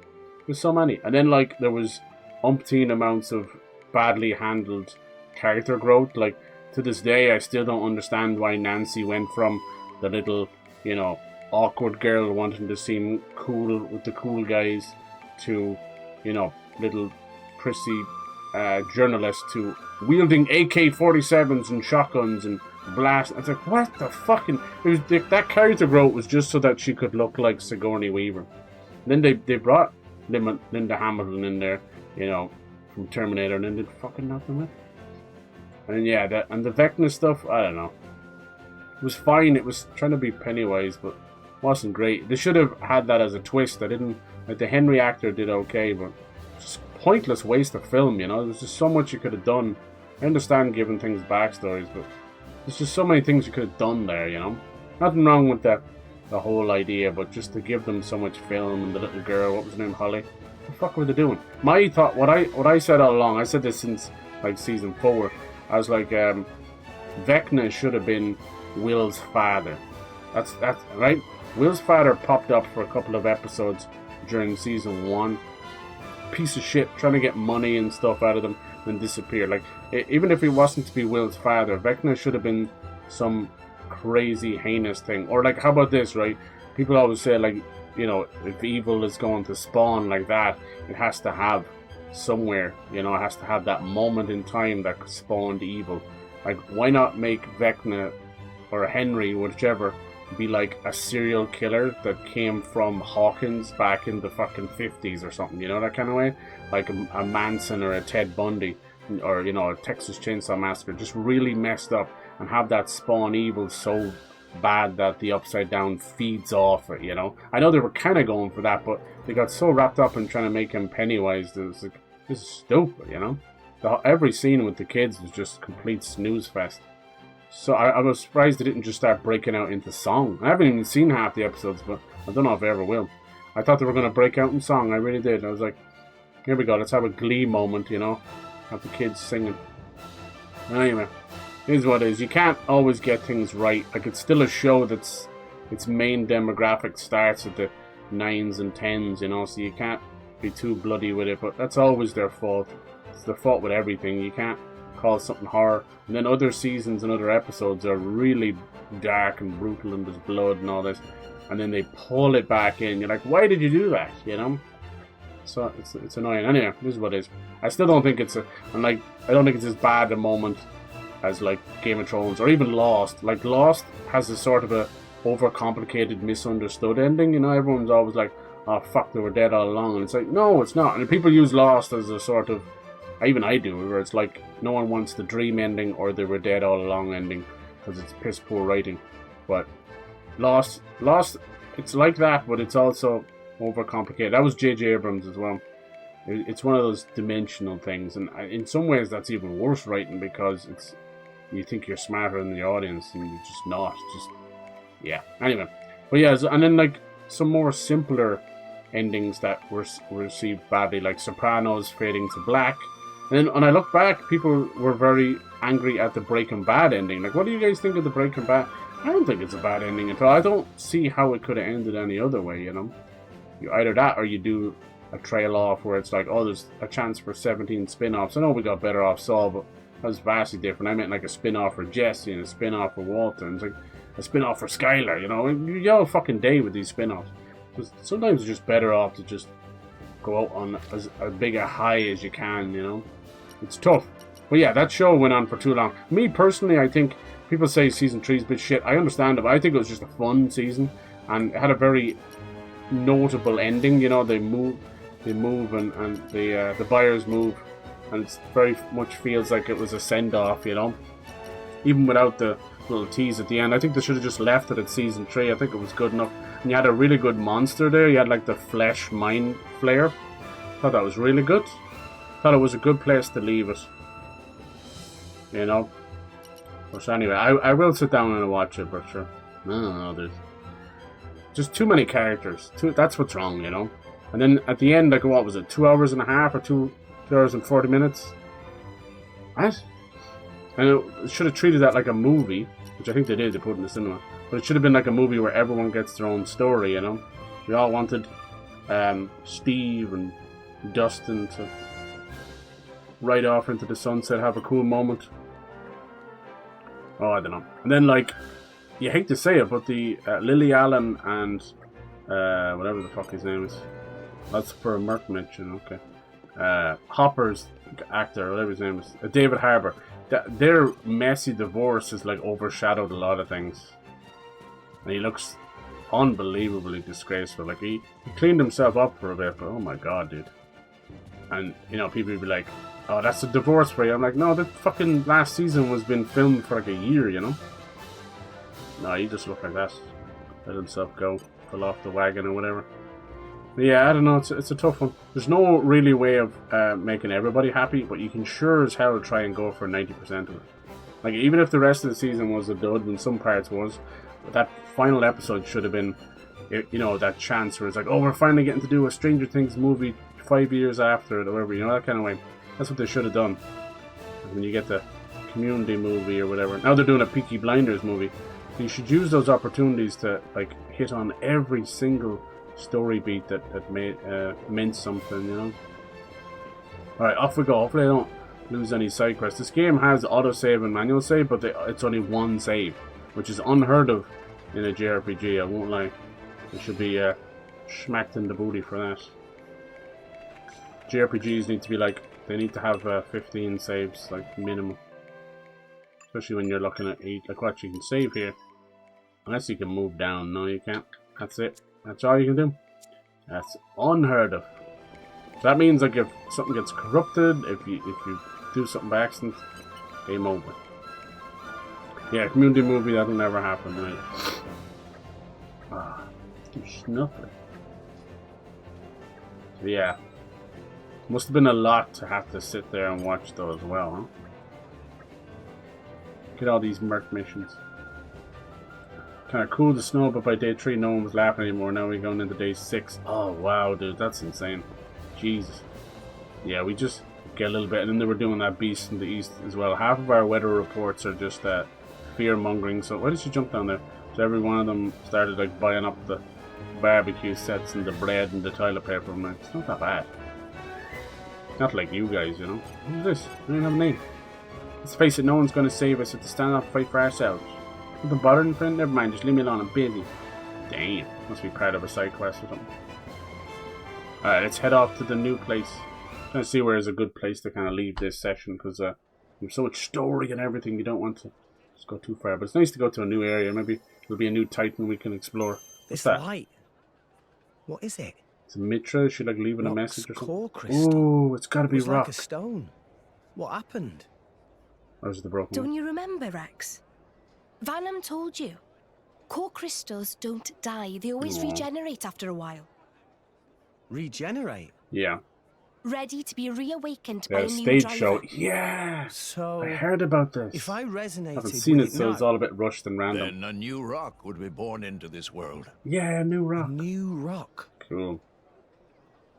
There's so many. And then like there was umpteen amounts of badly handled character growth. Like to this day, I still don't understand why Nancy went from the little, you know, awkward girl wanting to seem cool with the cool guys to, you know, little prissy journalist to wielding AK-47s and shotguns and blast. It's like, what the fucking... that character growth was just so that she could look like Sigourney Weaver. And then they brought Linda Hamilton in there, you know, from Terminator, and then did fucking nothing with it. And then, yeah, the Vecna stuff, I don't know. It was fine. It was trying to be Pennywise, but wasn't great. They should have had that as a twist. I didn't... Like, the Henry actor did okay, but just pointless waste of film, you know? There's just so much you could have done. I understand giving things backstories, but there's just so many things you could have done there, you know? Nothing wrong with the whole idea, but just to give them so much film, and the little girl, what was her name, Holly? What the fuck were they doing? My thought, what I said all along, I said this since, like, season 4, I was like, Vecna should have been Will's father. That's right? Will's father popped up for a couple of episodes during season 1. Piece of shit, trying to get money and stuff out of them, then disappeared. Like, even if he wasn't to be Will's father, Vecna should have been some crazy, heinous thing. Or, like, how about this, right? People always say, like, you know, if evil is going to spawn like that, it has to have somewhere, you know, it has to have that moment in time that spawned evil. Like, why not make Vecna or Henry, whichever, be like a serial killer that came from Hawkins back in the fucking 50s or something, you know, that kind of way? Like a Manson or a Ted Bundy or, you know, a Texas Chainsaw Massacre, just really messed up, and have that spawn evil so bad that the Upside Down feeds off it, you know? I know they were kind of going for that, but they got so wrapped up in trying to make him Pennywise that it was like, this is stupid, you know? Every scene with the kids was just a complete snooze fest. So I was surprised they didn't just start breaking out into song. I haven't even seen half the episodes, but I don't know if I ever will. I thought they were going to break out in song, I really did. I was like, here we go, let's have a Glee moment, you know? Have the kids singing. Anyway, here's what it is. You can't always get things right. Like, it's still a show that's its main demographic starts at the 9s and 10s, you know, so you can't be too bloody with it, but that's always their fault. It's their fault with everything. You can't call something horror. And then other seasons and other episodes are really dark and brutal and there's blood and all this, and then they pull it back in. You're like, why did you do that, you know? So it's annoying. Anyway, this is what it is. I still don't think it's I don't think it's as bad a moment as like Game of Thrones or even Lost. Like Lost has a sort of a overcomplicated, misunderstood ending. You know, everyone's always like, "Oh fuck, they were dead all along," and it's like, no, it's not. And people use Lost as a sort of, even I do, where it's like no one wants the dream ending or they were dead all along ending because it's piss poor writing. But Lost, it's like that, but it's also overcomplicated. That was J.J. Abrams as well. It's one of those dimensional things, and in some ways that's even worse writing because you think you're smarter than the audience and you're just not. Yeah. Anyway, but yeah, and then like some more simpler endings that were received badly, like Sopranos fading to black. And then when I look back, people were very angry at the Breaking Bad ending. Like, what do you guys think of the Breaking Bad? I don't think it's a bad ending at all. I don't see how it could have ended any other way, you know? Either that or you do a trail off where it's like, oh, there's a chance for 17 spin-offs. I know we got Better Off Saul, but that was vastly different. I meant like a spin-off for Jesse and a spin-off for Walter, and it's like a spin-off for Skylar, you know? You all fucking day with these spin-offs. Sometimes it's just better off to just go out on as big a high as you can, you know? It's tough. But yeah, that show went on for too long. Me personally, I think people say season 3 is a bit shit. I understand it, but I think it was just a fun season and it had a very notable ending. You know, they move and the buyers move, and it very much feels like it was a send-off, you know, even without the little tease at the end. I think they should have just left it at season 3. I think it was good enough, and you had a really good monster there. You had like the flesh mind flayer. Thought that was really good. Thought it was a good place to leave it, you know. But anyway, I will sit down and watch it, but sure, I don't know, there's just too many characters. That's what's wrong, you know. And then at the end, like, what was it, 2 hours and a half or 2 hours and 40 minutes? What? And it should have treated that like a movie, which I think they did, they put it in the cinema. But it should have been like a movie where everyone gets their own story, you know. We all wanted Steve and Dustin to ride off into the sunset, have a cool moment. Oh, I don't know. And then, like, you hate to say it, but the Lily Allen and whatever the fuck his name is. That's for a Merc mention, okay. Hopper's actor, whatever his name is, David Harbour. Their messy divorce has like overshadowed a lot of things, and he looks unbelievably disgraceful. Like he cleaned himself up for a bit, but oh my god, dude. And you know, people would be like, "Oh, that's a divorce for you." I'm like, no, the fucking last season was been filmed for like a year, you know. No, he just looked like that. Let himself go, fell off the wagon or whatever. But yeah, I don't know, it's a tough one. There's no really way of making everybody happy, but you can sure as hell try and go for 90% of it. Like, even if the rest of the season was a dud, when some parts was, that final episode should have been, you know, that chance where it's like, oh, we're finally getting to do a Stranger Things movie 5 years after it, or whatever, you know, that kind of way. That's what they should have done. When you get the Community movie or whatever. Now they're doing a Peaky Blinders movie. So you should use those opportunities to, like, hit on every single story beat that meant something, you know. Alright, off we go. Hopefully I don't lose any side quests. This game has autosave and manual save, but it's only one save, which is unheard of in a JRPG, I won't lie. It should be smacked in the booty for that. JRPGs need to be like, they need to have 15 saves, like, minimum. Especially when you're looking at 8. Like, what, you can save here. Unless you can move down. No, you can't. That's it. That's all you can do. That's unheard of. So that means, like, if something gets corrupted, if you do something by accident, game over. Yeah, Community movie, that'll never happen, right? Ah, you're snuffling. So yeah. Must have been a lot to have to sit there and watch though as well, huh? Look at all these Merc missions. Kind of cool to snow, but by day 3 no one was laughing anymore. Now we're going into day 6. Oh wow, dude, that's insane. Jesus. Yeah, we just get a little bit, and then they were doing that beast in the east as well. Half of our weather reports are just fear mongering. So why did she jump down there? So every one of them started like buying up the barbecue sets and the bread and the toilet paper. I'm like, it's not that bad. Not like you guys, you know. Who's this? I don't have a name. Let's face it, no one's going to save us. We have to stand up and fight for ourselves. Nothing bothering, friend? Never mind, just leave me alone. I'm busy. Damn. Must be part of a side quest or something. Alright, let's head off to the new place. I'm trying to see where is a good place to kind of leave this session, because there's so much story and everything, you don't want to just go too far. But it's nice to go to a new area. Maybe there'll be a new Titan we can explore. What's that? Light. What is it? It's Mythra. Is she like leaving a message or something? Core crystal. Ooh, it's got to be rock. Like a stone. What happened? Where's the broken Don't one? you remember, Rex? Vanham told you. Core crystals don't die. They always regenerate after a while. Regenerate? Yeah. Ready to be reawakened by a new stage driver. show. Yeah. So I heard about this. If I resonated I haven't seen with it, so it's all a bit rushed and random. Then a new rock would be born into this world. Yeah, a new rock. New rock. Cool.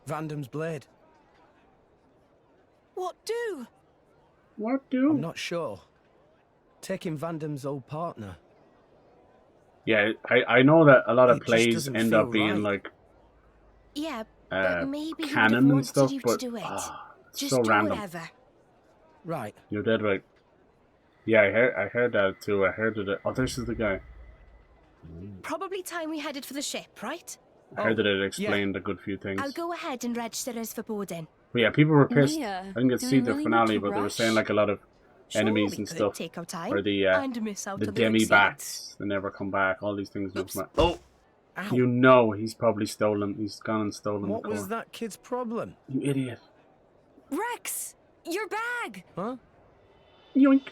Vandam's blade. What do? What do? I'm not sure. Taking Vandam's old partner. Yeah, I know that a lot of It just plays doesn't end feel up being right. like Yeah, but maybe he would have canon and wanted stuff, you but to do it. it's Just so do random. whatever. Right. You're dead right. Yeah, I heard that too. I heard it. Oh, this is the guy. Probably time we headed for the ship, right? I heard that it explained a good few things. I'll go ahead and register us for boarding. But yeah, people were pissed. Mia, I didn't get to do see we the really need finale, to but they were rush? saying like a lot of enemies we and could stuff, take our time or the and miss out on the demi big bats. They never come back. All these things never come back. Oh, Ow. you know he's probably stolen. He's gone and stolen What the was core. that kid's problem? You idiot! Rex, your bag. Huh? Yoink!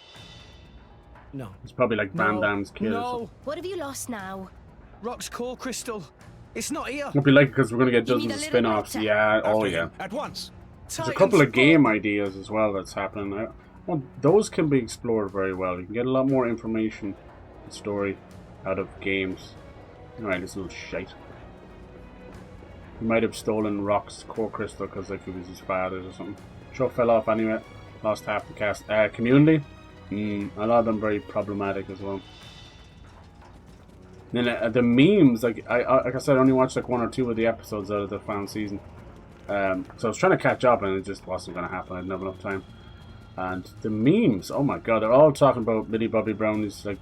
No. It's probably like Van No. Damme's kid. Or No. something. What have you lost now? Rock's core crystal. It's not here. Won't be like because we're gonna get You need dozens a of little spin-offs. lighter. Yeah. Oh After yeah. him, at once. There's a couple of game ideas as well that's happening. Well, those can be explored very well. You can get a lot more information and story out of games. Alright, this little shite. He might have stolen Rock's core crystal because like it was his father's or something. Show fell off anyway. Lost half the cast. Community? A lot of them very problematic as well. And then the memes, like I said, I only watched like 1 or 2 of the episodes out of the final season. So I was trying to catch up and it just wasn't going to happen. I didn't have enough time. And the memes, oh my god, they're all talking about Millie Bobby Brown's like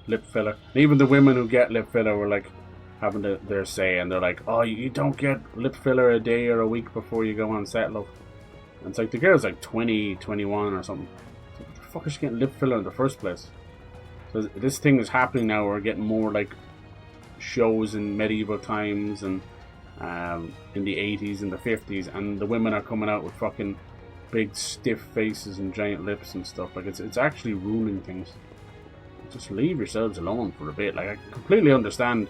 lip filler. And even the women who get lip filler were like having their say, and they're like, oh, you don't get lip filler a day or a week before you go on set, love. And it's like the girl's like 20, 21 or something. So what the fuck is she getting lip filler in the first place? So this thing is happening now. We're getting more like shows in medieval times and in the 80s and the 50s, and the women are coming out with fucking big stiff faces and giant lips and stuff. Like it's actually ruining things. Just leave yourselves alone for a bit. Like I completely understand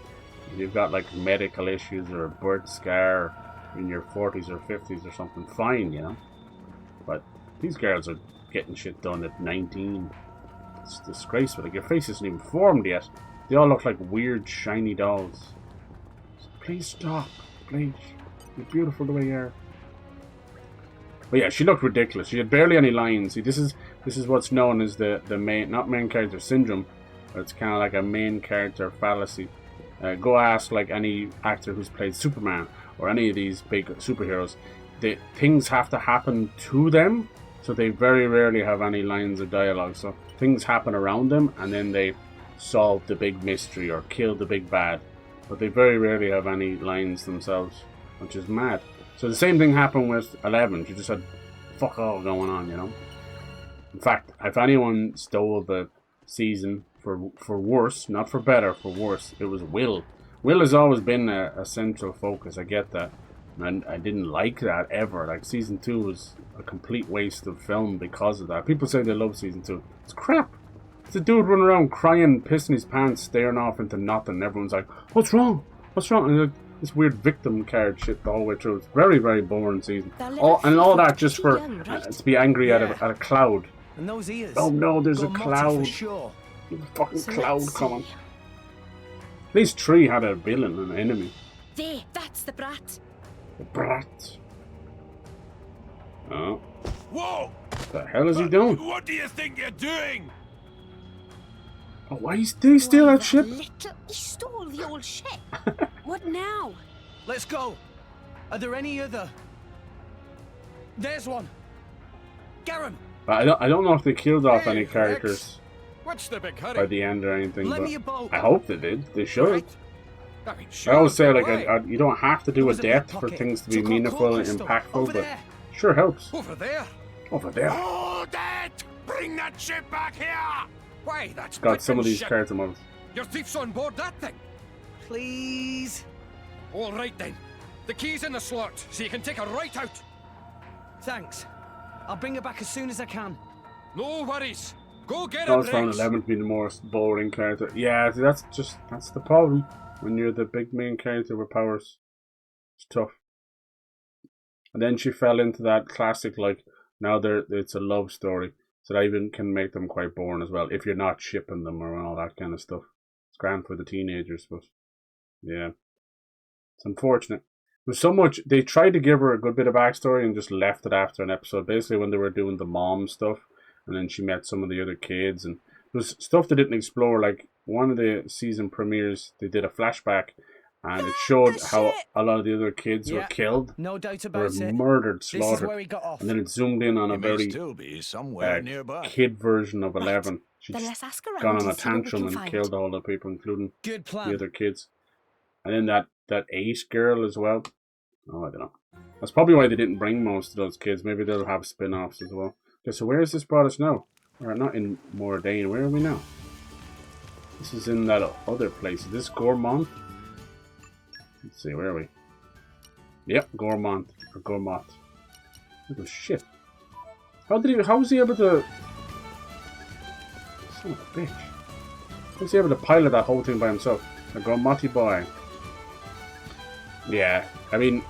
if you've got like medical issues or a birth scar in your 40s or 50s or something, fine, you know. But these girls are getting shit done at 19. It's disgraceful. Like your face isn't even formed yet. They all look like weird shiny dolls. So please stop. Please. You're beautiful the way you are. But yeah, she looked ridiculous. She had barely any lines. See, this is what's known as the main, not main character syndrome, but it's kind of like a main character fallacy. Go ask like any actor who's played Superman or any of these big superheroes. Things have to happen to them, so they very rarely have any lines of dialogue. So things happen around them, and then they solve the big mystery or kill the big bad. But they very rarely have any lines themselves, which is mad. So the same thing happened with 11. She just had fuck all going on, you know. In fact, if anyone stole the season for worse, not for better, for worse, it was Will. Will has always been a central focus. I get that. And I didn't like that ever. Like season 2 was a complete waste of film because of that. People say they love season 2. It's crap. It's a dude running around crying, pissing his pants, staring off into nothing. Everyone's like, what's wrong? What's wrong? And like, this weird victim card shit the whole way through. It's very, very boring season. And all that just for to be angry at a cloud. And those ears. Oh no, there's a Go multi cloud. for sure. There's a fucking So cloud let's coming. see. At least 3 had a villain, an enemy. There, that's the brat. The brat. Oh. Whoa! What the hell is he doing? What do you think you're doing? Oh, why did he steal that ship? He stole the old ship. What now? Let's go. Are there any other? There's one. Garum. I don't know if they killed off any Rex, characters what's the big hurry? by the end or anything, Lend but me a boat. I hope they did. They should. Right. I mean, I sure, always say, like, why? you don't have to do There a was a big depth for pocket. things to be Took our meaningful core and crystal. impactful, Over but there. sure helps. Over there. Over there. Hold it! Bring that ship back here! Why, that's Got some of Whitman's these ship. character models. Your thief's on board that thing. Please. All right then. The key's in the slot, so you can take her right out. Thanks. I'll bring her back as soon as I can. No worries. Go get I it, always found Rex. 11 to be the most boring character. Yeah, that's the problem. When you're the big main character with powers. It's tough. And then she fell into that classic, like, now it's a love story. So that even can make them quite boring as well, if you're not shipping them or all that kind of stuff. It's grand for the teenagers, but yeah. It's unfortunate. There's so much, they tried to give her a good bit of backstory and just left it after an episode. Basically when they were doing the mom stuff, and then she met some of the other kids, and there was stuff they didn't explore. Like one of the season premieres, they did a flashback, and it showed how a lot of the other kids were killed. No doubt Were about it. murdered, This is slaughtered. where he got off. And then it zoomed in on He a may very still be somewhere nearby. kid version of 11. She'd Then let's ask around gone on and a see what we tantrum can and find. killed all the people, including Good plan. the other kids. And then that Ace girl as well. Oh, I don't know. That's probably why they didn't bring most of those kids. Maybe they'll have spin-offs as well. Okay, so where has this brought us now? We're not in Mordain. Where are we now? This is in that other place. Is this Gormont? Let's see, where are we? Yep, Gormont. Or Gormott. Oh shit. How was he able to... Son of a bitch. How was he able to pilot that whole thing by himself? A Gormotti boy. Yeah, I mean,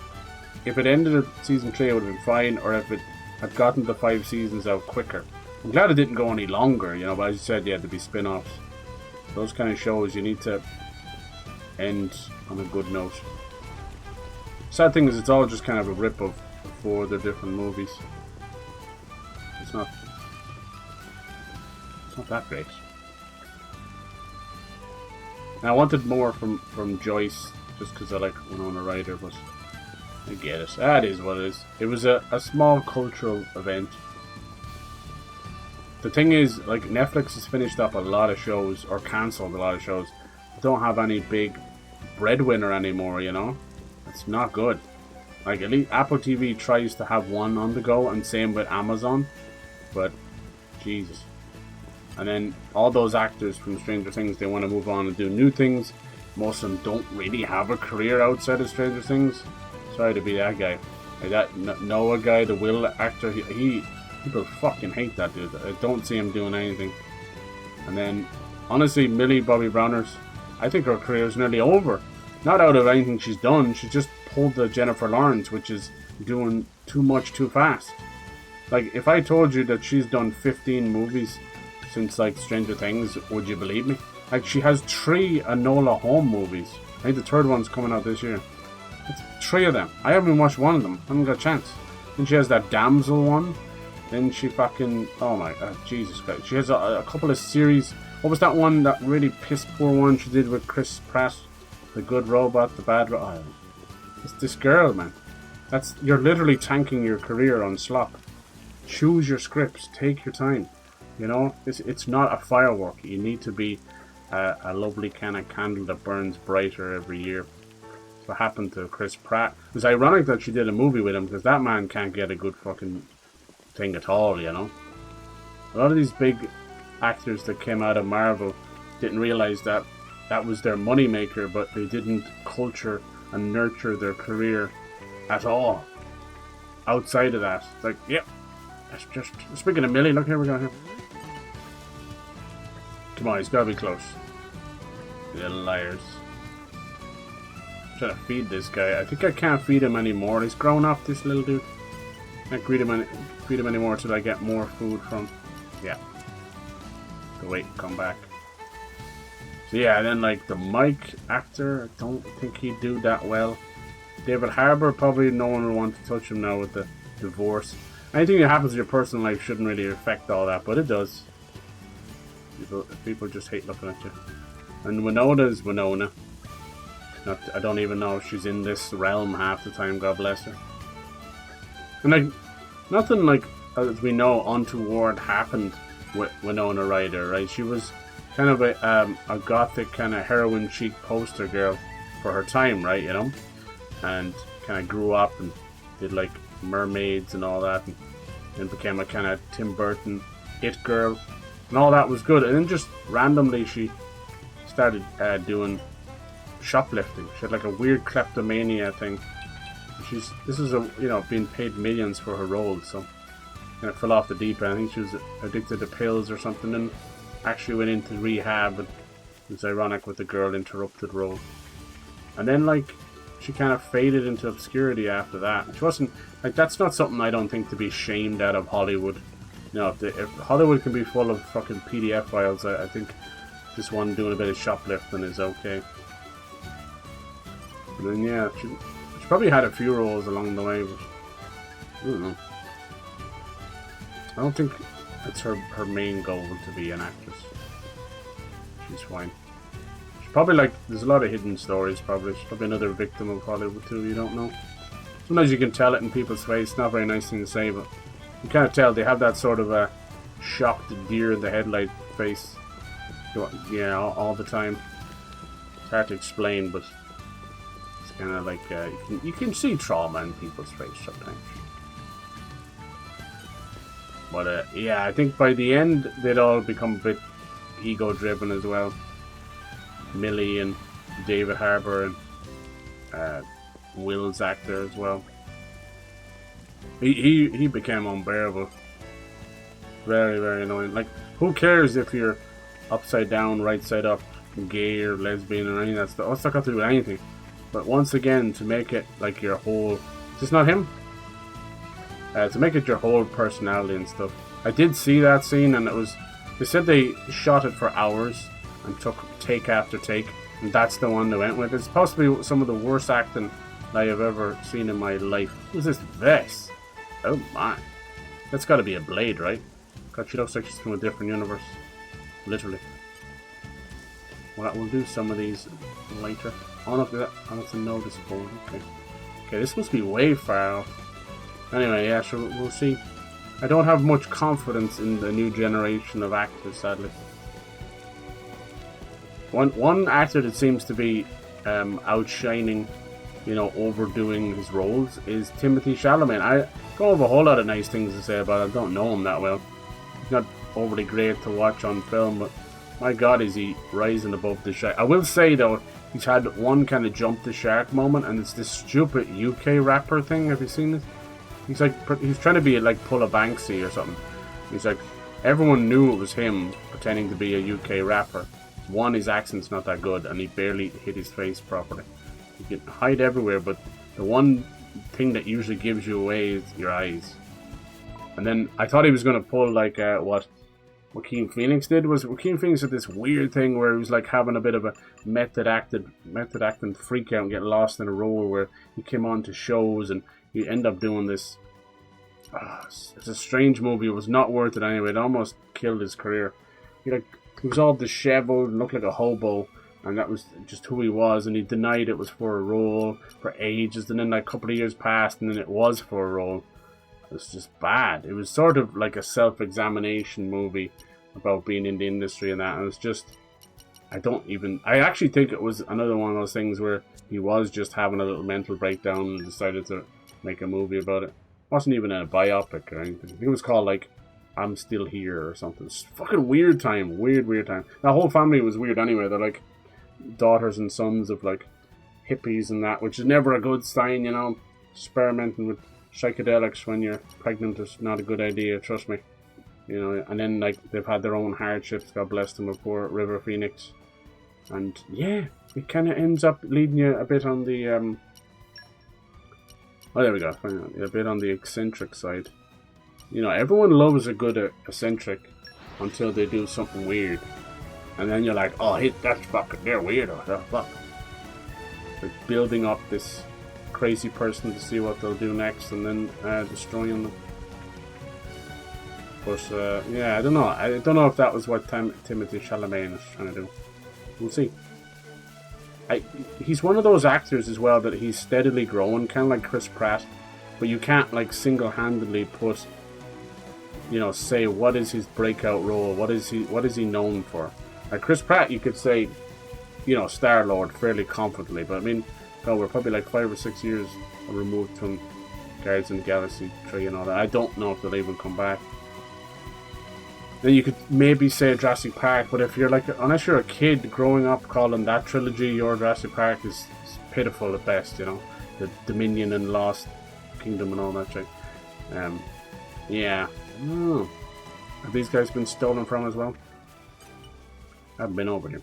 if it ended at season 3 it would have been fine, or if it had gotten the 5 seasons out quicker. I'm glad it didn't go any longer, you know, but as you said, yeah, there'd be spin-offs. Those kind of shows, you need to end on a good note. Sad thing is, it's all just kind of a rip of 4 other different movies. It's not that great. And I wanted more from Joyce, just because I like Winona Ryder, but I get it. That is what it is. It was a small cultural event. The thing is, like, Netflix has finished up a lot of shows, or cancelled a lot of shows. They don't have any big breadwinner anymore, you know? It's not good. Like, at least Apple TV tries to have one on the go, and same with Amazon. But, Jesus. And then all those actors from Stranger Things, they want to move on and do new things. Most of them don't really have a career outside of Stranger Things. Sorry to be that guy. Like that Noah guy, the Will actor, he people fucking hate that dude. I don't see him doing anything. And then, honestly, Millie Bobby Browners, I think her career is nearly over. Not out of anything she's done, she just pulled the Jennifer Lawrence, which is doing too much too fast. Like, if I told you that she's done 15 movies since, like, Stranger Things, would you believe me? Like, she has 3 Enola Holmes movies. I think the 3rd one's coming out this year. It's 3 of them. I haven't even watched one of them. I haven't got a chance. Then she has that Damsel one. Then she fucking... Oh my... Jesus Christ. She has a couple of series. What was that one? That really piss poor one she did with Chris Pratt? The good robot, the bad robot. It's this girl, man. You're literally tanking your career on slop. Choose your scripts. Take your time. You know? It's not a firework. You need to be a lovely kind of candle that burns brighter every year. That's what happened to Chris Pratt. It was ironic that she did a movie with him, because that man can't get a good fucking thing at all, you know. A lot of these big actors that came out of Marvel didn't realize that was their money maker, but they didn't culture and nurture their career at all outside of that. It's like, yep, that's just speaking of Millie. Look, here we go. Here, come on, he's got to be close. Little liars. I'm trying to feed this guy. I think I can't feed him anymore. He's grown up, this little dude. Can't feed him anymore till I get more food from. Yeah. So wait, come back. So yeah, and then like the Mike actor, I don't think he'd do that well. David Harbour, probably no one would want to touch him now with the divorce. Anything that happens in your personal life shouldn't really affect all that, but it does. People just hate looking at you. And Winona's Winona. I don't even know if she's in this realm half the time, God bless her. And like, nothing like, as we know, untoward happened with Winona Ryder, right? She was kind of a gothic kind of heroin chic poster girl for her time, right, you know? And kind of grew up and did like mermaids and all that, and became a kind of Tim Burton it girl, and all that was good. And then just randomly she started doing shoplifting. She had like a weird kleptomania thing. This is being paid millions for her role, so kind of fell off the deep end. I think she was addicted to pills or something, and actually went into rehab. And it was ironic with the girl interrupted role. And then like she kind of faded into obscurity after that. She wasn't like, that's not something I don't think to be shamed out of Hollywood. You know, if Hollywood can be full of fucking PDF files, I think this one doing a bit of shoplifting is okay. But then yeah, she probably had a few roles along the way, but I don't know. I don't think it's her main goal to be an actress. She's fine. She's probably like, there's a lot of hidden stories probably. She's probably another victim of Hollywood too, you don't know. Sometimes you can tell it in people's face. Not a very nice thing to say, but you kind of tell they have that sort of a shocked deer in the headlight face. Yeah, all the time. It's hard to explain, but it's kind of like you can see trauma in people's face sometimes. But yeah, I think by the end they'd all become a bit ego-driven as well. Millie and David Harbour and Will's actor as well. He became unbearable. Very, very annoying. Like, who cares if you're upside down, right side up, gay or lesbian or any of that stuff? What's that got to do with anything? But once again, to make it like your whole... Is this not him? To make it your whole personality and stuff. I did see that scene, and it was... They said they shot it for hours and took take after take, and that's the one they went with. It's possibly some of the worst acting I have ever seen in my life. Who's this Vess? Oh my. That's got to be a Blade, right? God, she looks like she's from a different universe. Literally. Well, we'll do some of these later. Oh, that's a notice board. Okay. Okay, this must be way far off. Anyway, yeah, sure, we'll see. I don't have much confidence in the new generation of actors, sadly. One actor that seems to be outshining, overdoing his roles is Timothy Chalamet. I don't have a whole lot of nice things to say about him. I don't know him that well. He's not overly great to watch on film, but my God, is he rising above the shark. I will say, though, he's had one kind of jump the shark moment, and it's this stupid UK rapper thing. Have you seen it? He's trying to be like Pull a Banksy or something. He's like, everyone knew it was him pretending to be a UK rapper. One, his accent's not that good, and he barely hit his face properly. You can hide everywhere, but the one thing that usually gives you away is your eyes. And then I thought he was going to pull like what Joaquin Phoenix did. Joaquin Phoenix did this weird thing where he was like having a bit of a method acting freak out and get lost in a role where he came on to shows and he ended up doing this. It's a strange movie. It was not worth it anyway. It almost killed his career. He was all disheveled and looked like a hobo, and that was just who he was, and he denied it was for a role for ages, and then like a couple of years passed and then it was for a role. It was just bad. It was sort of like a self-examination movie about being in the industry and that, and it was just, I actually think it was another one of those things where he was just having a little mental breakdown and decided to make a movie about it. It wasn't even a biopic or anything. I think it was called like I'm Still Here or something. It's fucking weird time. Weird time. The whole family was weird anyway. They're like daughters and sons of like hippies and that, which is never a good sign, experimenting with psychedelics when you're pregnant is not a good idea, trust me. And then like they've had their own hardships, God bless them, with poor River Phoenix. And yeah, it kind of ends up leading you a bit on the there we go, a bit on the eccentric side. Everyone loves a good eccentric until they do something weird. And then you're like, oh, that's fucking, they're weird, oh, fuck. They're building up this crazy person to see what they'll do next and then destroying them. But yeah, I don't know. I don't know if that was what Timothy Chalamet is trying to do. We'll see. He's one of those actors as well that he's steadily growing, kind of like Chris Pratt. But you can't like single-handedly put, you know, say what is his breakout role, what is he known for. Like Chris Pratt, you could say, you know, Star-Lord fairly confidently. But I mean, God, we're probably like 5 or 6 years removed from Guardians of the Galaxy 3 and all that. I don't know if they'll even come back. Then you could maybe say Jurassic Park, but if you're like, unless you're a kid growing up calling that trilogy your Jurassic Park is pitiful at best, you know, the Dominion and Lost Kingdom and all that shit. Yeah, I don't know. Have these guys been stolen from as well? I haven't been over here.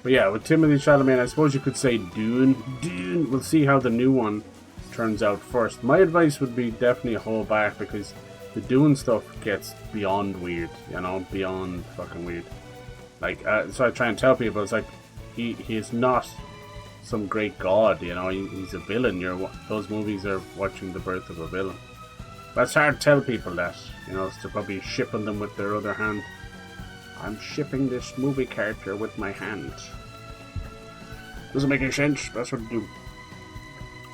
But yeah, with Timothy Chalamet, I suppose you could say Dune. We'll see how the new one turns out first. My advice would be definitely hold back, because the Dune stuff gets beyond weird, you know, beyond fucking weird. Like, so I try and tell people, it's like, he is not some great god, you know, he's a villain. Those movies are watching the birth of a villain. But it's hard to tell people that, you know, they're probably shipping them with their other hand. I'm shipping this movie character with my hand. Doesn't make any sense, but that's what I do.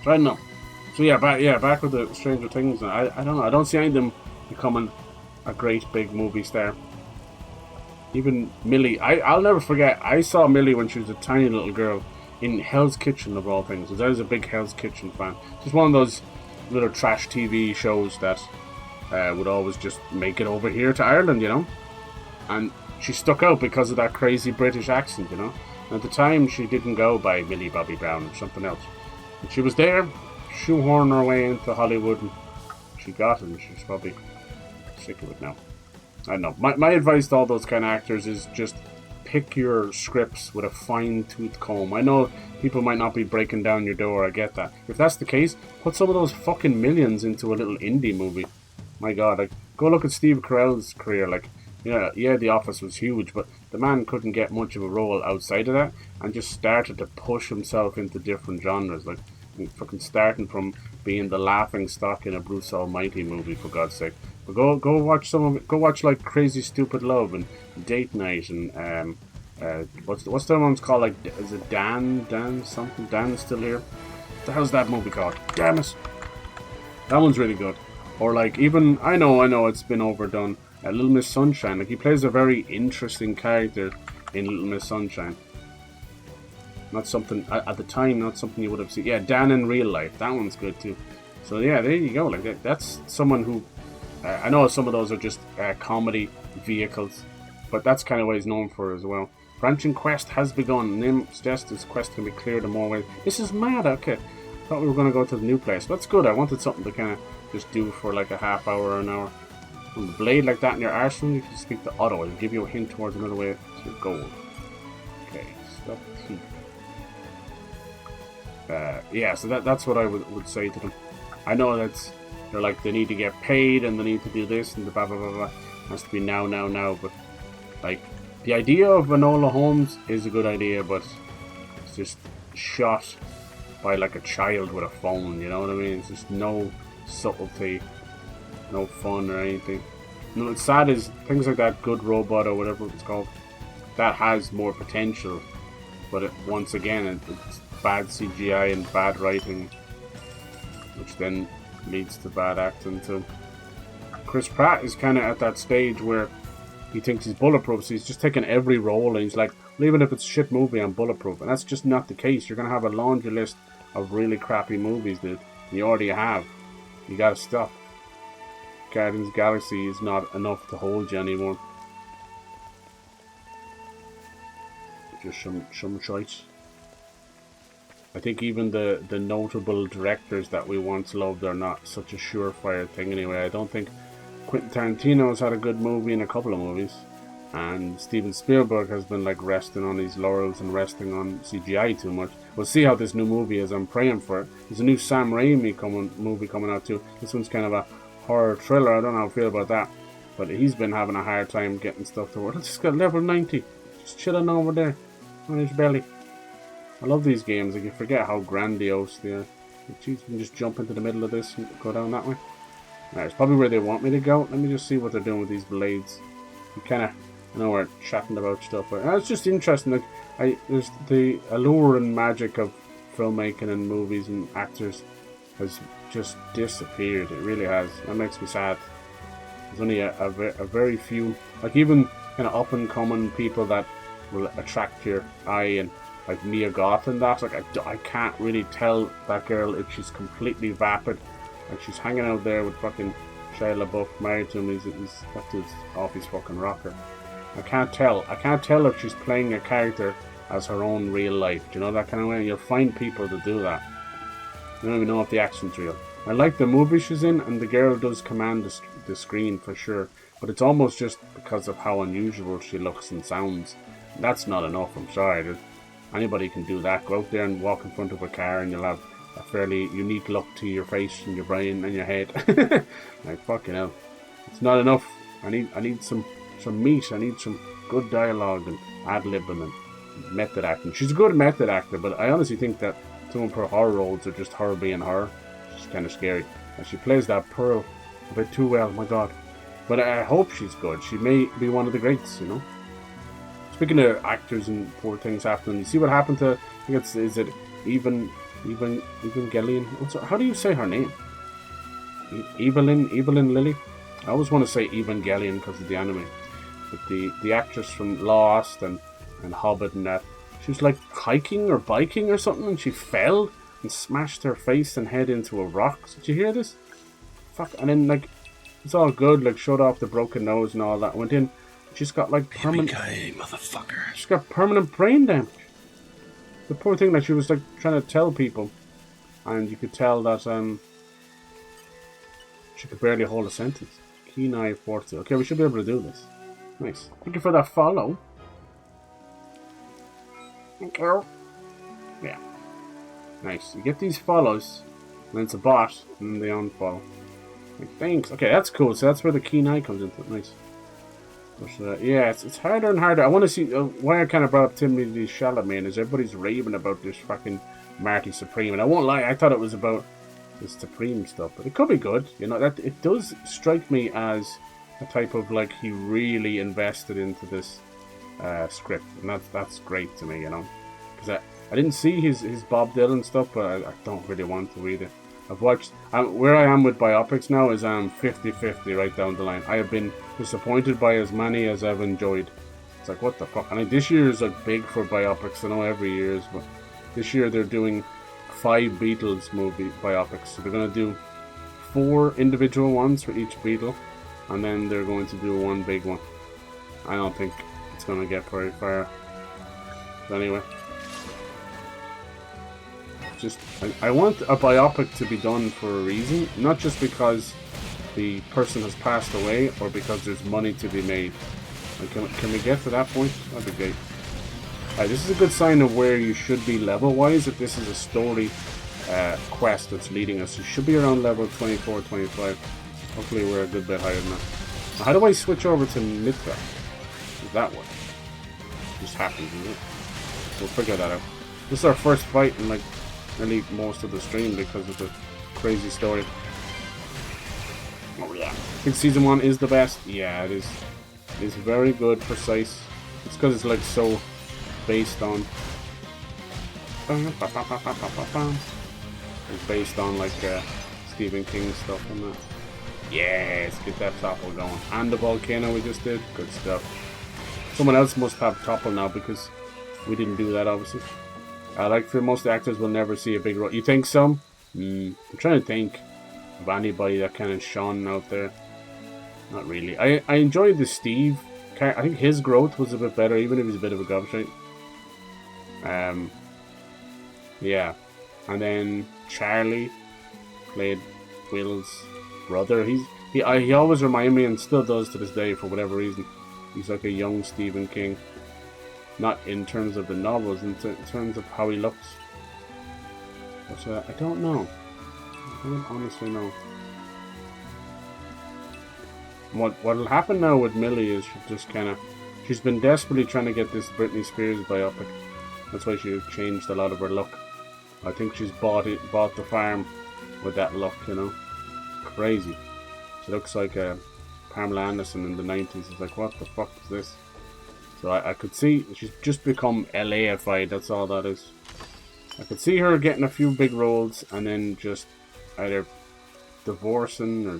So I don't know. So yeah, back with the Stranger Things. I don't know. I don't see any of them becoming a great big movie star. Even Millie, I'll never forget. I saw Millie when she was a tiny little girl in Hell's Kitchen of all things. Because I was a big Hell's Kitchen fan. Just one of those little trash TV shows that would always just make it over here to Ireland, you know. And she stuck out because of that crazy British accent, you know. And at the time, she didn't go by Millie Bobby Brown or something else. But she was there, shoehorning her way into Hollywood, and she got it, and she's probably sick of it now. I don't know. My advice to all those kind of actors is just pick your scripts with a fine-tooth comb. I know people might not be breaking down your door, I get that. If that's the case, put some of those fucking millions into a little indie movie. My God, like, go look at Steve Carell's career, like, yeah, The Office was huge, but the man couldn't get much of a role outside of that, and just started to push himself into different genres, like fucking starting from being the laughing stock in a Bruce Almighty movie, for God's sake. But go watch some of it. Go watch like Crazy Stupid Love and Date Night and what's the one's called? Like, is it Dan something? Dan's Still Here. What the hell's that movie called? Damn it! That one's really good. Or like even I know it's been overdone. Little Miss Sunshine, like he plays a very interesting character in Little Miss Sunshine. Not something at the time, not something you would have seen. Yeah, Dan in Real Life, that one's good too. So yeah, there you go. Like that's someone who I know some of those are just comedy vehicles, but that's kind of what he's known for as well. Branching quest has begun. Name suggests this quest can be cleared in more ways. This is mad. Okay, thought we were going to go to the new place. That's good. I wanted something to kind of just do for like a half hour or an hour. With a blade like that in your arsenal, you can speak to Otto. It'll give you a hint towards another way to your goal. Okay, stop T. Yeah, so that's what I would say to them. I know that's they're like they need to get paid and they need to do this and the blah blah blah blah. It has to be now, but like the idea of Enola Holmes is a good idea, but it's just shot by like a child with a phone. You know what I mean? It's just no subtlety. No fun or anything. No, it's sad is things like that Good Robot or whatever it's called, that has more potential, but once again it's bad CGI and bad writing, which then leads to bad acting too. Chris Pratt is kind of at that stage where he thinks he's bulletproof, so he's just taking every role and he's like, well, even if it's a shit movie, I'm bulletproof, and that's just not the case. You're going to have a laundry list of really crappy movies that you already have. You got to stop. Guardians of the Galaxy is not enough to hold you anymore. Just some choice. I think even the notable directors that we once loved are not such a surefire thing anyway. I don't think Quentin Tarantino's had a good movie in a couple of movies, and Steven Spielberg has been like resting on his laurels and resting on CGI too much. We'll see how this new movie is. I'm praying for it. There's a new Sam Raimi movie coming out too. This one's kind of a horror thriller. I don't know how I feel about that, but he's been having a hard time getting stuff to work. Let's just got level 90, just chilling over there on his belly. I love these games. Like, you forget how grandiose they are. Like, geez, you can just jump into the middle of this and go down that way. It's probably where they want me to go. Let me just see what they're doing with these blades. You kind of, I know we're chatting about stuff, but it's just interesting. Like, there's the allure and magic of filmmaking and movies and actors has just disappeared. It really has. That makes me sad. There's only a very few, like even kind of up and coming people that will attract your eye, and like Mia Goth and that. Like I can't really tell that girl if she's completely vapid. Like she's hanging out there with fucking Shia LaBeouf, married to him. He's got this off his fucking rocker. I can't tell. I can't tell if she's playing a character as her own real life. Do you know that kind of way? You'll find people to do that. You don't even know if the action's real. I like the movie she's in, and the girl does command the screen for sure. But it's almost just because of how unusual she looks and sounds. That's not enough, I'm sorry. Anybody can do that. Go out there and walk in front of a car and you'll have a fairly unique look to your face and your brain and your head. Like, fucking hell. It's not enough. I need some meat. I need some good dialogue and ad-libbing and method acting. She's a good method actor, but I honestly think that some of her horror roles are just her being her. She's kind of scary. And she plays that Pearl a bit too well, my god. But I hope she's good. She may be one of the greats, you know. Speaking of actors and poor things happening, you see what happened to, I think is it Evangelion? How do you say her name? Evelyn Lilly? I always want to say Evangelion because of the anime. But the actress from Lost and Hobbit and that, she was like hiking or biking or something, and she fell and smashed her face and head into a rock. Did you hear this? Fuck. And then like, it's all good, like showed off the broken nose and all that. Went in, she's got like permanent... motherfucker. She's got permanent brain damage. The poor thing, like she was like trying to tell people, and you could tell that she could barely hold a sentence. Kenai Forza. Okay, we should be able to do this. Nice. Thank you for that follow. Thank you. Yeah. Nice. You get these follows, and it's a bot, and they unfollow. Like, thanks. Okay, that's cool. So that's where the Kenai comes into it. Nice. But, yeah, it's harder and harder. I want to see why I kind of brought up Timothy Chalamet is everybody's raving about this fucking Marty Supreme, and I won't lie, I thought it was about the Supreme stuff, but it could be good. You know, that it does strike me as a type of like he really invested into this script, and that's great to me, you know, because I didn't see his Bob Dylan stuff, but I don't really want to read it. I've watched where I am with biopics now is 50-50 right down the line. I have been disappointed by as many as I've enjoyed. It's like, what the fuck? And this year is like big for biopics. I know every year is, but this year they're doing 5 Beatles movie biopics. So they're going to do 4 individual ones for each Beatle, and then they're going to do one big one. I don't think it's going to get very far. But anyway. Just, I want a biopic to be done for a reason, not just because the person has passed away or because there's money to be made. Like, can we get to that point? That'd be great. This is a good sign of where you should be level-wise. If this is a story quest that's leading us, you should be around level 24, 25. Hopefully we're a good bit higher than that. Now, how do I switch over to Mythra? Is that one? It just happens, isn't it? We'll figure that out. This is our first fight in like nearly most of the stream because of the crazy story. Oh yeah. I think season 1 is the best. Yeah, it is. It's very good, precise. It's because it's like so based on... It's based on like Stephen King stuff and that. Yes, get that topple going. And the volcano we just did. Good stuff. Someone else must have topple now because we didn't do that obviously. Like for most actors will never see a big role. You think so? I'm trying to think of anybody that kind of shone out there. Not really. I enjoyed the Steve. I think his growth was a bit better, even if he's a bit of a gobshite. Yeah. And then Charlie played Will's brother. He always reminded me, and still does to this day for whatever reason. He's like a young Stephen King. Not in terms of the novels, in terms of how he looks. But I don't know. I don't honestly know. What'll happen now with Millie is she's been desperately trying to get this Britney Spears biopic. That's why she changed a lot of her look. I think she's bought the farm with that look, you know. Crazy. She looks like Pamela Anderson in the 90s. It's like, what the fuck is this? So I could see she's just become LAified, that's all that is. I could see her getting a few big roles and then just either divorcing or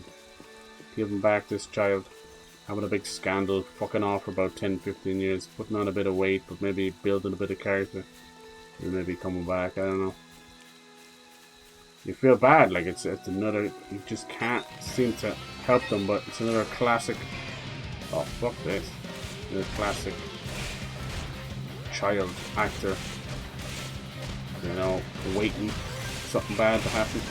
giving back this child, having a big scandal, fucking off for about 10-15 years, putting on a bit of weight, but maybe building a bit of character, and maybe coming back, I don't know. You feel bad, like it's another, you just can't seem to help them, but it's another classic, oh fuck this, another classic child actor, you know, waiting for something bad to happen.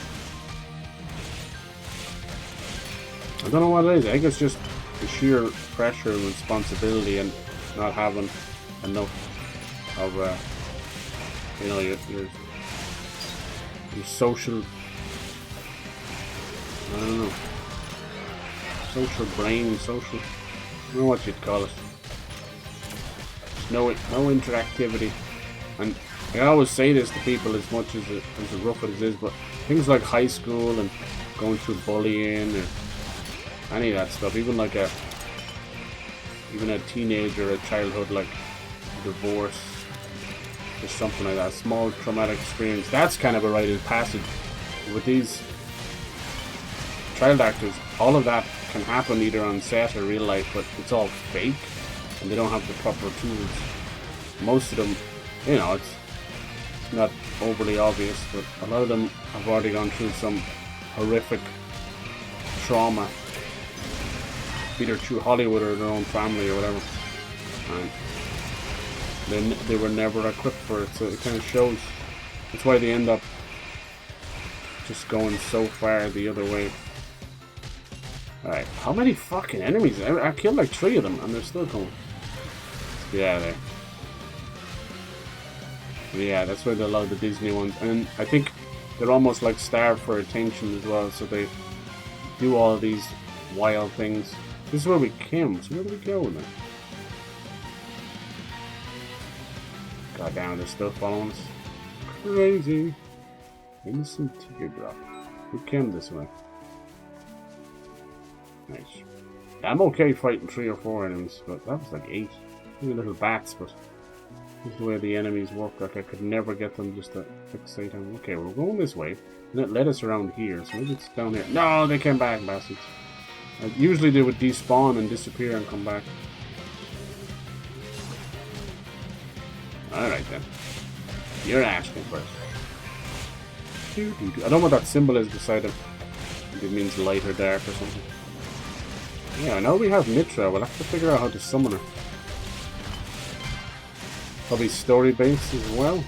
I don't know what it is. I think it's just the sheer pressure and responsibility and not having enough of, you know, your social, I don't know, social brain, social, I don't know what you'd call it. No interactivity. And I always say this to people, as much as rough as it is, but things like high school and going through bullying or any of that stuff, even a teenager, a childhood like divorce or something like that, a small traumatic experience, that's kind of a rite of passage. With these child actors, all of that can happen either on set or real life, but it's all fake and they don't have the proper tools. Most of them, you know, it's not overly obvious, but a lot of them have already gone through some horrific trauma, either through Hollywood or their own family or whatever, and they were never equipped for it, so it kind of shows. That's why they end up just going so far the other way. Alright, how many fucking enemies? I killed like 3 of them and they're still coming. Let's get out of there. Yeah, that's why they love the Disney ones, and I think they're almost like starved for attention as well, so they do all of these wild things. This is where we came, so where do we go then? God damn, they're still following us. Crazy. Innocent teardrop. We came this way. Nice. I'm okay fighting 3 or 4 enemies, but that was like 8. These little bats, but this is the way the enemies work. Like I could never get them just to fixate on. Okay, we're going this way, and it led us around here, so maybe it's down here. No, they came back, bastards. Usually they would despawn and disappear and come back. Alright then. You're asking first. I don't know what that symbol is beside it. It means light or dark or something. Yeah, now we have Mythra. We'll have to figure out how to summon her. Probably story based as well.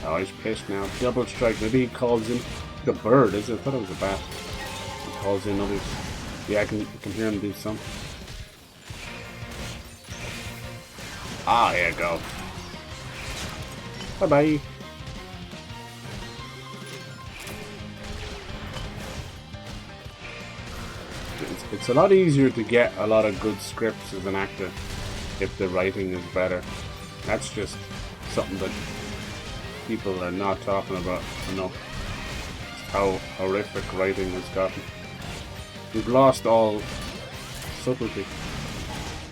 Oh, he's pissed now. Double strike. Maybe he calls in the bird, is it? I thought it was a bat. He calls in others. Yeah, I can hear him do something. Ah, here you go. Bye bye. It's a lot easier to get a lot of good scripts as an actor if the writing is better. That's just something that people are not talking about enough. Just how horrific writing has gotten. We've lost all subtlety.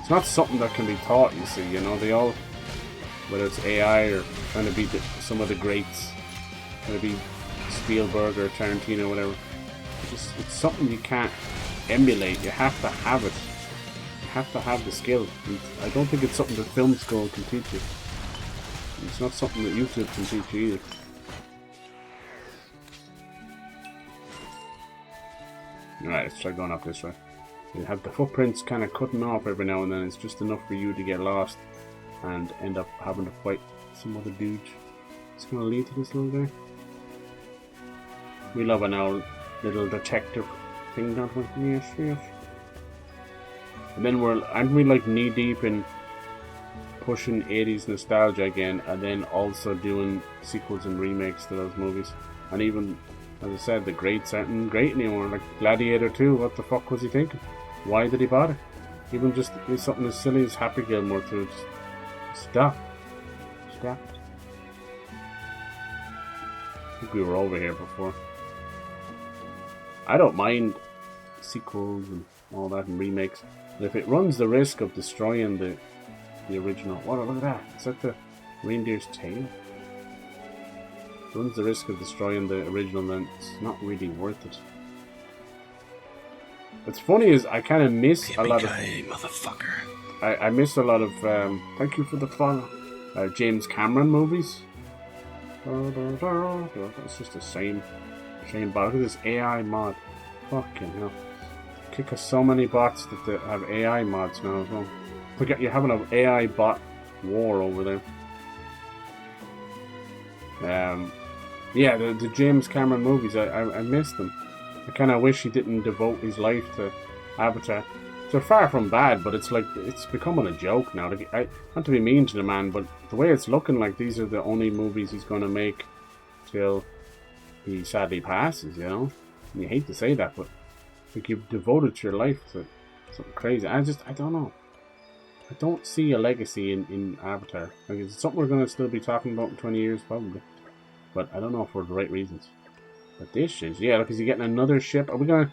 It's not something that can be taught, you see, you know, they all, whether it's AI or trying to be some of the greats, trying to be Spielberg or Tarantino or whatever, it's something you can't emulate. You have to have it. You have to have the skill. And I don't think it's something that film school can teach you. It's not something that YouTube can teach you either. Alright, let's try going up this way. You have the footprints kind of cutting off every now and then. It's just enough for you to get lost and end up having to fight some other dude. It's going to lead to this little guy. We love an old little detective thing, don't we? Yes, yes. And then aren't we like knee deep in pushing 80s nostalgia again, and then also doing sequels and remakes to those movies? And even, as I said, the greats aren't great anymore. Like Gladiator 2, what the fuck was he thinking? Why did he bother? Even just something as silly as Happy Gilmore 2. Just stop. Stop. I think we were over here before. I don't mind sequels and all that and remakes, but if it runs the risk of destroying the original, what? Look at that! Is that the reindeer's tail? Runs the risk of destroying the original, then it's not really worth it. What's funny is I kind of miss a lot of motherfucker. I miss a lot of thank you for the follow James Cameron movies. It's just the same bot. Look at this AI mod. Fucking hell. Kick us so many bots that they have AI mods now as well. Forget you're having an AI bot war over there. Yeah, the James Cameron movies, I miss them. I kind of wish he didn't devote his life to Avatar. They're far from bad, but it's like, it's becoming a joke now. Like, not to be mean to the man, but the way it's looking like these are the only movies he's going to make till he sadly passes, you know? And you hate to say that, but like, you've devoted your life to something crazy. I don't know. I don't see a legacy in Avatar. Like, it's something we're going to still be talking about in 20 years, probably. But I don't know for the right reasons. But this is, yeah, look, is he getting another ship? Are we gonna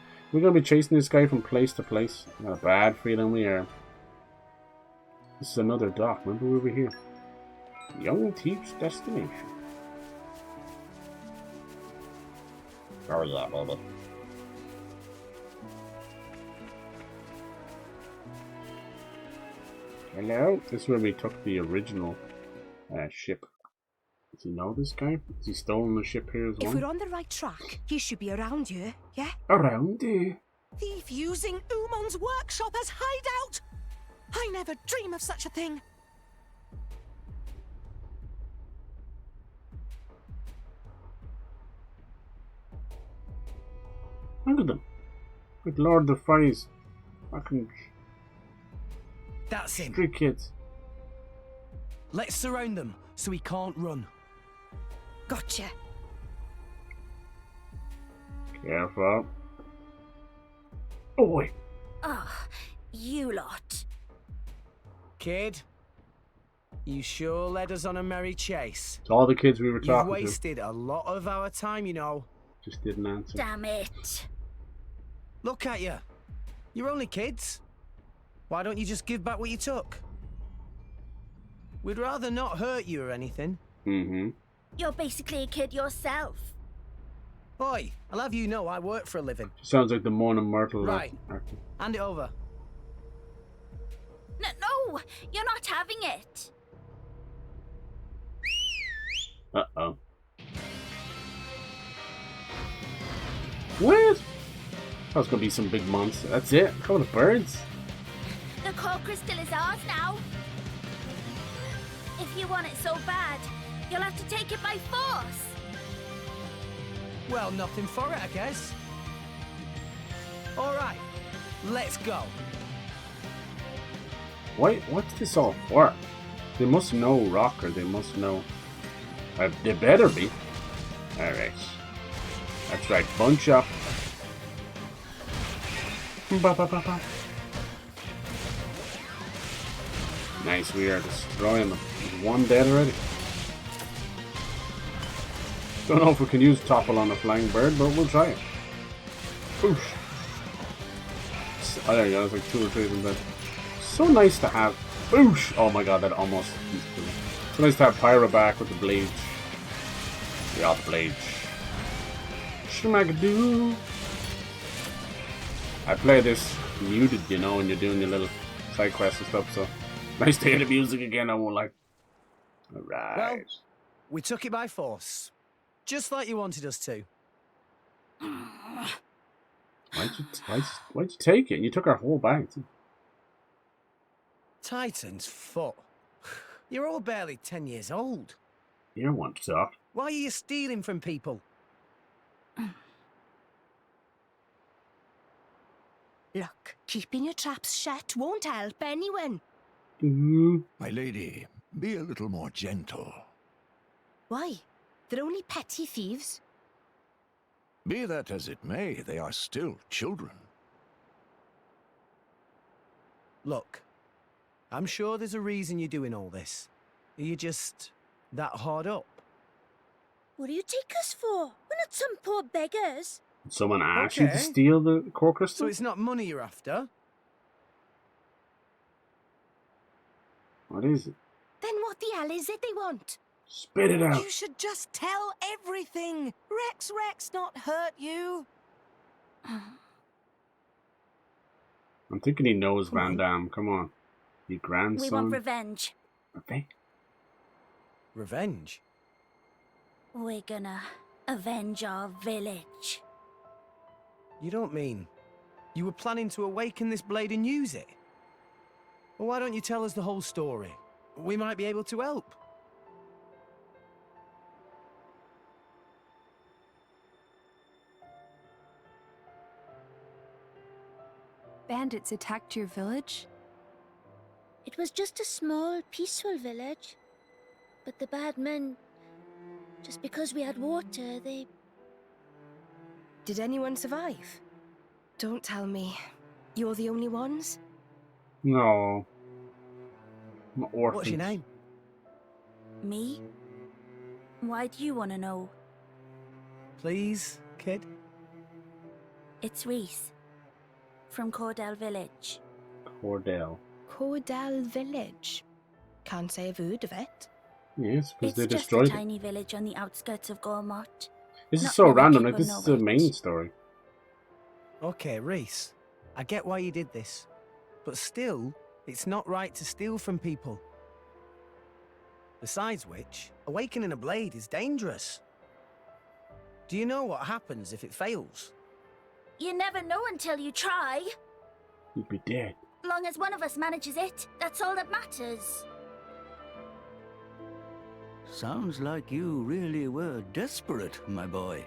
be chasing this guy from place to place? I got a bad feeling we are. This is another dock. Remember we were here. Young Thief's destination. Oh yeah, baby. Hello? This is where we took the original ship. Does he know this guy? Has he stolen the ship here as well? If we're on the right track, he should be around here, yeah? Around here? Thief using Umon's workshop as hideout! I never dream of such a thing! Look at them. Good Lord, the fries. Fucking... That's him. Street kids. Let's surround them so he can't run. Gotcha. Careful. Oh, wait. Ah, you lot. Kid, you sure led us on a merry chase. It's all the kids we were talking You've wasted a lot of our time, you know. Just didn't answer. Damn it. Look at you. You're only kids. Why don't you just give back what you took? We'd rather not hurt you or anything. Mm-hmm. You're basically a kid yourself. Oi, I'll have you know I work for a living. Sounds like the Mona Myrtle. Right. Hand it over. No, you're not having it. Uh-oh. What? That's gonna be some big monster. That's it? A couple of birds? The core crystal is ours now. If you want it so bad, you'll have to take it by force. Well, nothing for it, I guess. All right, let's go. Wait, what's this all for? They must know rock, or they must know... they better be. Alright. That's right, bunch up. Ba, ba, ba, ba. Nice, we are destroying them. There's one dead already. Don't know if we can use topple on a flying bird, but we'll try it. Boosh. Oh, there you go. There's like 2 or 3 of them dead. So nice to have. Boosh! Oh my god, that almost. So nice to have Pyra back with the blades. Yeah, the blades. Shmagadoo. I play this muted, you know, when you're doing your little side quests and stuff, so nice to hear the music again. I won't like. Alright. Well, we took it by force. Just like you wanted us to. Why'd you take it? You took our whole bag. Titan's foot. You're all barely 10 years old. You want to talk. Why are you stealing from people? Look, keeping your traps shut won't help anyone. My lady, be a little more gentle. Why? They're only petty thieves. Be that as it may, they are still children. Look, I'm sure there's a reason you're doing all this. Are you just that hard up? What do you take us for? We're not some poor beggars. Did someone ask you to steal the core crystal? So it's not money you're after? What is it? Then what the hell is it they want? Spit it out. You should just tell everything. Rex not hurt you. I'm thinking he knows Van Damme. Come on. Your grandson. We want revenge. Okay. Revenge? We're gonna avenge our village. You don't mean you were planning to awaken this blade and use it? Well, why don't you tell us the whole story? We might be able to help. Bandits attacked your village? It was just a small, peaceful village. But the bad men, just because we had water, they... Did anyone survive? Don't tell me. You're the only ones? No. I'm an orphan. What's your name? Me? Why do you want to know? Please, kid? It's Reese. From Cordell Village. Cordell. Cordell Village. Can't say I've heard of it. Yes, because they It's just destroyed a it. tiny village on the outskirts of Gormott. This is Not so many random. Like, people this know is the it. main story. Okay, Reese. I get why you did this. But still, it's not right to steal from people. Besides which, awakening a blade is dangerous. Do you know what happens if it fails? You never know until you try. You'd be dead. Long as one of us manages it, that's all that matters. Sounds like you really were desperate, my boy.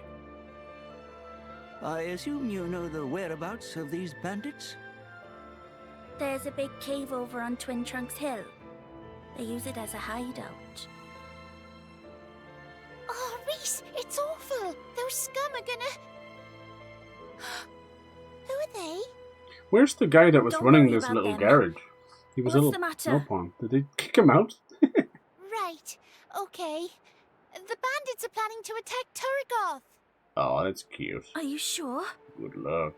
I assume you know the whereabouts of these bandits? There's a big cave over on Twin Trunks Hill. They use it as a hideout. Oh, Reese, it's awful. Those scum are gonna... Who are they? Where's the guy that was Don't running worry this about little them. garage? He was What's a little the matter? no pawn. Did they kick him out? Right, okay. The bandits are planning to attack Turrigoth. Oh, that's cute. Are you sure? Good luck.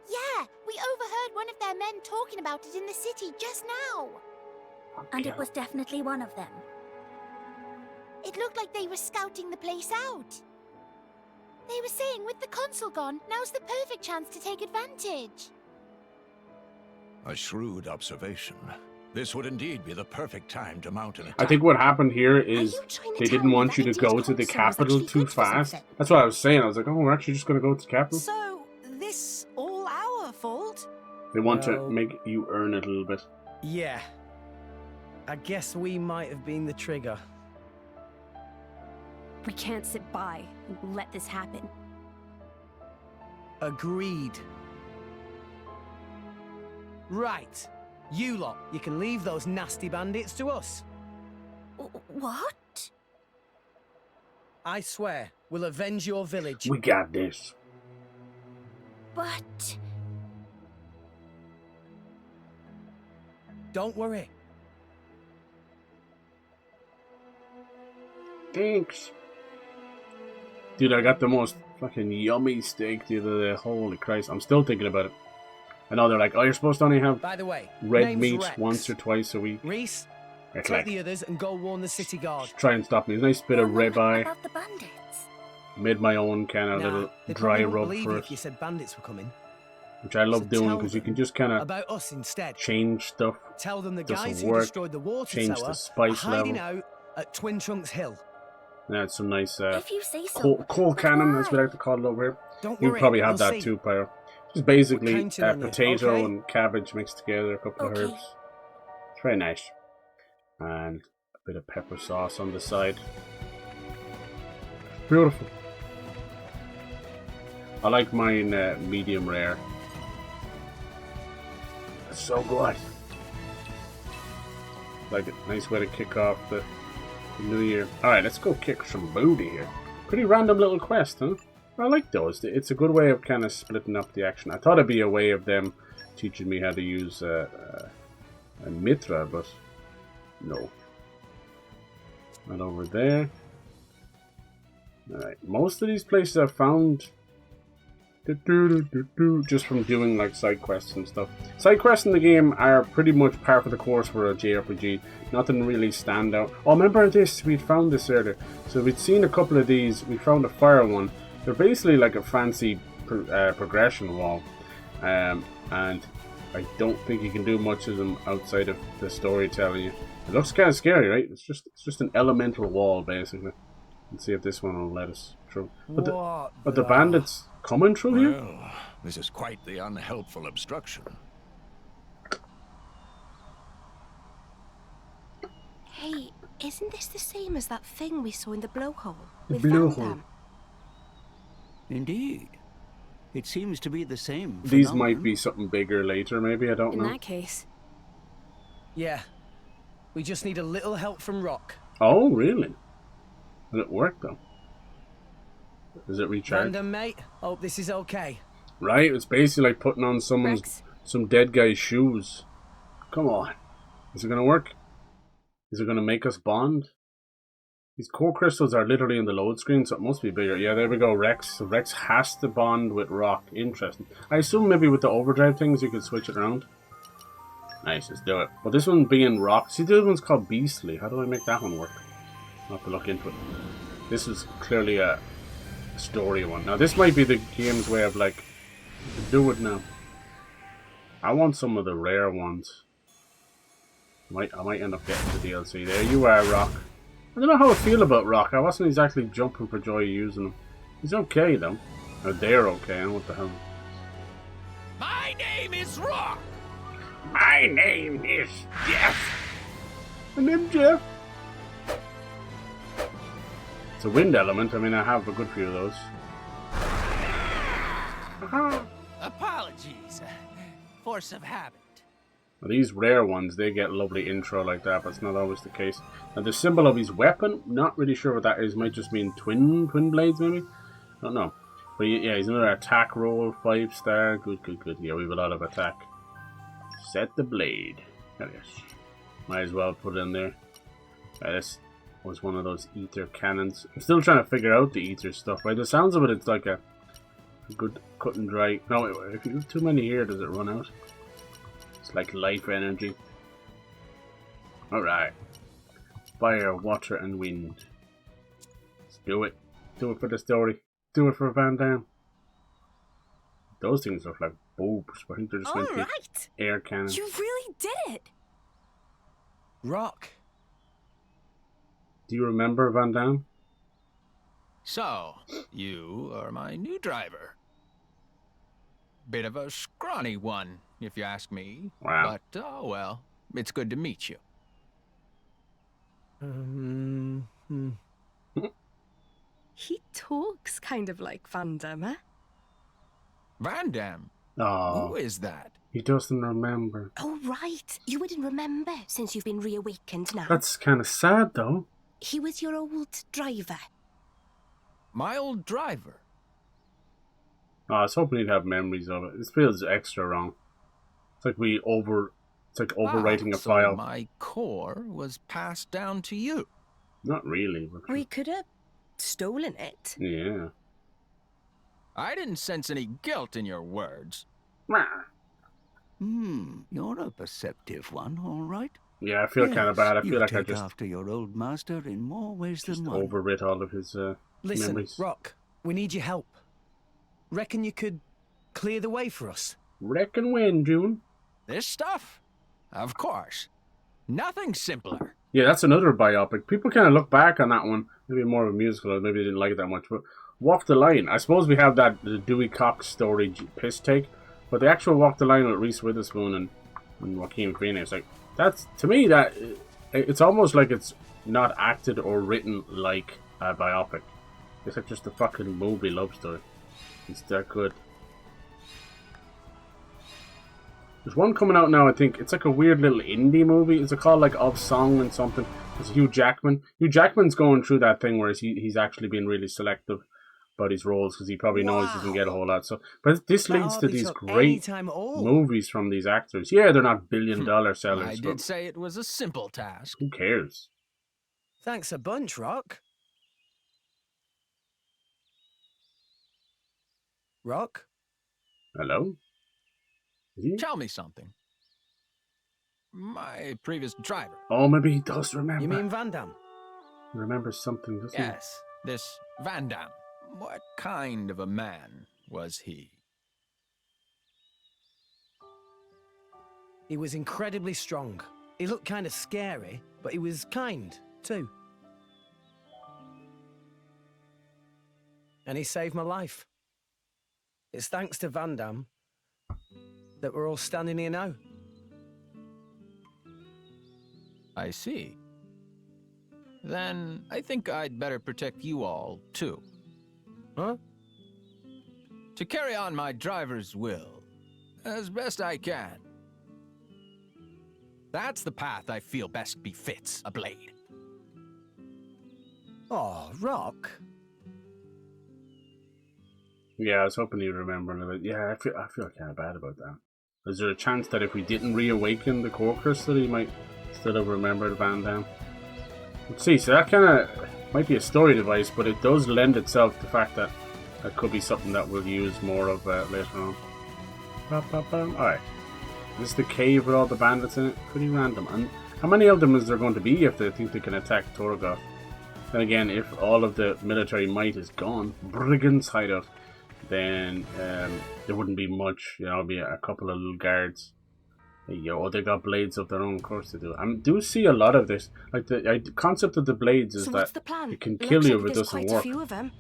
Yeah, we overheard one of their men talking about it in the city just now. And it was definitely one of them. It looked like they were scouting the place out. They were saying with the console gone, now's the perfect chance to take advantage. A shrewd observation. This would indeed be the perfect time to mount an attack. I think what happened here is you trying to they tell didn't me want that you to India's go to the console was capital actually too good for fast. something? That's what I was saying. I was like, oh, we're actually just going to go to the capital. So, this all our fault? They want to Well- make you earn it a little bit. Yeah. I guess we might have been the trigger. We can't sit by and let this happen. Agreed. Right. You lot, you can leave those nasty bandits to us. What? I swear, we'll avenge your village. We got this. But... Don't worry. Thanks. Dude, I got the most fucking yummy steak the other day. Holy Christ. I'm still thinking about it. I know they're like, oh, you're supposed to only have By the way, red name's meat Rex. once or twice a week. Reese, It's take like, the others and go warn the city guard. try and stop me. There's a nice bit of ribeye. About the bandits. Made my own kind of Nah, little they dry probably wouldn't rub believe for you it. if you said bandits were coming. Which I love So doing tell because you them can just kind of About us instead. change stuff. Tell them the does some guys who work, destroyed the water change tower the are spice hiding level. out at Twin Trunks Hill. That's some nice If you say so. coal but cannon, as we why? like to call it over here. Don't You worry, probably have we'll that see. too, Pyra. Just basically We're counting on you, potato okay? and cabbage mixed together, a couple of Okay. herbs. It's very nice. And a bit of pepper sauce on the side. Beautiful. I like mine medium rare. It's so good. Like a nice way to kick off the new year. Alright, let's go kick some booty here. Pretty random little quest, huh? I like those. It's a good way of kind of splitting up the action. I thought it'd be a way of them teaching me how to use a Mythra, but no. Not over there. Alright, most of these places I've found Just from doing like side quests and stuff. Side quests in the game are pretty much par for the course for a JRPG. Nothing really stand out. Oh, remember this? We found this earlier. So we'd seen a couple of these. We found a fire one. They're basically like a fancy progression wall, and I don't think you can do much of them outside of the storytelling. It looks kind of scary, right? It's just an elemental wall basically. Let's see if this one will let us through. But the bandits coming through here? Well, this is quite the unhelpful obstruction. Hey, isn't this the same as that thing we saw in the blowhole? The with blowhole. Van Damme? Indeed. It seems to be the same. These phenomenon. might be something bigger later, maybe, I don't know. In that case. Yeah. We just need a little help from Rock. Oh, really? Will it work, though? Does it recharge? Random, mate. Hope this is okay. Right, it's basically like putting on some dead guy's shoes. Come on. Is it going to work? Is it going to make us bond? These core crystals are literally in the load screen, so it must be bigger. Yeah, there we go, Rex. So Rex has to bond with Rock. Interesting. I assume maybe with the overdrive things you could switch it around. Nice, let's do it. Well, this one being Rock. See, the other one's called Beastly. How do I make that one work? I'll have to look into it. This is clearly a story one. Now, this might be the game's way of, like, do it now. I want some of the rare ones. I might end up getting the DLC. There you are, Rock. I don't know how I feel about Rock. I wasn't exactly jumping for joy using him. He's okay, though. Or they're okay. I don't know what the hell. My name is Rock. My name is Jeff. And I'm Jeff. It's a wind element. I mean, I have a good few of those. Apologies. Force of habit. Now, these rare ones, they get lovely intro like that, but it's not always the case. Now, the symbol of his weapon, not really sure what that is. Might just mean twin blades, maybe? I don't know. But yeah, he's another attack roll, 5-star. Good. Yeah, we have a lot of attack. Set the blade. There it is. Might as well put it in there. This was one of those ether cannons. I'm still trying to figure out the ether stuff. By the sounds of it, it's like a good cut and dry. No, if you do too many here, does it run out? It's like life energy. Alright. Fire, water, and wind. Let's do it. Do it for the story. Do it for Van Damme. Those things look like boobs, but I think they're just meant to be air cannons. You really did it! Rock. Do you remember Van Damme? So, you are my new driver. Bit of a scrawny one, if you ask me. Wow. But, oh well, it's good to meet you. He talks kind of like Van Damme, eh? Van Damme? Oh. Who is that? He doesn't remember. Oh, right. You wouldn't remember since you've been reawakened now. That's kind of sad, though. He was your old driver. My old driver? Oh, I was hoping he'd have memories of it. This feels extra wrong. It's like overwriting a so file. My core was passed down to you. Not really, but We could have stolen it. yeah. I didn't sense any guilt in your words. You're a perceptive one, all right. Yeah, I feel kind of bad. I You feel like I take just after your old master in more ways than one. overwrit all of his Listen, memories. Rock, we need your help. Reckon you could clear the way for us? Reckon when, June? This stuff? Of course. Nothing simpler. Yeah, that's another biopic. People kind of look back on that one. Maybe more of a musical, or maybe they didn't like it that much. But Walk the Line. I suppose we have the Dewey Cox story piss take. But the actual Walk the Line with Reese Witherspoon and Joaquin Phoenix, like, that's, to me, that it's almost like it's not acted or written like a biopic. It's like just a fucking movie love story. It's that good. There's one coming out now, I think. It's like a weird little indie movie. It's called like Of Song and something. It's Hugh Jackman. Hugh Jackman's going through that thing where he's actually being really selective about his roles because he probably knows he can get a whole lot. So, but this leads to these great movies from these actors. Yeah, they're not billion-dollar sellers. I did say it was a simple task. Who cares? Thanks a bunch, Rock. Rock? Hello? Is he? Tell me something. My previous driver. Oh, maybe he does remember. You mean Van Damme? He remembers something, doesn't Yes, this Van Damme. What kind of a man was he? He was incredibly strong. He looked kind of scary, but he was kind, too. And he saved my life. It's thanks to Van Damme that we're all standing here now. I see. Then I think I'd better protect you all, too. Huh? To carry on my driver's will, as best I can. That's the path I feel best befits a blade. Oh, Rock. he? Yeah, I was hoping he'd remember a little bit. Yeah, I feel kind of bad about that. Is there a chance that if we didn't reawaken the Corcus that he might still have remembered Van Damme? Let's see, so that kind of might be a story device, but it does lend itself to the fact that that could be something that we'll use more of later on. Alright. This is the cave with all the bandits in it. Pretty random. And how many of them is there going to be if they think they can attack Torgoth? And again, if all of the military might is gone, Brigand's hideout, then there wouldn't be much. You know, it'll be a couple of little guards. Oh, they got blades of their own, of course they do. I do see a lot of this. Like the concept of the blades is that it can kill you if it doesn't work.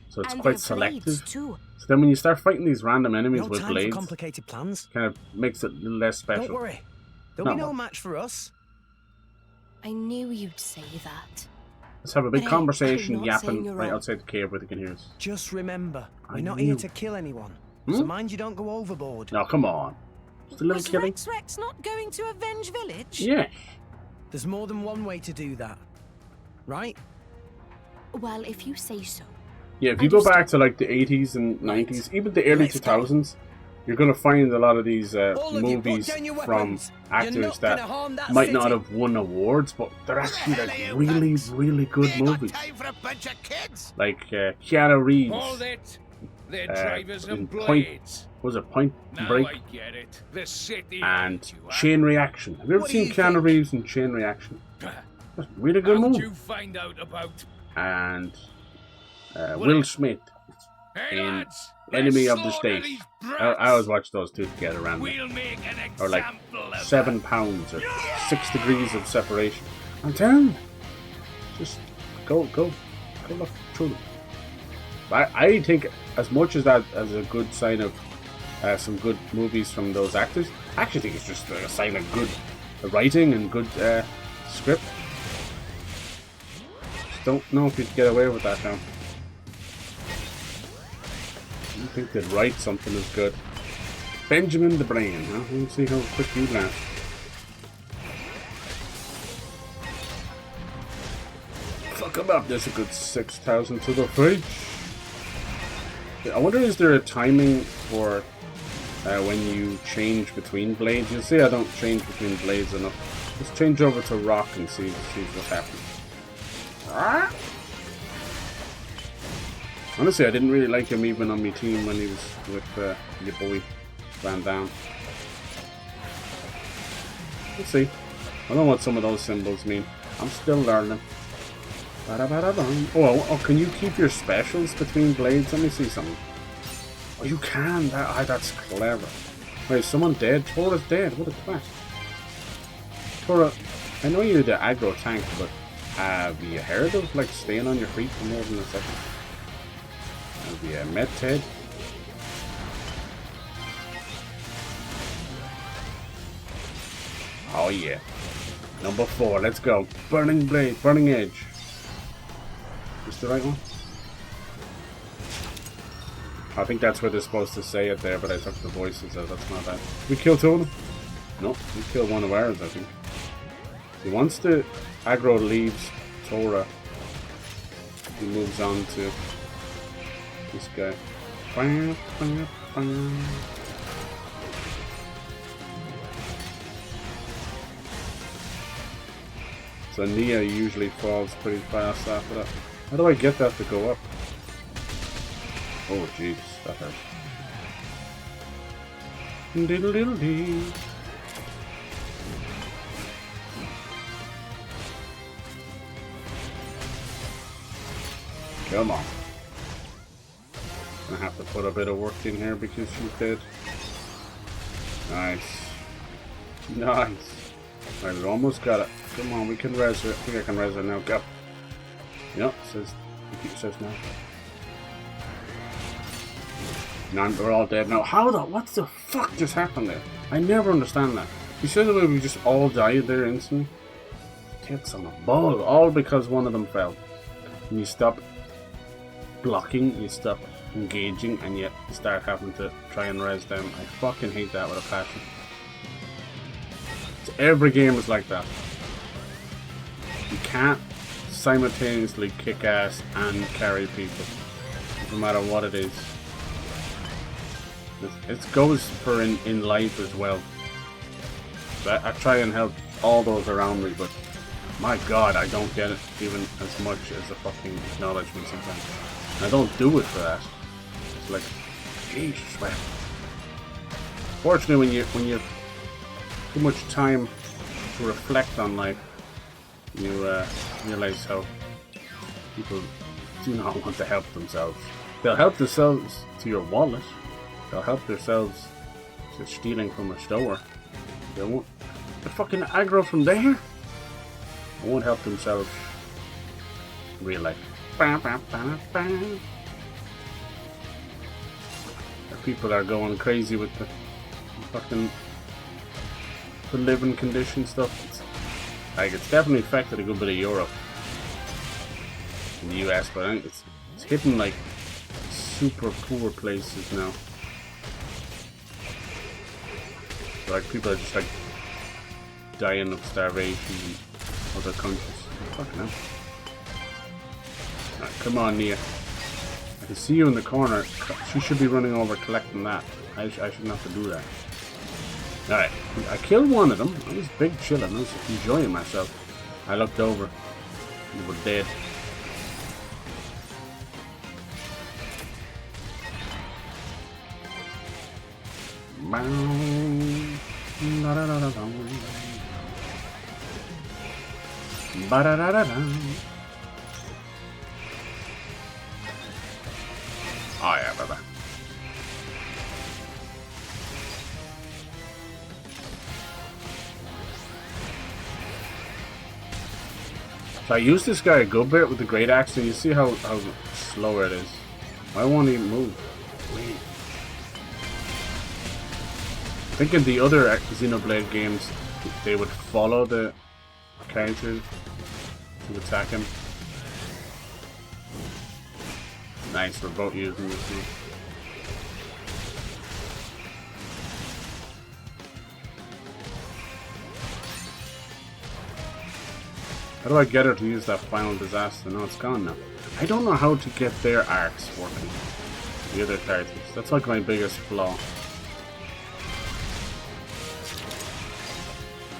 So it's quite selective. So then when you start fighting these random enemies with blades, complicated plans. Kind of makes it a little less special. Don't worry, there'll be no match for us. I knew you'd say that. Let's have a big conversation I'm yapping you're right wrong. outside the cave where they can hear us. Just remember, we're not knew. here to kill anyone. So mind you don't go overboard. No, come on. Just a little Was killing. Rex not going to avenge Village? Yeah. There's more than one way to do that, right? Well, if you say so. Yeah, if you go back to like the 80s and 90s, even the early 2000s, you're going to find a lot of these movies from actors that might not have won awards, but they're actually like really, really good movies. Like Keanu Reeves. Hold it. They're drivers and blades. Was it Point Break? Now I get it. The city And hates you, Chain Reaction. Have you ever seen Keanu Reeves in Chain Reaction? That's a really good How'd movie. you find out about? And Will Smith Hey, in lads, Enemy let's of the slaughter State. these I brats. always watch those two together randomly. We'll make an Or like example of 7 pounds or 6 degrees of separation. I'm telling you, just go look through them. I think as much as that as a good sign of some good movies from those actors, I actually think it's just a sign of good writing and good script. Just don't know if you'd get away with that now. I don't think they'd write something as good. Benjamin the Brain, huh? We'll see how quick you last. Fuck him up, there's a good 6,000 to the face. I wonder, is there a timing for when you change between blades? You'll see I don't change between blades enough. Let's change over to Rock and see what's happening. Ah! Honestly, I didn't really like him even on my team when he was with your boy Van Damme. Let's see. I don't know what some of those symbols mean. I'm still learning. Oh, can you keep your specials between blades? Let me see something. Oh, you can. That's clever. Wait, is someone dead? Tora's dead. What a twat. Tora, I know you're the aggro tank, but have you heard of like staying on your feet for more than a second? Have you met Ted? Oh yeah. Number 4, let's go. Burning Blade, Burning Edge. Is the right one? I think that's where they're supposed to say it there, but I took the voices out. That's not bad. We killed 2 of them? No, we killed one of ours, I think. Once the aggro leaves Tora, he moves on to this guy. So Nia usually falls pretty fast after that. How do I get that to go up? Oh jeez, that hurt. Diddle diddle dee. Come on. Gonna have to put a bit of work in here because she's dead. Nice. Nice. Right, we almost got it. Come on, we can res her. I think I can res her now. Go. Yep, says it says now. None, we're all dead now. How the what the fuck just happened there? I never understand that. You said that we just all died there instantly? Tits on a ball. All because one of them fell. And you stop blocking, you stop engaging, and yet you start having to try and res them. I fucking hate that with a passion. So every game is like that. You can't simultaneously kick ass and carry people, no matter what it is. It goes for in life as well. So I try and help all those around me, but my god, I don't get it even as much as a fucking acknowledgement sometimes. And I don't do it for that. It's like, Jesus, man. Fortunately, when you have too much time to reflect on life, you realize how people do not want to help themselves. They'll help themselves to your wallet. They'll help themselves to stealing from a store. They won't. They're fucking aggro from there. They won't help themselves in real life. The people are going crazy with the fucking the living condition stuff. It's definitely affected a good bit of Europe and the US, but I think it's hitting like super poor places now. So, like people are just like dying of starvation in other countries. Fucking hell. Right, come on, Nia. I can see you in the corner. She should be running over collecting that. I shouldn't have to do that. Alright, I killed one of them. I was big chilling. I was enjoying myself. I looked over. You were dead. Oh yeah, brother. So I used this guy a good bit with the great axe, and you see how slow it is. Why won't he move? Wait. I think in the other Xenoblade games, they would follow the character to attack him. Nice, we're both using this one. How do I get her to use that final disaster? No, it's gone now. I don't know how to get their arcs working. The other characters. That's like my biggest flaw.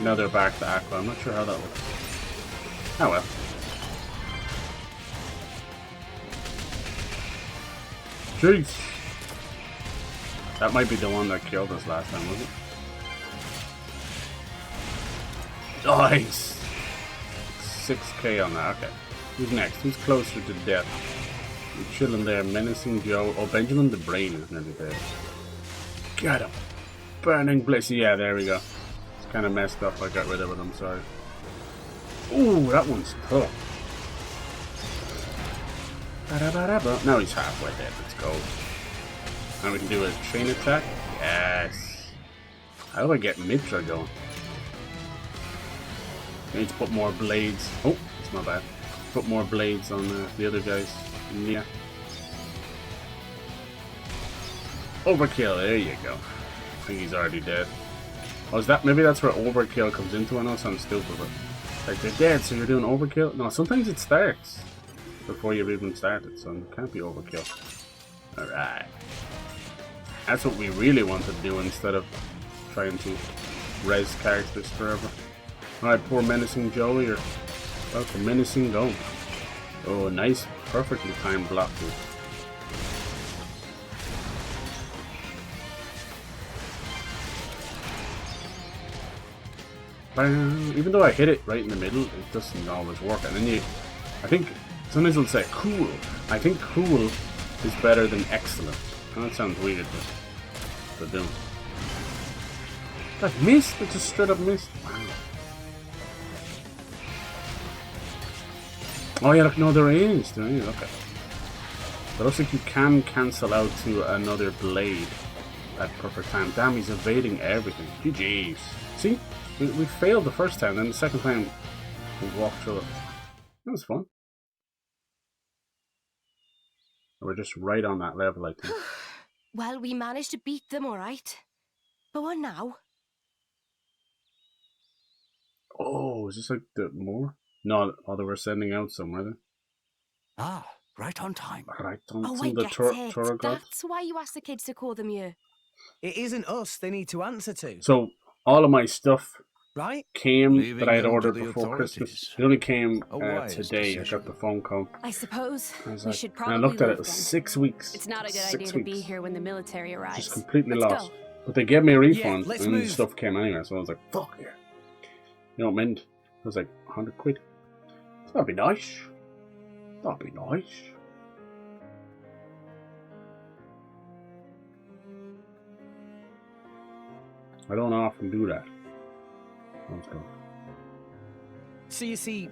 Now they're back to Aqua. I'm not sure how that works. Oh well. Jeez. That might be the one that killed us last time, was it? Nice! 6k on that, okay. Who's next? Who's closer to death? You're chilling there, menacing Joe. Oh, Benjamin the Brain is nearly dead. Got him! Burning bliss. Yeah, there we go. It's kind of messed up. I got rid of it, I'm sorry. Ooh, that one's tough. Now he's halfway dead. Let's go. Now we can do a chain attack. Yes. How do I get Mythra going? I need to put more blades. Oh, that's not bad. Put more blades on the other guys. Yeah. Overkill. There you go. I think he's already dead. Oh, is that maybe that's where overkill comes into? I know it sounds stupid, but like they're dead, so you're doing overkill. No, sometimes it starts before you've even started, so it can't be overkill. All right. That's what we really wanted to do instead of trying to res characters forever. Alright, poor menacing Joey, or about to menacing go. Oh, nice, perfectly timed block, dude. Even though I hit it right in the middle, it doesn't always work. And then I think sometimes it'll say cool. I think cool is better than excellent. And that sounds weird, but don't. That missed. It just straight up missed. Wow. Oh yeah, look, no, there is. There is. Okay. But it looks like you can cancel out to another blade at perfect time. Damn, he's evading everything. GG's. See? We failed the first time, then the second time we walked through it. That was fun. We're just right on that level, I think. Well, we managed to beat them, alright. But what now? Oh, is this like the more? No, they were sending out somewhere then. Ah, right on time. Right on Oh, time. I The get it. tour guide. That's why you asked the kids to call them here. It isn't us they need to answer to. So, all of my stuff right? Came that I had ordered before Christmas. It only came today. I got the phone call. I suppose we should And probably I looked at it, leave it was then. 6 weeks. It's not a good 6 idea to be weeks. here when the military arrives. Just completely Let's lost. go. But they gave me a refund, let's and the move. stuff came anyway, so I was like, fuck yeah. You know what I meant? It was like 100 quid. That'd be nice. That'd be nice. I don't often do that. Let's go. So you see,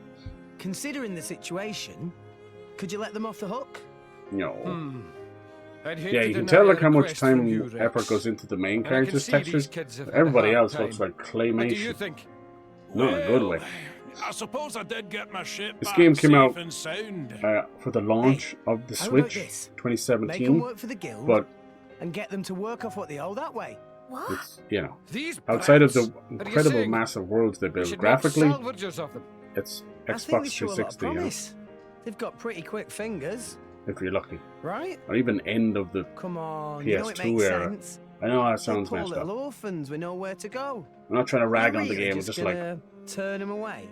considering the situation, could you let them off the hook? No. I'd hate Yeah, to you can deny tell a like how much request from time you, Rex. effort goes into the main And I can character's see these textures. kids have had a Everybody hard else looks time. like What do you claymation. think? Not in a good way. I suppose I did get my ship This back game came safe out and sound. for the launch of the how about Switch, this? Make 2017. them work for the guild But and get them to work off what they owe that way. it's, you know, These outside of brats. the Are you incredible saying massive worlds they we build should make graphically, salvagers of them? it's I think they Xbox show a lot of 360, you know, promise. They've got pretty quick fingers, if you're lucky. right? Or even end of the Come on, PS2 you know it makes era. sense. I know that They're sounds poor messed little up. orphans with nowhere to go. I'm not trying to rag You're on the really game, it's just like gonna turn them away.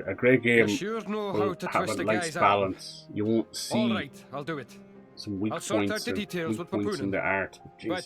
a great game You sure know will how to have twist a a nice guy's arm. balance. You won't see All right, I'll do it. some weak I'll sort out points, the or details weak with points in Papunen. the art. Jeez. But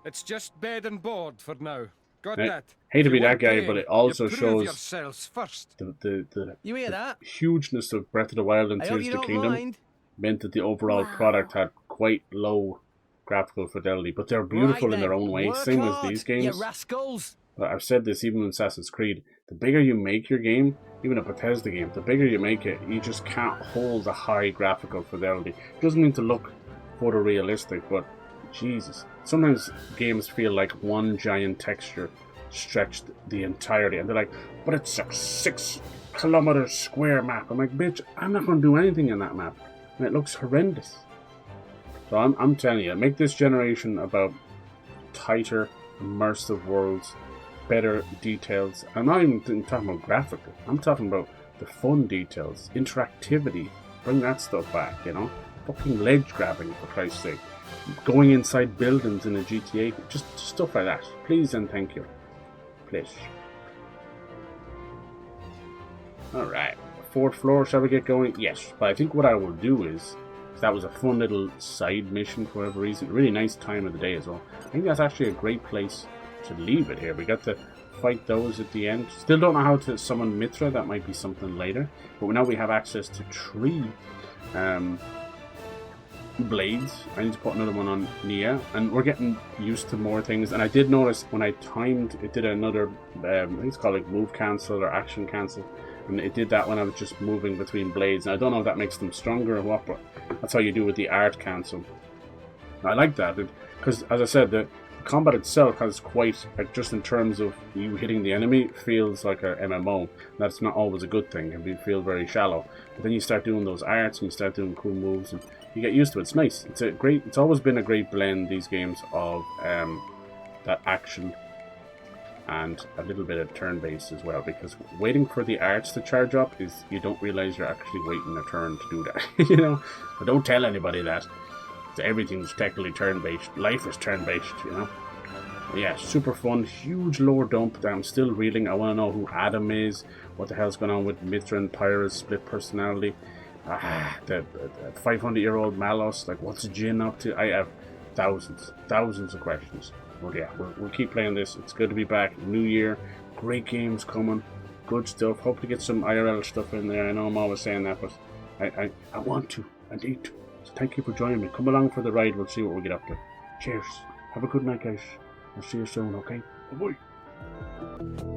it's just bed and board for now. Got I that? hate to If be you that want guy, paying, but it also you prove shows yourselves first. the You hear that? hugeness of Breath of the Wild and I hope Tears you of the don't Kingdom mind. meant that the overall product had quite low graphical fidelity, but they're beautiful Right in their then, own way, work same as hard, these you games. rascals. But I've said this even in Assassin's Creed, the bigger you make your game, even a Bethesda game, the bigger you make it, you just can't hold a high graphical fidelity. It doesn't mean to look photorealistic, but Jesus. Sometimes games feel like one giant texture stretched the entirety, and they're like, but it's a 6 kilometer square map. I'm like, bitch, I'm not going to do anything in that map. And it looks horrendous. So I'm telling you, make this generation about tighter, immersive worlds, better details. I'm not even talking about graphical. I'm talking about the fun details, interactivity. Bring that stuff back, you know? Fucking ledge grabbing, for Christ's sake. Going inside buildings in a GTA. Just stuff like that. Please and thank you. Please. Alright. 4th floor, shall we get going? Yes. But I think what I will do is, that was a fun little side mission for whatever reason. Really nice time of the day as well. I think that's actually a great place to leave it here. We got to fight those at the end. Still don't know how to summon Mythra. That might be something later. But now we have access to 3 blades. I need to put another one on Nia. And we're getting used to more things. And I did notice when I timed, it did another, I think it's called like move cancel or action cancel. And it did that when I was just moving between blades. And I don't know if that makes them stronger or what, but that's how you do with the art cancel. I like that, because as I said, the combat itself has quite, like, just in terms of you hitting the enemy, feels like a MMO. That's not always a good thing, and we feel very shallow. But then you start doing those arts, and you start doing cool moves, and you get used to it. It's nice. It's always been a great blend, these games, of that action and a little bit of turn-based as well, because waiting for the arts to charge up is, you don't realize you're actually waiting a turn to do that. You know, but don't tell anybody that. Everything's technically turn-based. Life is turn-based, you know. But yeah, super fun. Huge lore dump that I'm still reeling. I want to know who Addam is, what the hell's going on with Mythra and Pyra's split personality. The 500-year-old Malos, like, what's Jin up to? I have thousands of questions. But yeah, we'll keep playing this. It's good to be back. New year, Great games coming. Good stuff. Hope to get some IRL stuff in there. I know I'm always saying that, but I want to. I need to. So thank you for joining me. Come along for the ride. We'll see what we get up to. Cheers. Have a good night, guys. I'll see you soon, okay? Bye-bye.